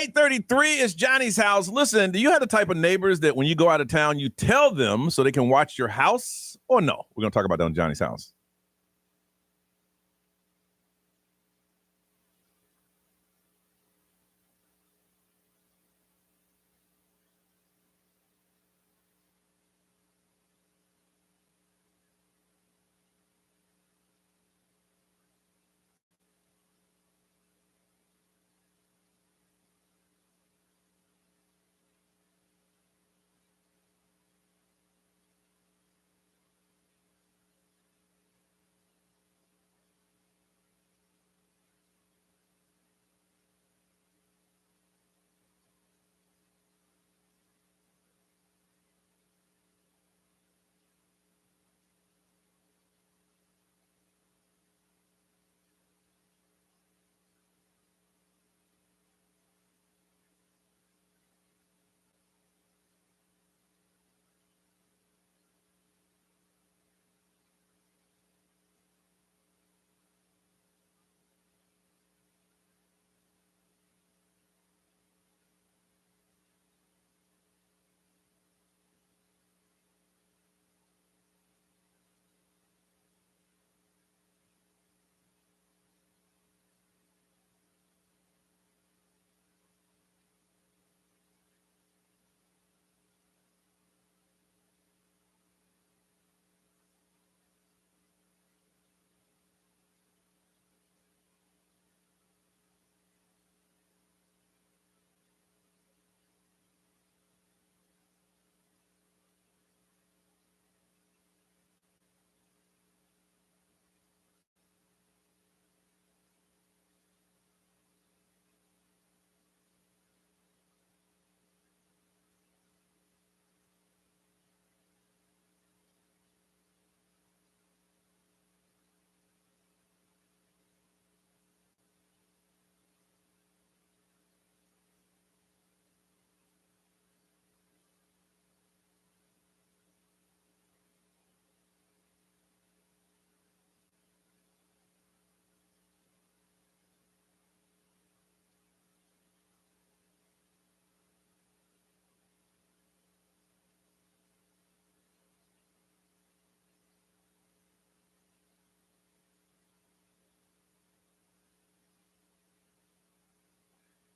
[SPEAKER 2] 8:33 is Johnny's house. Listen, do you have the type of neighbors that when you go out of town, you tell them so they can watch your house, or no? We're going to talk about that on Johnny's house.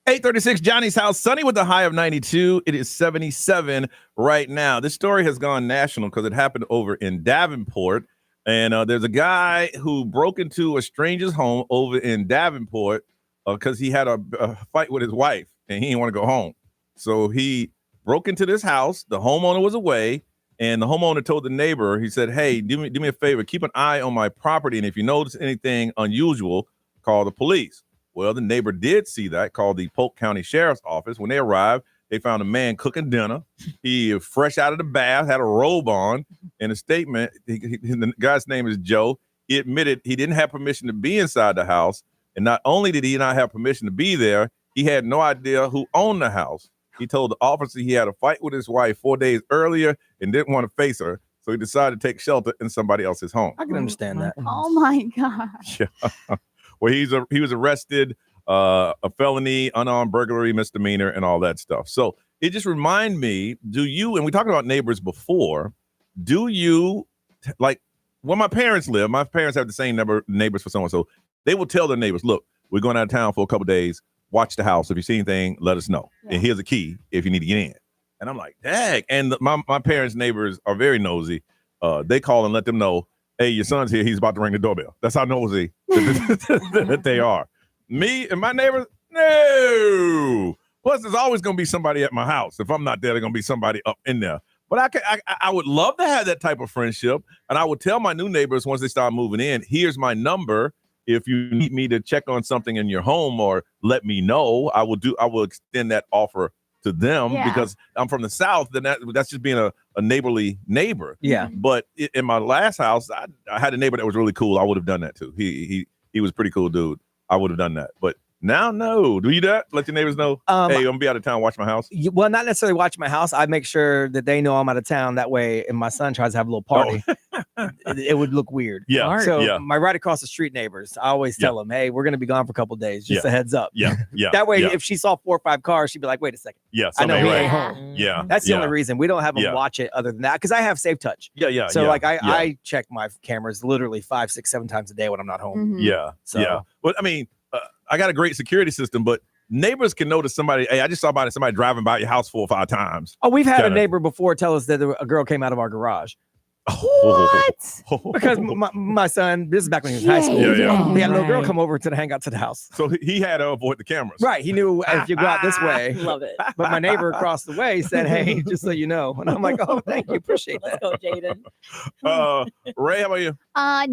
[SPEAKER 2] $8:36, Johnny's house, sunny with a high of 92. It is 77 right now. This story has gone national because it happened over in Davenport. And there's a guy who broke into a stranger's home over in Davenport because he had a fight with his wife and he didn't want to go home. So he broke into this house. The homeowner was away. And the homeowner told the neighbor, he said, hey, do me a favor, keep an eye on my property. And if you notice anything unusual, call the police. Well, the neighbor did see that, called the Polk County Sheriff's Office. When they arrived, they found a man cooking dinner. He fresh out of the bath, had a robe on. In a statement, the guy's name is Joe. He admitted he didn't have permission to be inside the house. And not only did he not have permission to be there, he had no idea who owned the house. He told the officer he had a fight with his wife 4 days earlier and didn't want to face her. So he decided to take shelter in somebody else's home.
[SPEAKER 5] I can understand that.
[SPEAKER 4] Oh my gosh.
[SPEAKER 2] Yeah. Well, he was arrested, a felony, unarmed burglary, misdemeanor, and all that stuff. So it just remind me, do you, and we talked about neighbors before, do you, like, when my parents live, my parents have the same neighbors for someone. So they will tell their neighbors, look, we're going out of town for a couple of days. Watch the house. If you see anything, let us know. Yeah. And here's a key if you need to get in. And I'm like, dang. And my parents' neighbors are very nosy. They call and let them know, hey, your son's here. He's about to ring the doorbell. That's how nosy that they are. Me and my neighbors, no. Plus, there's always going to be somebody at my house. If I'm not there, there's going to be somebody up in there. But I would love to have that type of friendship. And I would tell my new neighbors once they start moving in, here's my number. If you need me to check on something in your home or let me know, I will extend that offer to them because I'm from the South. Then that's just being a neighborly neighbor.
[SPEAKER 5] Yeah.
[SPEAKER 2] But in my last house, I had a neighbor that was really cool. I would have done that too. He was a pretty cool dude. I would have done that. But Now, no. Do you do that? Let your neighbors know, hey, I'm going to be out of town, watch my house?
[SPEAKER 5] Well, not necessarily watch my house. I make sure that they know I'm out of town. That way, if my son tries to have a little party, it would look weird.
[SPEAKER 2] Yeah.
[SPEAKER 5] So my right across the street neighbors, I always tell them, hey, we're going to be gone for a couple of days. Just a heads up.
[SPEAKER 2] Yeah.
[SPEAKER 5] That way, if she saw 4 or 5 cars, she'd be like, wait a second.
[SPEAKER 2] Yeah.
[SPEAKER 5] I know he
[SPEAKER 2] right.
[SPEAKER 5] ain't home.
[SPEAKER 2] Yeah.
[SPEAKER 5] That's the only reason. We don't have them watch it other than that because I have Safe Touch.
[SPEAKER 2] Yeah.
[SPEAKER 5] So I check my cameras literally 5, 6, 7 times a day when I'm not home.
[SPEAKER 4] Mhm.
[SPEAKER 2] Yeah.
[SPEAKER 5] So.
[SPEAKER 2] Yeah. But I mean, I got a great security system, but neighbors can notice somebody. Hey, I just saw somebody driving by your house 4 or 5 times.
[SPEAKER 5] Oh, we've had a neighbor before tell us that a girl came out of our garage.
[SPEAKER 4] What?
[SPEAKER 5] Because my son, this is back when he was in high school. He had a little girl come over to hang out to the house.
[SPEAKER 2] So he had to avoid the cameras.
[SPEAKER 5] Right. He knew if you go out this way.
[SPEAKER 6] Love it.
[SPEAKER 5] But my neighbor across the way said, hey, just so you know. And I'm like, oh, thank you. Appreciate that.
[SPEAKER 6] Let's go, Jaden.
[SPEAKER 2] Ray, how about you?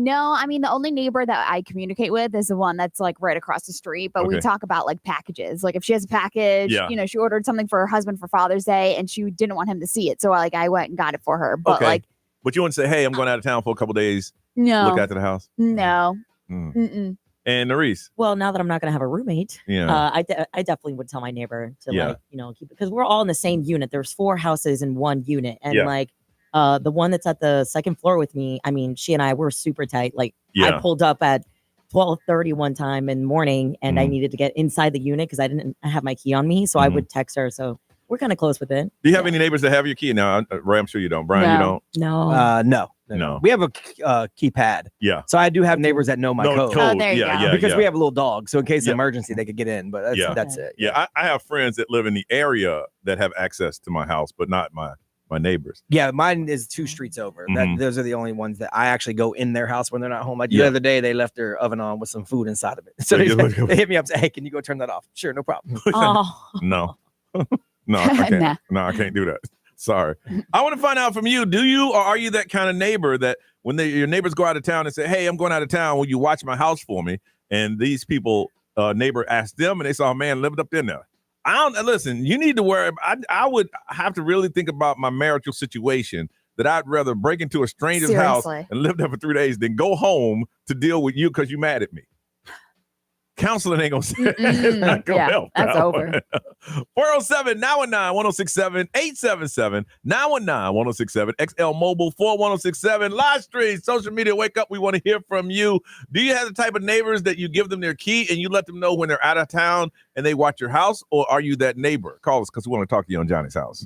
[SPEAKER 4] No, I mean, the only neighbor that I communicate with is the one that's like right across the street. But we talk about like packages. Like if she has a package, you know, she ordered something for her husband for Father's Day and she didn't want him to see it. So like I went and got it for her. But
[SPEAKER 2] but you wouldn't say, hey, I'm going out of town for a couple days.
[SPEAKER 4] No.
[SPEAKER 2] Look after the house.
[SPEAKER 4] No.
[SPEAKER 2] And Nerese.
[SPEAKER 6] Well, now that I'm not going to have a roommate, I definitely would tell my neighbor to like, you know, keep it because we're all in the same unit. There's 4 houses in one unit. And like the one that's at the second floor with me, I mean, she and I were super tight. Like I pulled up at 12:30 one time in the morning and I needed to get inside the unit because I didn't have my key on me. So I would text her. So we're kind of close with it.
[SPEAKER 2] Do you have any neighbors that have your key? No, Ray, I'm sure you don't. Brian, you don't?
[SPEAKER 6] No.
[SPEAKER 5] No. We have a keypad.
[SPEAKER 2] Yeah.
[SPEAKER 5] So I do have neighbors that know my code.
[SPEAKER 4] Oh, there you go.
[SPEAKER 5] Because we have a little dog. So in case of emergency, they could get in. But that's it.
[SPEAKER 2] Yeah. I have friends that live in the area that have access to my house, but not my neighbors.
[SPEAKER 5] Yeah, mine is 2 streets over. Those are the only ones that I actually go in their house when they're not home. Like the other day, they left their oven on with some food inside of it. So they hit me up and say, hey, can you go turn that off? Sure, no problem.
[SPEAKER 2] No. No, I can't. No, I can't do that. Sorry. I want to find out from you. Do you or are you that kind of neighbor that when your neighbors go out of town and say, hey, I'm going out of town, will you watch my house for me? And these people, neighbor asked them and they saw a man living up in there. Listen, you need to worry. I would have to really think about my marital situation that I'd rather break into a stranger's house and live there for 3 days than go home to deal with you because you mad at me. Counseling ain't gonna it's not gonna help.
[SPEAKER 4] That's over.
[SPEAKER 2] 407 919 1067 877 919 1067 XL Mobile 41067 live stream social media. Wake up. We want to hear from you. Do you have the type of neighbors that you give them their key and you let them know when they're out of town and they watch your house, or are you that neighbor? Call us because we want to talk to you on Johnny's House.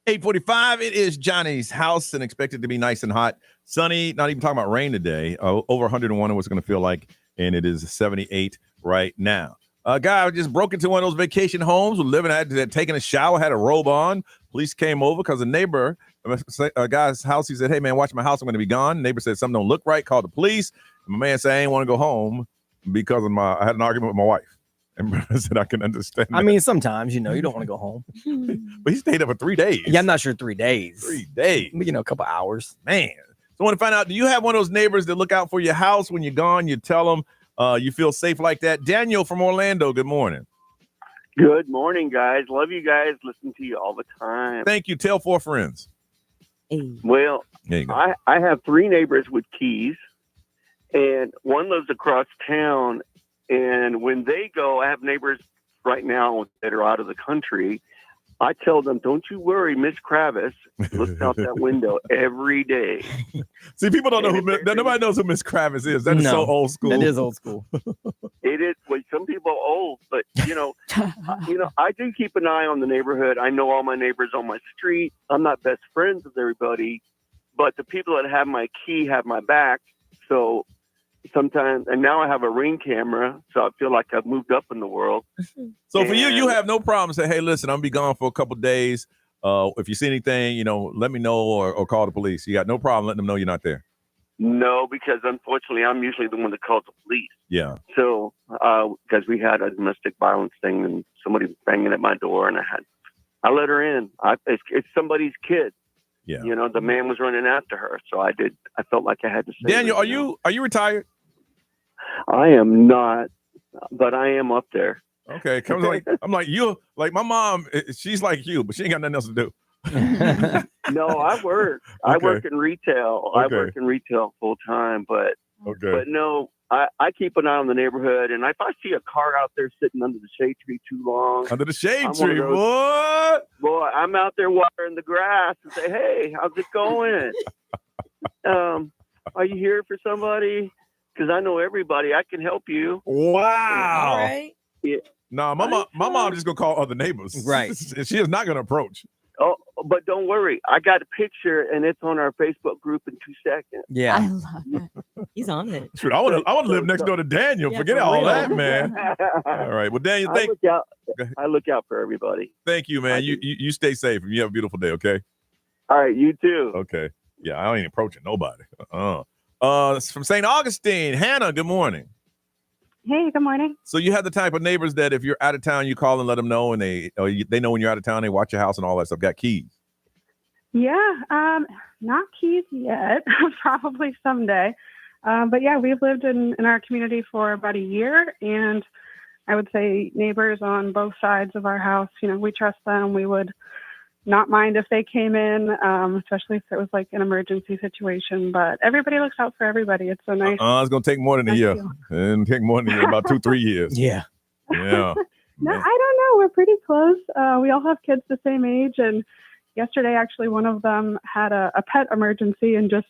[SPEAKER 2] 8:45. It is Johnny's house and expected to be nice and hot. Sunny, not even talking about rain today. Over 101 is what it's going to feel like, and it is 78 right now. A guy just broke into one of those vacation homes, was living at taking a shower, had a robe on. Police came over because a neighbor, a guy's house, he said, "Hey, man, watch my house. I'm going to be gone." Neighbor said something don't look right, called the police. And my man said, "I ain't want to go home because I had an argument with my wife." And brother said, "I can understand that."
[SPEAKER 5] I mean, sometimes, you don't want to go home.
[SPEAKER 2] But he stayed there for 3 days.
[SPEAKER 5] Yeah, I'm not sure 3 days.
[SPEAKER 2] 3 days.
[SPEAKER 5] A couple hours.
[SPEAKER 2] Man. So I want to find out, do you have one of those neighbors that look out for your house when you're gone? You tell them you feel safe like that. Daniel from Orlando, good morning.
[SPEAKER 10] Good morning, guys. Love you guys. Listen to you all the time.
[SPEAKER 2] Thank you. Tell 4 friends.
[SPEAKER 10] Well,
[SPEAKER 2] there you go.
[SPEAKER 10] I have 3 neighbors with keys, and one lives across town. And when they go, I have neighbors right now that are out of the country. I tell them, "Don't you worry, Miss Kravis looks out that window every day."
[SPEAKER 2] See, people don't know nobody knows who Miss Kravis is. That is so old school.
[SPEAKER 5] That is old school.
[SPEAKER 10] It is. Well, some people are old, but I do keep an eye on the neighborhood. I know all my neighbors on my street. I'm not best friends with everybody, but the people that have my key have my back. So sometimes, and now I have a Ring camera, so I feel like I've moved up in the world.
[SPEAKER 2] So for you have no problem saying, "Hey, listen, I'm gonna be gone for a couple days. If you see anything, let me know or call the police." You got no problem letting them know you're not there.
[SPEAKER 10] No, because unfortunately, I'm usually the one that calls the police.
[SPEAKER 2] Yeah.
[SPEAKER 10] So, because we had a domestic violence thing and somebody was banging at my door, and I let her in. It's somebody's kid.
[SPEAKER 2] Yeah.
[SPEAKER 10] The man was running after her, so I felt like I had to say.
[SPEAKER 2] Daniel, are you retired?
[SPEAKER 10] I am not, but I am up there.
[SPEAKER 2] Okay, I'm like you. Like my mom, she's like you, but she ain't got nothing else to do.
[SPEAKER 10] No, I work.
[SPEAKER 2] Okay.
[SPEAKER 10] I work in retail.
[SPEAKER 2] Okay.
[SPEAKER 10] I work in retail full time, but
[SPEAKER 2] Okay.
[SPEAKER 10] no, I keep an eye on the neighborhood, and if I see a car out there sitting under the shade tree too long,
[SPEAKER 2] Under the shade
[SPEAKER 10] I'm one of
[SPEAKER 2] tree,
[SPEAKER 10] those-
[SPEAKER 2] boy.
[SPEAKER 10] I'm out there watering the grass and say, "Hey, how's it going? Are you here for somebody? Because I know everybody. I can help you."
[SPEAKER 2] Wow.
[SPEAKER 6] All right.
[SPEAKER 10] Yeah.
[SPEAKER 2] No, my mom just gonna call other neighbors.
[SPEAKER 5] Right.
[SPEAKER 2] She is not gonna approach.
[SPEAKER 10] Oh, but don't worry. I got a picture, and it's on our Facebook group in 2 seconds.
[SPEAKER 5] Yeah.
[SPEAKER 6] I love it. He's on it.
[SPEAKER 2] Shoot, I want to live next door to Daniel.
[SPEAKER 6] Yeah,
[SPEAKER 2] Forget
[SPEAKER 6] for
[SPEAKER 2] all
[SPEAKER 6] real.
[SPEAKER 2] that, man. All right. Well, Daniel,
[SPEAKER 10] I look out for everybody.
[SPEAKER 2] thank you, man. You stay safe and you have a beautiful day, okay?
[SPEAKER 10] All right, you too.
[SPEAKER 2] Okay. Yeah, I ain't approaching nobody. It's from St. Augustine. Hannah, good morning.
[SPEAKER 8] Hey, good morning.
[SPEAKER 2] So you have the type of neighbors that if you're out of town, you call and let them know, and they know when you're out of town, they watch your house and all that stuff. Got keys.
[SPEAKER 8] Yeah, not keys yet. Probably someday. But yeah, we've lived in our community for about a year, and I would say neighbors on both sides of our house, we trust them. We would not mind if they came in, especially if it was like an emergency situation. But everybody looks out for everybody. It's so nice.
[SPEAKER 2] It's gonna take more than a
[SPEAKER 8] Thank
[SPEAKER 2] year.
[SPEAKER 8] you.
[SPEAKER 2] And take more than a year, about 2-3 years.
[SPEAKER 5] Yeah.
[SPEAKER 2] Yeah.
[SPEAKER 8] No, I don't know. We're pretty close. We all have kids the same age. And yesterday, actually, one of them had a pet emergency and just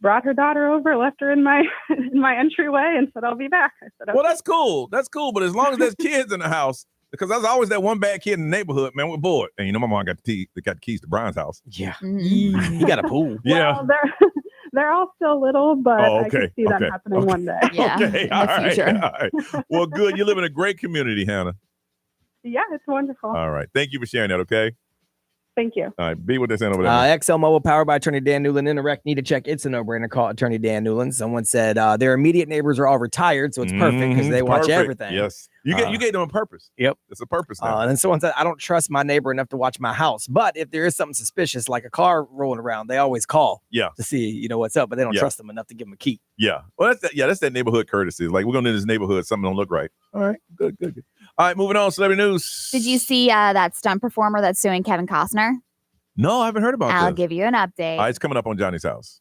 [SPEAKER 8] brought her daughter over, left her in my entryway, and said, "I'll be back." I said, "Okay."
[SPEAKER 2] Well, that's cool. That's cool. But as long as there's kids in the house, because there's always that one bad kid in the neighborhood, man, we're bored. And my mom got the keys to Brian's house.
[SPEAKER 5] Yeah.
[SPEAKER 6] Mhm.
[SPEAKER 5] He got a pool.
[SPEAKER 2] Yeah.
[SPEAKER 8] Well, they're all still little, but I
[SPEAKER 2] okay,
[SPEAKER 8] can see that
[SPEAKER 2] okay,
[SPEAKER 8] happening
[SPEAKER 2] okay.
[SPEAKER 8] one day.
[SPEAKER 4] Yeah,
[SPEAKER 2] Okay.
[SPEAKER 4] in the
[SPEAKER 2] All right.
[SPEAKER 4] future.
[SPEAKER 2] All right. Well, good. You live in a great community, Hannah.
[SPEAKER 8] Yeah, it's wonderful.
[SPEAKER 2] All right. Thank you for sharing that, okay?
[SPEAKER 8] Thank you.
[SPEAKER 2] All right. Be what they're saying over there.
[SPEAKER 5] XL Mobile, powered by Attorney Dan Newland. Interact, need to check. It's a no-brainer. Call Attorney Dan Newland. Someone said their immediate neighbors are all retired, so it's perfect because they watch
[SPEAKER 2] Perfect.
[SPEAKER 5] everything.
[SPEAKER 2] Yes. You gave them a purpose.
[SPEAKER 5] Yep.
[SPEAKER 2] It's a purpose now.
[SPEAKER 5] And then someone said, I don't trust my neighbor enough to watch my house. But if there is something suspicious, like a car rolling around, they always call
[SPEAKER 2] Yeah.
[SPEAKER 5] to see, what's up, but they don't
[SPEAKER 2] Yeah.
[SPEAKER 5] trust them enough to give them a key.
[SPEAKER 2] Yeah. Well, that's that neighborhood courtesy. Like, we're going to in this neighborhood, something don't look right. All right. Good. All right, moving on. Celebrity news.
[SPEAKER 4] Did you see that stunt performer that's suing Kevin Costner?
[SPEAKER 2] No, I haven't heard about
[SPEAKER 4] I'll
[SPEAKER 2] this.
[SPEAKER 4] give you an update.
[SPEAKER 2] All right, it's coming up on Johnny's house.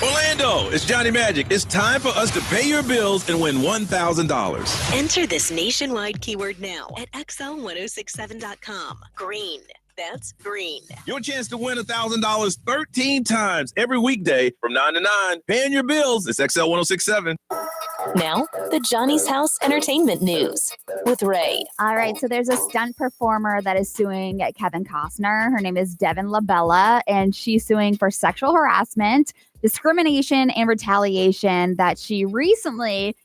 [SPEAKER 2] Orlando, it's Johnny Magic. It's time for us to pay your bills and win $1,000.
[SPEAKER 3] Enter this nationwide keyword now at xl1067.com. Green. That's green.
[SPEAKER 2] Your chance to win $1,000 13 times every weekday from 9 to 9. Paying your bills. It's XL 1067.
[SPEAKER 3] Now, the Johnny's House Entertainment News with Ray.
[SPEAKER 4] All right, so there's a stunt performer that is suing Kevin Costner. Her name is Devin LaBella, and she's suing for sexual harassment, discrimination, and retaliation that she recently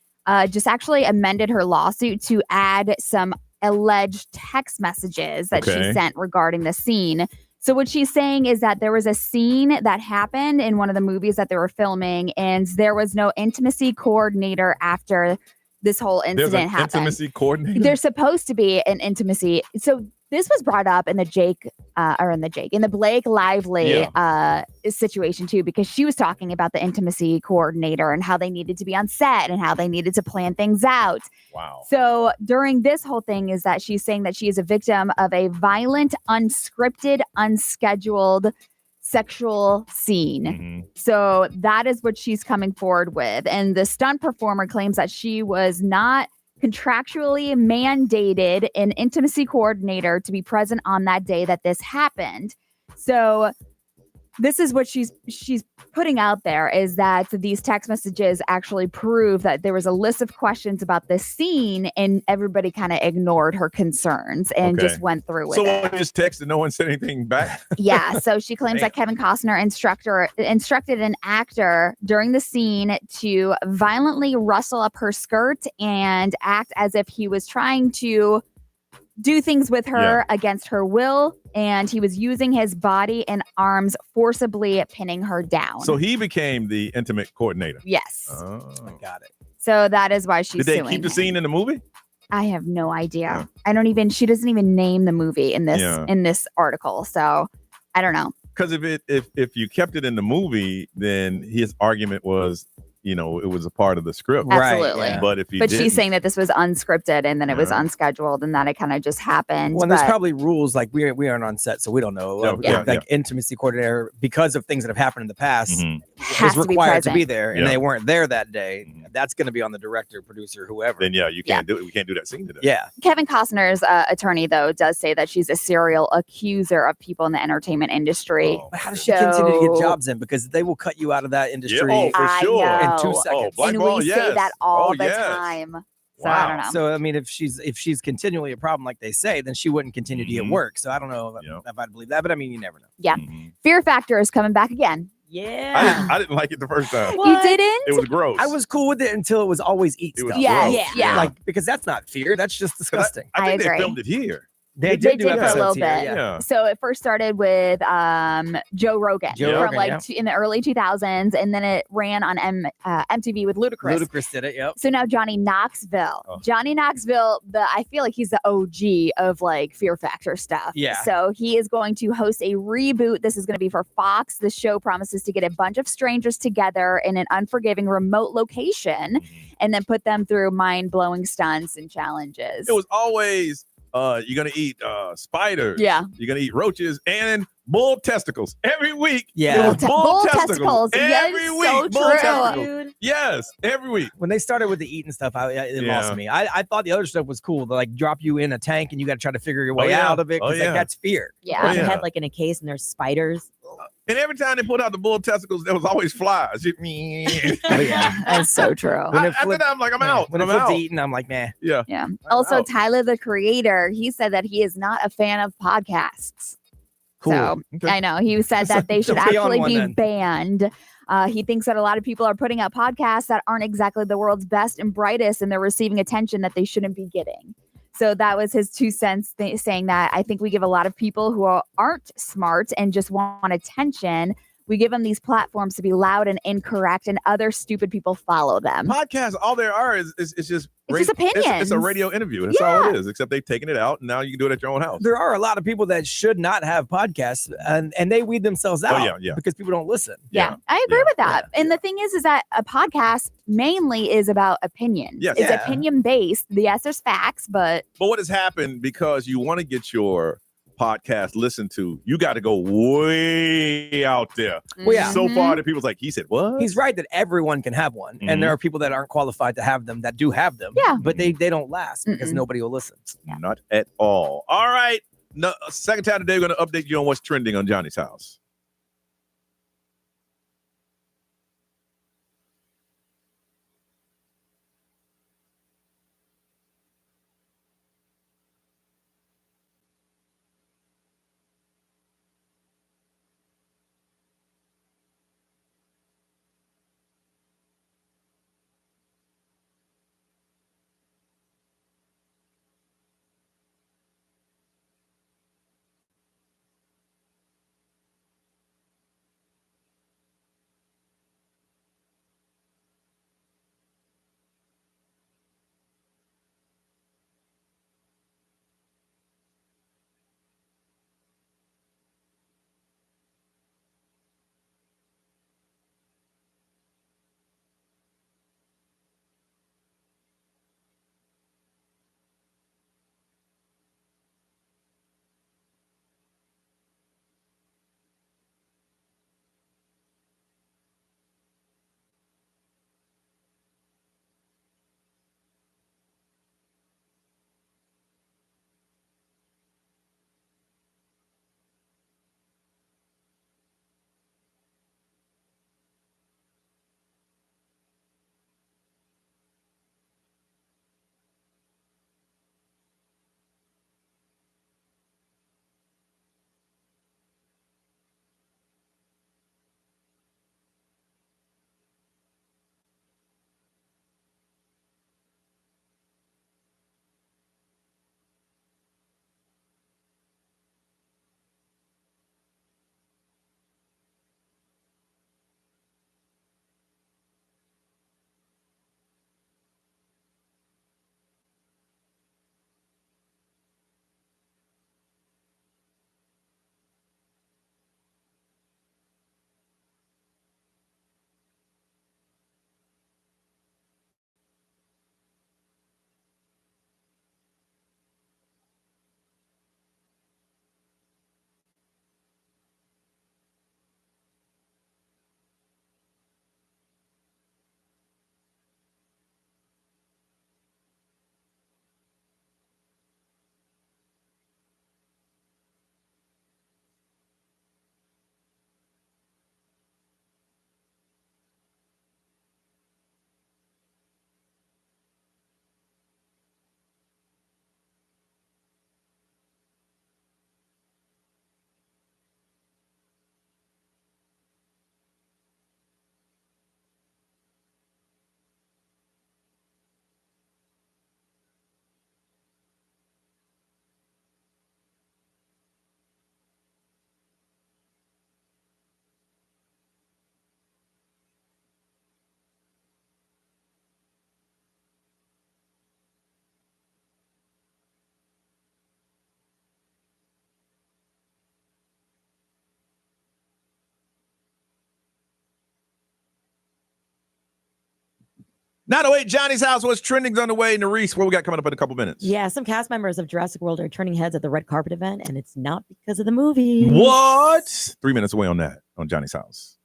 [SPEAKER 4] just actually amended her lawsuit to add some alleged text messages that she sent regarding the scene. So what she's saying is that there was a scene that happened in one of the movies that they were filming, and there was no intimacy coordinator after this whole incident happened.
[SPEAKER 2] Intimacy coordinator?
[SPEAKER 4] There's supposed to be an intimacy. So this was brought up in the Blake Lively situation too, because she was talking about the intimacy coordinator and how they needed to be on set and how they needed to plan things out.
[SPEAKER 2] Wow.
[SPEAKER 4] So during this whole thing is that she's saying that she is a victim of a violent, unscripted, unscheduled sexual scene.
[SPEAKER 2] Mm-hmm.
[SPEAKER 4] So that is what she's coming forward with. And the stunt performer claims that she was not contractually mandated an intimacy coordinator to be present on that day that this happened. So this is what she's putting out there, is that these text messages actually prove that there was a list of questions about this scene and everybody kind of ignored her concerns and just went through with it.
[SPEAKER 2] So one just texted, no one said anything back?
[SPEAKER 4] Yeah, so she claims that Kevin Costner instructed an actor during the scene to violently rustle up her skirt and act as if he was trying to do things with her against her will, and he was using his body and arms forcibly pinning her down.
[SPEAKER 2] So he became the intimate coordinator?
[SPEAKER 4] Yes.
[SPEAKER 2] Oh, I got it.
[SPEAKER 4] So that is why she's
[SPEAKER 2] suing.
[SPEAKER 4] Did
[SPEAKER 2] they keep the scene in the movie?
[SPEAKER 4] I have no idea. She doesn't even name the movie in this article. So I don't know.
[SPEAKER 2] Because if you kept it in the movie, then his argument was, it was a part of the script.
[SPEAKER 4] Absolutely.
[SPEAKER 2] Right, yeah.
[SPEAKER 4] But she's saying that this was unscripted and then it was unscheduled and that it kind of just happened.
[SPEAKER 5] Well, there's probably rules, like we aren't on set, so we don't know. Intimacy coordinator, because of things that have happened in the past, is required to be there, and they weren't there that day. That's going to be on the director, producer, whoever.
[SPEAKER 2] Then you can't do it. We can't do that scene today.
[SPEAKER 5] Yeah.
[SPEAKER 4] Kevin Costner's attorney, though, does say that she's a serial accuser of people in the entertainment industry.
[SPEAKER 5] But how does she continue to get jobs in? Because they will cut you out of that industry
[SPEAKER 2] for sure.
[SPEAKER 4] In
[SPEAKER 5] 2 seconds.
[SPEAKER 4] And we say that all the time. So I don't know.
[SPEAKER 5] So I mean, if she's continually a problem, like they say, then she wouldn't continue to get work. So I don't know if I'd believe that, but I mean, you never know.
[SPEAKER 4] Yeah. Fear Factor is coming back again.
[SPEAKER 6] Yeah.
[SPEAKER 2] I didn't like it the first time.
[SPEAKER 4] You didn't?
[SPEAKER 2] It was gross.
[SPEAKER 5] I was cool with it until it was always eat stuff.
[SPEAKER 4] Yeah.
[SPEAKER 5] Like, because that's not fear. That's just disgusting.
[SPEAKER 2] I think
[SPEAKER 4] agree.
[SPEAKER 2] they filmed it here.
[SPEAKER 5] They
[SPEAKER 4] did
[SPEAKER 5] do
[SPEAKER 4] for a little
[SPEAKER 5] episodes
[SPEAKER 4] bit.
[SPEAKER 5] here, yeah.
[SPEAKER 4] So it first started with Joe Rogan in the early 2000s, and then it ran on MTV with Ludacris.
[SPEAKER 5] Ludacris did it, yep.
[SPEAKER 4] So now Johnny Knoxville. Johnny Knoxville, I feel like he's the OG of like Fear Factor stuff.
[SPEAKER 5] Yeah.
[SPEAKER 4] So he is going to host a reboot. This is going to be for Fox. The show promises to get a bunch of strangers together in an unforgiving remote location and then put them through mind-blowing stunts and challenges.
[SPEAKER 2] It was always you're gonna eat spiders.
[SPEAKER 4] Yeah.
[SPEAKER 2] You're gonna eat roaches and bull testicles every week.
[SPEAKER 5] Yeah.
[SPEAKER 4] Bull testicles.
[SPEAKER 2] Every
[SPEAKER 4] Yes,
[SPEAKER 2] week.
[SPEAKER 4] so
[SPEAKER 2] Bull
[SPEAKER 4] true.
[SPEAKER 2] testicles. Yes, every week.
[SPEAKER 5] When they started with the eating stuff, it lost me. I thought the other stuff was cool. To like drop you in a tank and you got to try to figure your way out of it. Like, that's fear.
[SPEAKER 4] Yeah.
[SPEAKER 6] They had like in a case and there's spiders.
[SPEAKER 2] And every time they pulled out the bull testicles, there was always flies.
[SPEAKER 4] That's so true.
[SPEAKER 2] After that, I'm like, I'm out.
[SPEAKER 5] When it flipped to eating, I'm like, man.
[SPEAKER 2] Yeah.
[SPEAKER 4] Yeah. Also, Tyler, the creator, he said that he is not a fan of podcasts.
[SPEAKER 5] Cool.
[SPEAKER 4] So I know he said that they should actually be banned. He thinks that a lot of people are putting out podcasts that aren't exactly the world's best and brightest, and they're receiving attention that they shouldn't be getting. So that was his 2 cents saying that I think we give a lot of people who aren't smart and just want attention. We give them these platforms to be loud and incorrect, and other stupid people follow them.
[SPEAKER 2] Podcasts, all there are is just
[SPEAKER 4] opinions.
[SPEAKER 2] It's a radio interview. That's all it is, except they've taken it out, and now you can do it at your own house.
[SPEAKER 5] There are a lot of people that should not have podcasts, and they weed themselves out because people don't listen.
[SPEAKER 4] Yeah, I agree with that. And the thing is that a podcast mainly is about opinions.
[SPEAKER 2] Yes.
[SPEAKER 4] It's opinion based. Yes, there's facts, but
[SPEAKER 2] what has happened, because you want to get your podcast listen to, you got to go way out there.
[SPEAKER 5] Well, yeah.
[SPEAKER 2] So far that people's like, he said, what?
[SPEAKER 5] He's right that everyone can have one. And there are people that aren't qualified to have them that do have them.
[SPEAKER 4] Yeah.
[SPEAKER 5] But they don't last because nobody will listen.
[SPEAKER 2] Not at all. All right. No, second time today, we're going to update you on what's trending on Johnny's house. Not wait, Johnny's house. What's trending's on the way. Nerese, what we got coming up in a couple minutes?
[SPEAKER 6] Yeah, some cast members of Jurassic World are turning heads at the red carpet event, and it's not because of the movie.
[SPEAKER 2] What? 3 minutes away on that on Johnny's house.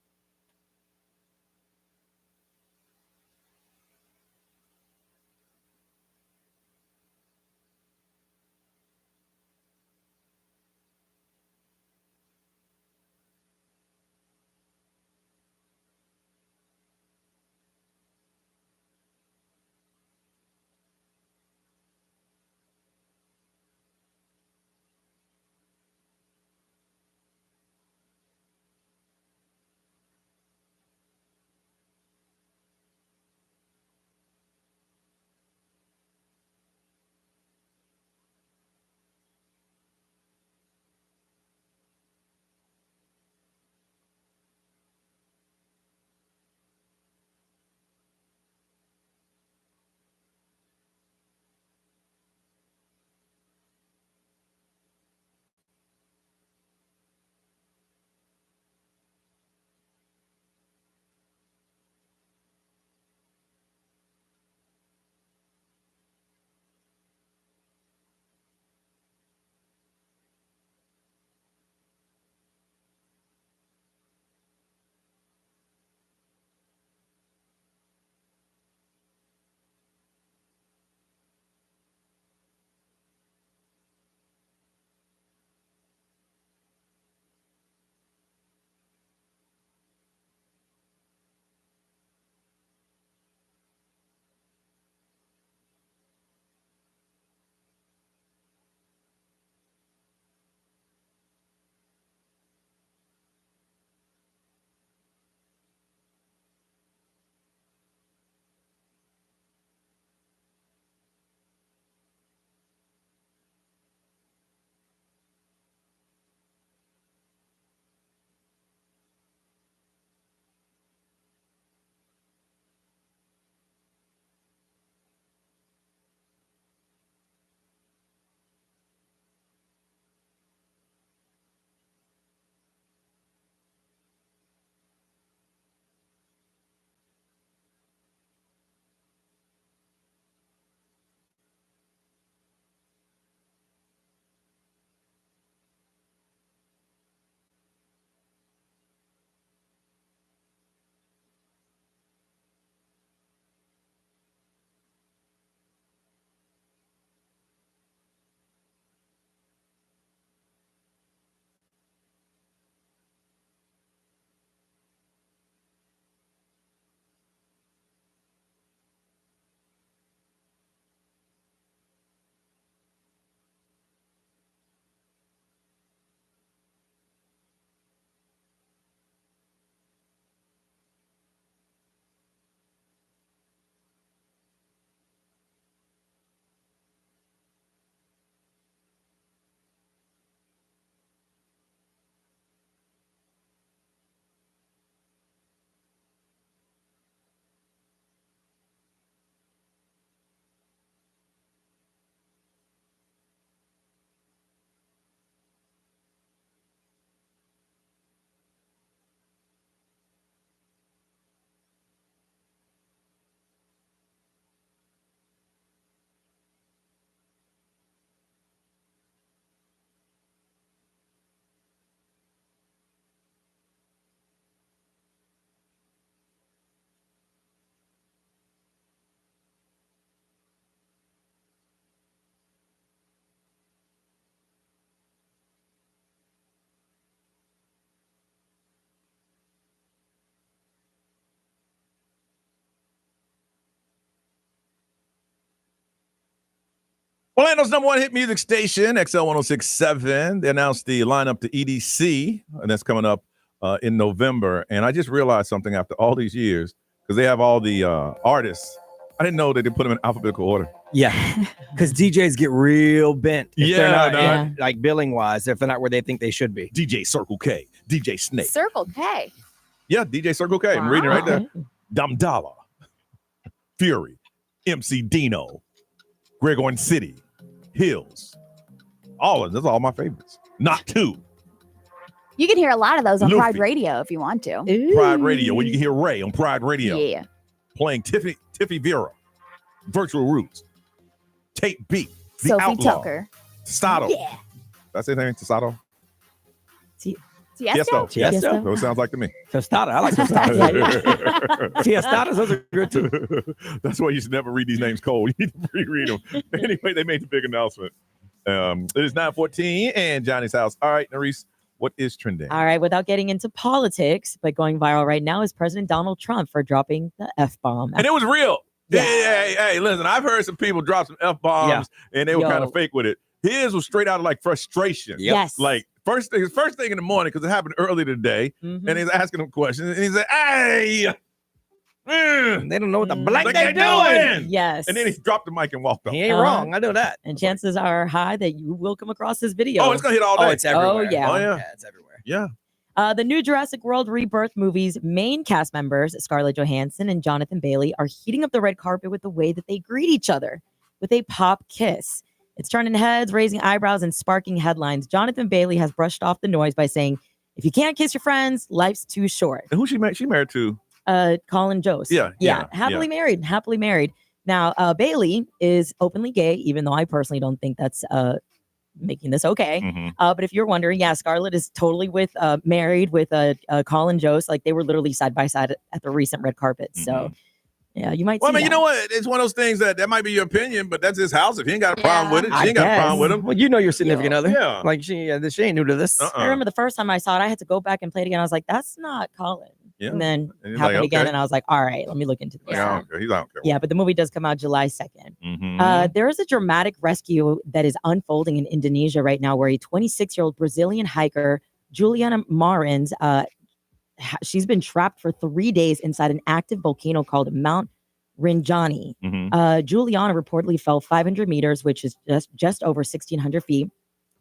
[SPEAKER 2] Orlando's number one hit music station, XL 106.7. They announced the lineup to EDC, and that's coming up in November. And I just realized something after all these years, because they have all the artists. I didn't know that they put them in alphabetical order.
[SPEAKER 5] Yeah, because DJs get real bent if they're not
[SPEAKER 2] Yeah.
[SPEAKER 5] like billing wise, if they're not where they think they should be.
[SPEAKER 2] DJ Circle K, DJ Snake.
[SPEAKER 4] Circle K.
[SPEAKER 2] Yeah, DJ Circle K. I'm reading right there. Damdala, Fury, MC Dino, Gregorn City, Hills. That's all my favorites. Not two.
[SPEAKER 4] You can hear a lot of those on
[SPEAKER 2] Luffy.
[SPEAKER 4] Pride Radio if you want to.
[SPEAKER 2] Pride Radio, where you can hear Ray on Pride Radio.
[SPEAKER 4] Yeah.
[SPEAKER 2] Playing Tiffy Vera, Virtual Roots, Tate B, The
[SPEAKER 4] Sophie
[SPEAKER 2] Outlaw,
[SPEAKER 4] Tucker.
[SPEAKER 2] Sato.
[SPEAKER 4] Yeah.
[SPEAKER 2] That's his name, Sato?
[SPEAKER 4] Tiesto?
[SPEAKER 5] Tiesto.
[SPEAKER 2] What it sounds like to me.
[SPEAKER 5] Tostada. I like Tostada. Tiestotas, those are good too.
[SPEAKER 2] That's why you should never read these names cold. You need to reread them. Anyway, they made the big announcement. It is 9:14 and Johnny's house. All right, Nerese, what is trending?
[SPEAKER 6] All right, without getting into politics, but going viral right now is President Donald Trump for dropping the F-bomb.
[SPEAKER 2] And it was real.
[SPEAKER 6] Yeah.
[SPEAKER 2] Hey, listen, I've heard some people drop some F-bombs and they were kind of fake with it. His was straight out of like frustration.
[SPEAKER 6] Yes.
[SPEAKER 2] Like first thing in the morning, because it happened earlier today, and he's asking him questions, and he said, hey,
[SPEAKER 5] they don't know what the blank
[SPEAKER 2] they're
[SPEAKER 5] they're doing.
[SPEAKER 6] Yes.
[SPEAKER 2] And then he dropped the mic and walked off.
[SPEAKER 5] He ain't wrong. I know that.
[SPEAKER 6] And chances are high that you will come across this video.
[SPEAKER 2] Oh, it's going to hit all day.
[SPEAKER 5] Oh, it's everywhere.
[SPEAKER 6] Oh, yeah.
[SPEAKER 2] Oh, yeah.
[SPEAKER 5] It's everywhere.
[SPEAKER 2] Yeah.
[SPEAKER 6] The new Jurassic World Rebirth movie's main cast members, Scarlett Johansson and Jonathan Bailey, are heating up the red carpet with the way that they greet each other with a pop kiss. It's turning heads, raising eyebrows, and sparking headlines. Jonathan Bailey has brushed off the noise by saying, if you can't kiss your friends, life's too short.
[SPEAKER 2] And who she married to?
[SPEAKER 6] Colin Jost.
[SPEAKER 2] Yeah.
[SPEAKER 6] Happily married. Now, Bailey is openly gay, even though I personally don't think that's making this okay.
[SPEAKER 2] Mm-hmm.
[SPEAKER 6] But if you're wondering, yeah, Scarlett is totally married with Colin Jost. Like they were literally side by side at the recent red carpet.
[SPEAKER 2] Mm-hmm.
[SPEAKER 6] So yeah, you might.
[SPEAKER 2] Well, I
[SPEAKER 6] see
[SPEAKER 2] mean,
[SPEAKER 6] that.
[SPEAKER 2] you know what? It's one of those things that might be your opinion, but that's his house. If he ain't got a problem with it, she ain't got a problem with him.
[SPEAKER 5] Well, you know your significant other.
[SPEAKER 2] Yeah.
[SPEAKER 5] Like she ain't new to this.
[SPEAKER 6] I remember the first time I saw it, I had to go back and play it again. I was like, that's not Colin.
[SPEAKER 2] Yeah.
[SPEAKER 6] And then
[SPEAKER 2] And you're
[SPEAKER 6] happened
[SPEAKER 2] like,
[SPEAKER 6] again,
[SPEAKER 2] okay.
[SPEAKER 6] and I was like, all right, let me look into this.
[SPEAKER 2] Like, I don't care.
[SPEAKER 6] Yeah, but the movie does come out July 2nd.
[SPEAKER 2] Mm-hmm.
[SPEAKER 6] There is a dramatic rescue that is unfolding in Indonesia right now where a 26-year-old Brazilian hiker, Juliana Marins, she's been trapped for 3 days inside an active volcano called Mount Rinjani.
[SPEAKER 2] Mm-hmm.
[SPEAKER 6] Juliana reportedly fell 500 meters, which is just over 1,600 feet.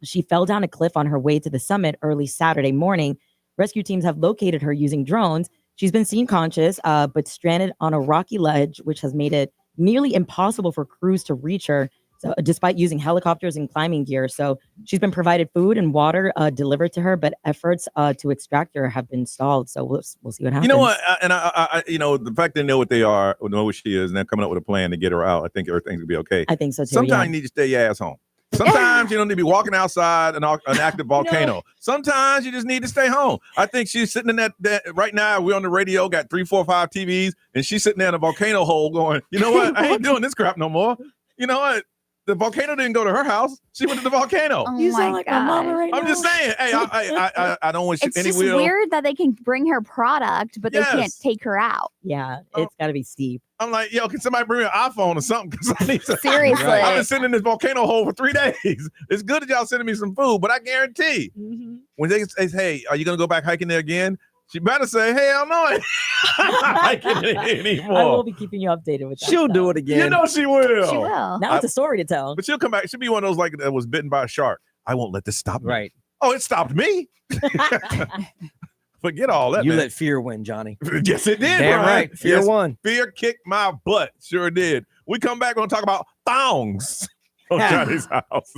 [SPEAKER 6] She fell down a cliff on her way to the summit early Saturday morning. Rescue teams have located her using drones. She's been seen conscious, but stranded on a rocky ledge, which has made it nearly impossible for crews to reach her, so, despite using helicopters and climbing gear. So she's been provided food and water delivered to her, but efforts to extract her have been stalled. So we'll see what happens.
[SPEAKER 2] You know what? I the fact they know what they are, know what she is, and they're coming up with a plan to get her out. I think everything's gonna be okay.
[SPEAKER 6] I think so too.
[SPEAKER 2] Sometimes
[SPEAKER 6] yeah.
[SPEAKER 2] you need to stay your ass home. Sometimes you don't need to be walking outside an active volcano. Sometimes you just need to stay home. I think she's sitting in that right now. We're on the radio, got 3, 4, 5 TVs, and she's sitting there in a volcano hole going, you know what? I ain't doing this crap no more. You know what? The volcano didn't go to her house. She went to the volcano.
[SPEAKER 4] Oh
[SPEAKER 6] You
[SPEAKER 4] my
[SPEAKER 6] sound like my mama right now.
[SPEAKER 2] I'm just saying. Hey, I don't want
[SPEAKER 4] It's
[SPEAKER 2] any
[SPEAKER 4] just
[SPEAKER 2] will.
[SPEAKER 4] weird that they can bring her product, but they can't
[SPEAKER 2] Yes.
[SPEAKER 4] take her out.
[SPEAKER 6] Yeah, it's got to be steep.
[SPEAKER 2] I'm like, yo, can somebody bring me an iPhone or something? Because I need to.
[SPEAKER 4] Seriously.
[SPEAKER 2] I've been sitting in this volcano hole for 3 days. It's good that y'all sending me some food, but I guarantee when they say, hey, are you going to go back hiking there again? She better say, hell no, I'm not hiking it anymore.
[SPEAKER 6] I will be keeping you updated with that.
[SPEAKER 5] She'll do it
[SPEAKER 2] You
[SPEAKER 5] again.
[SPEAKER 2] know she will.
[SPEAKER 4] She will.
[SPEAKER 6] Now it's a story to tell.
[SPEAKER 2] But she'll come back. She'll be one of those like that was bitten by a shark. I won't let this stop me.
[SPEAKER 5] Right.
[SPEAKER 2] Oh, it stopped me. Forget all that,
[SPEAKER 5] You
[SPEAKER 2] man.
[SPEAKER 5] let fear win, Johnny.
[SPEAKER 2] Yes, it did.
[SPEAKER 5] Damn
[SPEAKER 2] Brian.
[SPEAKER 5] right. Fear
[SPEAKER 2] Yes,
[SPEAKER 5] won.
[SPEAKER 2] Fear kicked my butt. Sure did. We come back, we're going to talk about thongs on Johnny's house.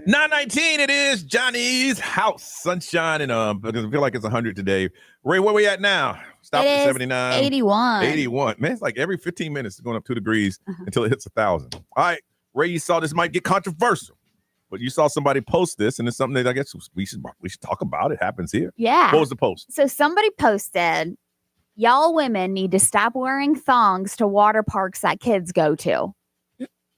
[SPEAKER 2] 9:19, it is Johnny's house. Sunshine and because I feel like it's 100 today. Ray, where we at now? Stop
[SPEAKER 4] It
[SPEAKER 2] at
[SPEAKER 4] is
[SPEAKER 2] 79.
[SPEAKER 4] 81.
[SPEAKER 2] 81. Man, it's like every 15 minutes it's going up 2 degrees until it hits 1,000. All right, Ray, you saw this might get controversial, but you saw somebody post this, and it's something that I guess we should talk about. It happens here.
[SPEAKER 4] Yeah.
[SPEAKER 2] What was the post?
[SPEAKER 4] So somebody posted, y'all women need to stop wearing thongs to water parks that kids go to.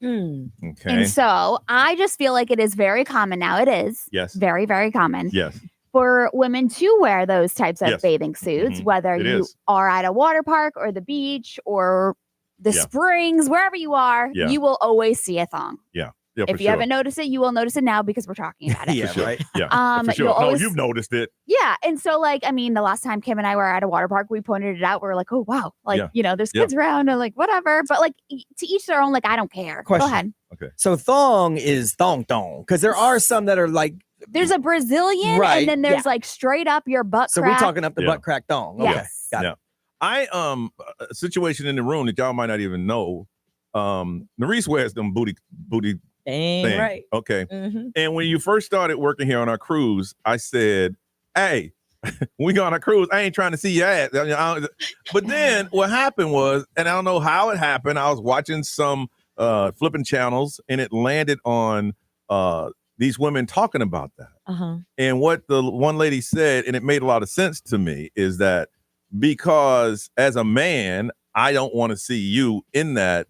[SPEAKER 2] Okay.
[SPEAKER 4] And so I just feel like it is very common now. It is.
[SPEAKER 2] Yes.
[SPEAKER 4] Very, very common.
[SPEAKER 2] Yes.
[SPEAKER 4] For women to wear those types of
[SPEAKER 2] Yes.
[SPEAKER 4] bathing suits,
[SPEAKER 2] Mhm.
[SPEAKER 4] whether
[SPEAKER 2] It
[SPEAKER 4] you
[SPEAKER 2] is.
[SPEAKER 4] are at a water park or the beach or the
[SPEAKER 2] Yeah.
[SPEAKER 4] springs, wherever you are,
[SPEAKER 2] Yeah.
[SPEAKER 4] you will always see a thong.
[SPEAKER 2] Yeah,
[SPEAKER 4] If
[SPEAKER 2] for
[SPEAKER 4] you
[SPEAKER 2] sure.
[SPEAKER 4] haven't noticed it, you will notice it now because we're talking about it.
[SPEAKER 5] Yeah,
[SPEAKER 2] For sure.
[SPEAKER 5] right.
[SPEAKER 2] Yeah, for sure.
[SPEAKER 4] you'll
[SPEAKER 2] No,
[SPEAKER 4] always-
[SPEAKER 2] you've noticed it.
[SPEAKER 4] Yeah. And so, like, I mean, the last time Kim and I were at a water park, we pointed it out. We were like, oh, wow. Like,
[SPEAKER 2] Yeah.
[SPEAKER 4] you know, there's
[SPEAKER 2] Yeah.
[SPEAKER 4] kids around and like, whatever. But like, to each their own, like, I don't care.
[SPEAKER 5] Question.
[SPEAKER 4] Go ahead.
[SPEAKER 5] So thong is thong because there are some that are like,
[SPEAKER 4] There's a Brazilian
[SPEAKER 5] Right.
[SPEAKER 4] and then there's like straight up your butt
[SPEAKER 5] so
[SPEAKER 4] crack.
[SPEAKER 5] we're talking up the
[SPEAKER 2] Yeah.
[SPEAKER 5] butt crack thong. Okay,
[SPEAKER 4] Yes.
[SPEAKER 5] got
[SPEAKER 2] Yeah.
[SPEAKER 5] it.
[SPEAKER 2] I a situation in the room that y'all might not even know. Nerese wears them booty
[SPEAKER 6] Dang
[SPEAKER 2] thing.
[SPEAKER 6] right.
[SPEAKER 2] Okay.
[SPEAKER 6] Mhm.
[SPEAKER 2] And when you first started working here on our cruise, I said, hey, we go on a cruise. I ain't trying to see your ass. But then what happened was, and I don't know how it happened, I was watching some flipping channels and it landed on these women talking about that.
[SPEAKER 6] Uh-huh.
[SPEAKER 2] And what the one lady said, and it made a lot of sense to me, is that because as a man, I don't want to see you in that,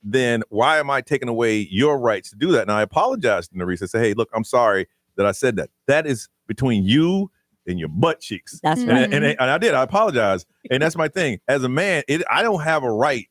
[SPEAKER 2] then why am I taking away your rights to do that? And I apologized to Nerese. I said, hey, look, I'm sorry that I said that. That is between you and your butt cheeks.
[SPEAKER 6] That's
[SPEAKER 2] And,
[SPEAKER 6] right.
[SPEAKER 2] and I did. I apologize. And that's my thing. As a man, I don't have a right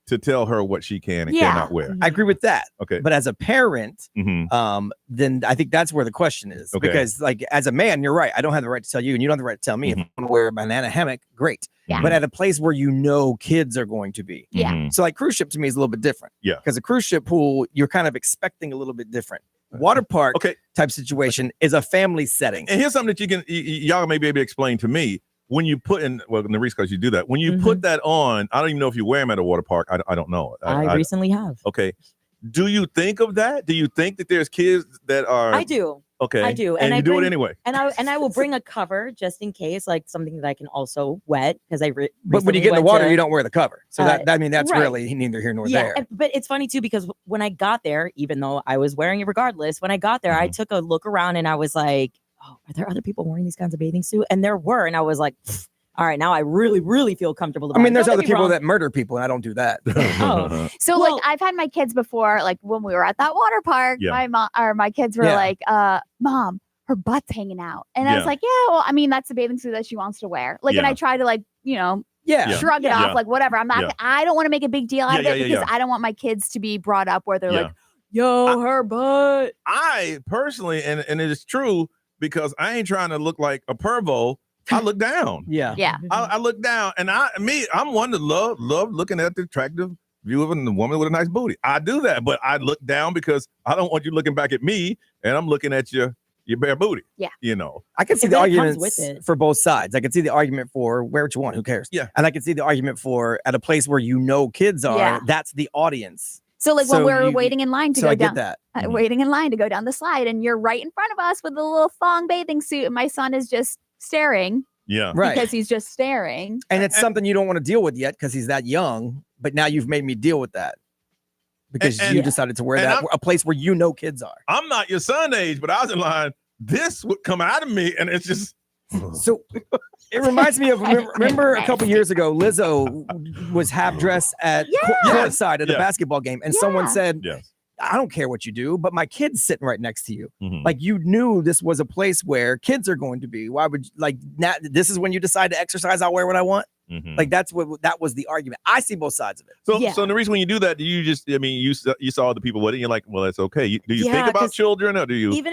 [SPEAKER 2] to tell her what she can and
[SPEAKER 4] Yeah.
[SPEAKER 2] cannot wear.
[SPEAKER 5] I agree with that.
[SPEAKER 2] Okay.
[SPEAKER 5] But as a parent,
[SPEAKER 2] Mhm.
[SPEAKER 5] then I think that's where the question is.
[SPEAKER 2] Okay.
[SPEAKER 5] Because like as a man, you're right. I don't have the right to tell you, and you don't have the right to tell me. If I want to wear a banana hammock, great.
[SPEAKER 4] Yeah.
[SPEAKER 5] But at a place where you know kids are going to be.
[SPEAKER 4] Yeah.
[SPEAKER 2] Mhm.
[SPEAKER 5] So like cruise ship to me is a little bit different.
[SPEAKER 2] Yeah.
[SPEAKER 5] Because a cruise ship pool, you're kind of expecting a little bit different. Water park
[SPEAKER 2] Okay.
[SPEAKER 5] type situation is a family setting.
[SPEAKER 2] And here's something that you can y'all may be able to explain to me. When you put in, well, Nerese, because you do that. When you put that on, I don't even know if you wear them at a water park. I don't know.
[SPEAKER 6] I recently have.
[SPEAKER 2] Okay. Do you think of that? Do you think that there's kids that are?
[SPEAKER 6] I do.
[SPEAKER 2] Okay.
[SPEAKER 6] I do.
[SPEAKER 2] And
[SPEAKER 6] And
[SPEAKER 2] you
[SPEAKER 6] I
[SPEAKER 2] do it
[SPEAKER 6] bring-
[SPEAKER 2] anyway.
[SPEAKER 6] And I will bring a cover just in case, like something that I can also wet because
[SPEAKER 5] But when you get in the water, you don't wear the cover. So that I mean that's
[SPEAKER 6] right.
[SPEAKER 5] really neither here nor
[SPEAKER 6] Yeah,
[SPEAKER 5] there.
[SPEAKER 6] but it's funny too because when I got there, even though I was wearing it regardless, when I got there, I took a look around and I was like, "Oh, are there other people wearing these kinds of bathing suits?" And there were, and I was like, "All right, now I really, really feel comfortable."
[SPEAKER 5] I mean,
[SPEAKER 6] it.
[SPEAKER 5] there's
[SPEAKER 6] Don't
[SPEAKER 5] other
[SPEAKER 6] get me
[SPEAKER 5] people
[SPEAKER 6] wrong.
[SPEAKER 5] that murder people, and I don't do that.
[SPEAKER 6] Oh.
[SPEAKER 4] So
[SPEAKER 6] Well-
[SPEAKER 4] like I've had my kids before, like when we were at that water park,
[SPEAKER 2] Yeah.
[SPEAKER 4] my mom or my kids were
[SPEAKER 5] Yeah.
[SPEAKER 4] like, Mom, her butt's hanging out. And I was
[SPEAKER 2] Yeah.
[SPEAKER 4] like, yeah, well, I mean, that's the bathing suit that she wants to wear. Like, and
[SPEAKER 2] Yeah.
[SPEAKER 4] I try to like, you know,
[SPEAKER 5] Yeah.
[SPEAKER 2] Yeah.
[SPEAKER 4] shrug it
[SPEAKER 2] Yeah.
[SPEAKER 4] off, like whatever. I'm not,
[SPEAKER 2] Yeah.
[SPEAKER 4] I don't want to make a big deal out
[SPEAKER 2] Yeah,
[SPEAKER 4] of
[SPEAKER 2] yeah,
[SPEAKER 4] it
[SPEAKER 2] yeah,
[SPEAKER 4] because
[SPEAKER 2] yeah.
[SPEAKER 4] I don't want my kids to be brought up where they're
[SPEAKER 2] Yeah.
[SPEAKER 4] like, yo, her butt.
[SPEAKER 2] I personally, and it is true because I ain't trying to look like a pervo. I look down.
[SPEAKER 5] Yeah.
[SPEAKER 4] Yeah.
[SPEAKER 2] I look down, and I'm one that love looking at the attractive view of a woman with a nice booty. I do that, but I look down because I don't want you looking back at me, and I'm looking at your bare booty.
[SPEAKER 4] Yeah.
[SPEAKER 2] You know.
[SPEAKER 5] I can see
[SPEAKER 6] If
[SPEAKER 5] the
[SPEAKER 6] that comes
[SPEAKER 5] arguments
[SPEAKER 6] with it.
[SPEAKER 5] for both sides. I can see the argument for wear what you want, who cares?
[SPEAKER 2] Yeah.
[SPEAKER 5] And I can see the argument for at a place where you know kids are,
[SPEAKER 4] Yeah.
[SPEAKER 5] that's the audience.
[SPEAKER 4] So like
[SPEAKER 5] So
[SPEAKER 4] when we're
[SPEAKER 5] you-
[SPEAKER 4] waiting in line to
[SPEAKER 5] So
[SPEAKER 4] go
[SPEAKER 5] I
[SPEAKER 4] down,
[SPEAKER 5] get that.
[SPEAKER 4] waiting in line to go down the slide, and you're right in front of us with a little thong bathing suit, and my son is just staring
[SPEAKER 2] Yeah.
[SPEAKER 5] Right.
[SPEAKER 4] because he's just staring.
[SPEAKER 5] And it's something you don't want to deal with yet because he's that young, but now you've made me deal with that. Because
[SPEAKER 2] And-
[SPEAKER 5] you decided to wear
[SPEAKER 2] and
[SPEAKER 5] that
[SPEAKER 2] I'm-
[SPEAKER 5] a place where you know kids are.
[SPEAKER 2] I'm not your son age, but I was in line. This would come out of me, and it's just.
[SPEAKER 5] So it reminds me of remember a couple years ago, Lizzo was half dressed at courtside at a
[SPEAKER 2] Yeah.
[SPEAKER 5] basketball game, and someone
[SPEAKER 4] Yeah.
[SPEAKER 5] said,
[SPEAKER 2] Yes.
[SPEAKER 5] I don't care what you do, but my kid's sitting right next to you.
[SPEAKER 2] Mhm.
[SPEAKER 5] Like you knew this was a place where kids are going to be. Why would you, like this is when you decide to exercise? I'll wear what I want.
[SPEAKER 2] Mhm.
[SPEAKER 5] Like that was the argument. I see both sides of it.
[SPEAKER 2] So,
[SPEAKER 6] Yeah.
[SPEAKER 2] so the reason when you do that, do you just, I mean, you saw the people with it, and you're like, well, that's okay. Do you
[SPEAKER 6] Yeah,
[SPEAKER 2] think about
[SPEAKER 6] 'cause
[SPEAKER 2] children, or do you?
[SPEAKER 6] Even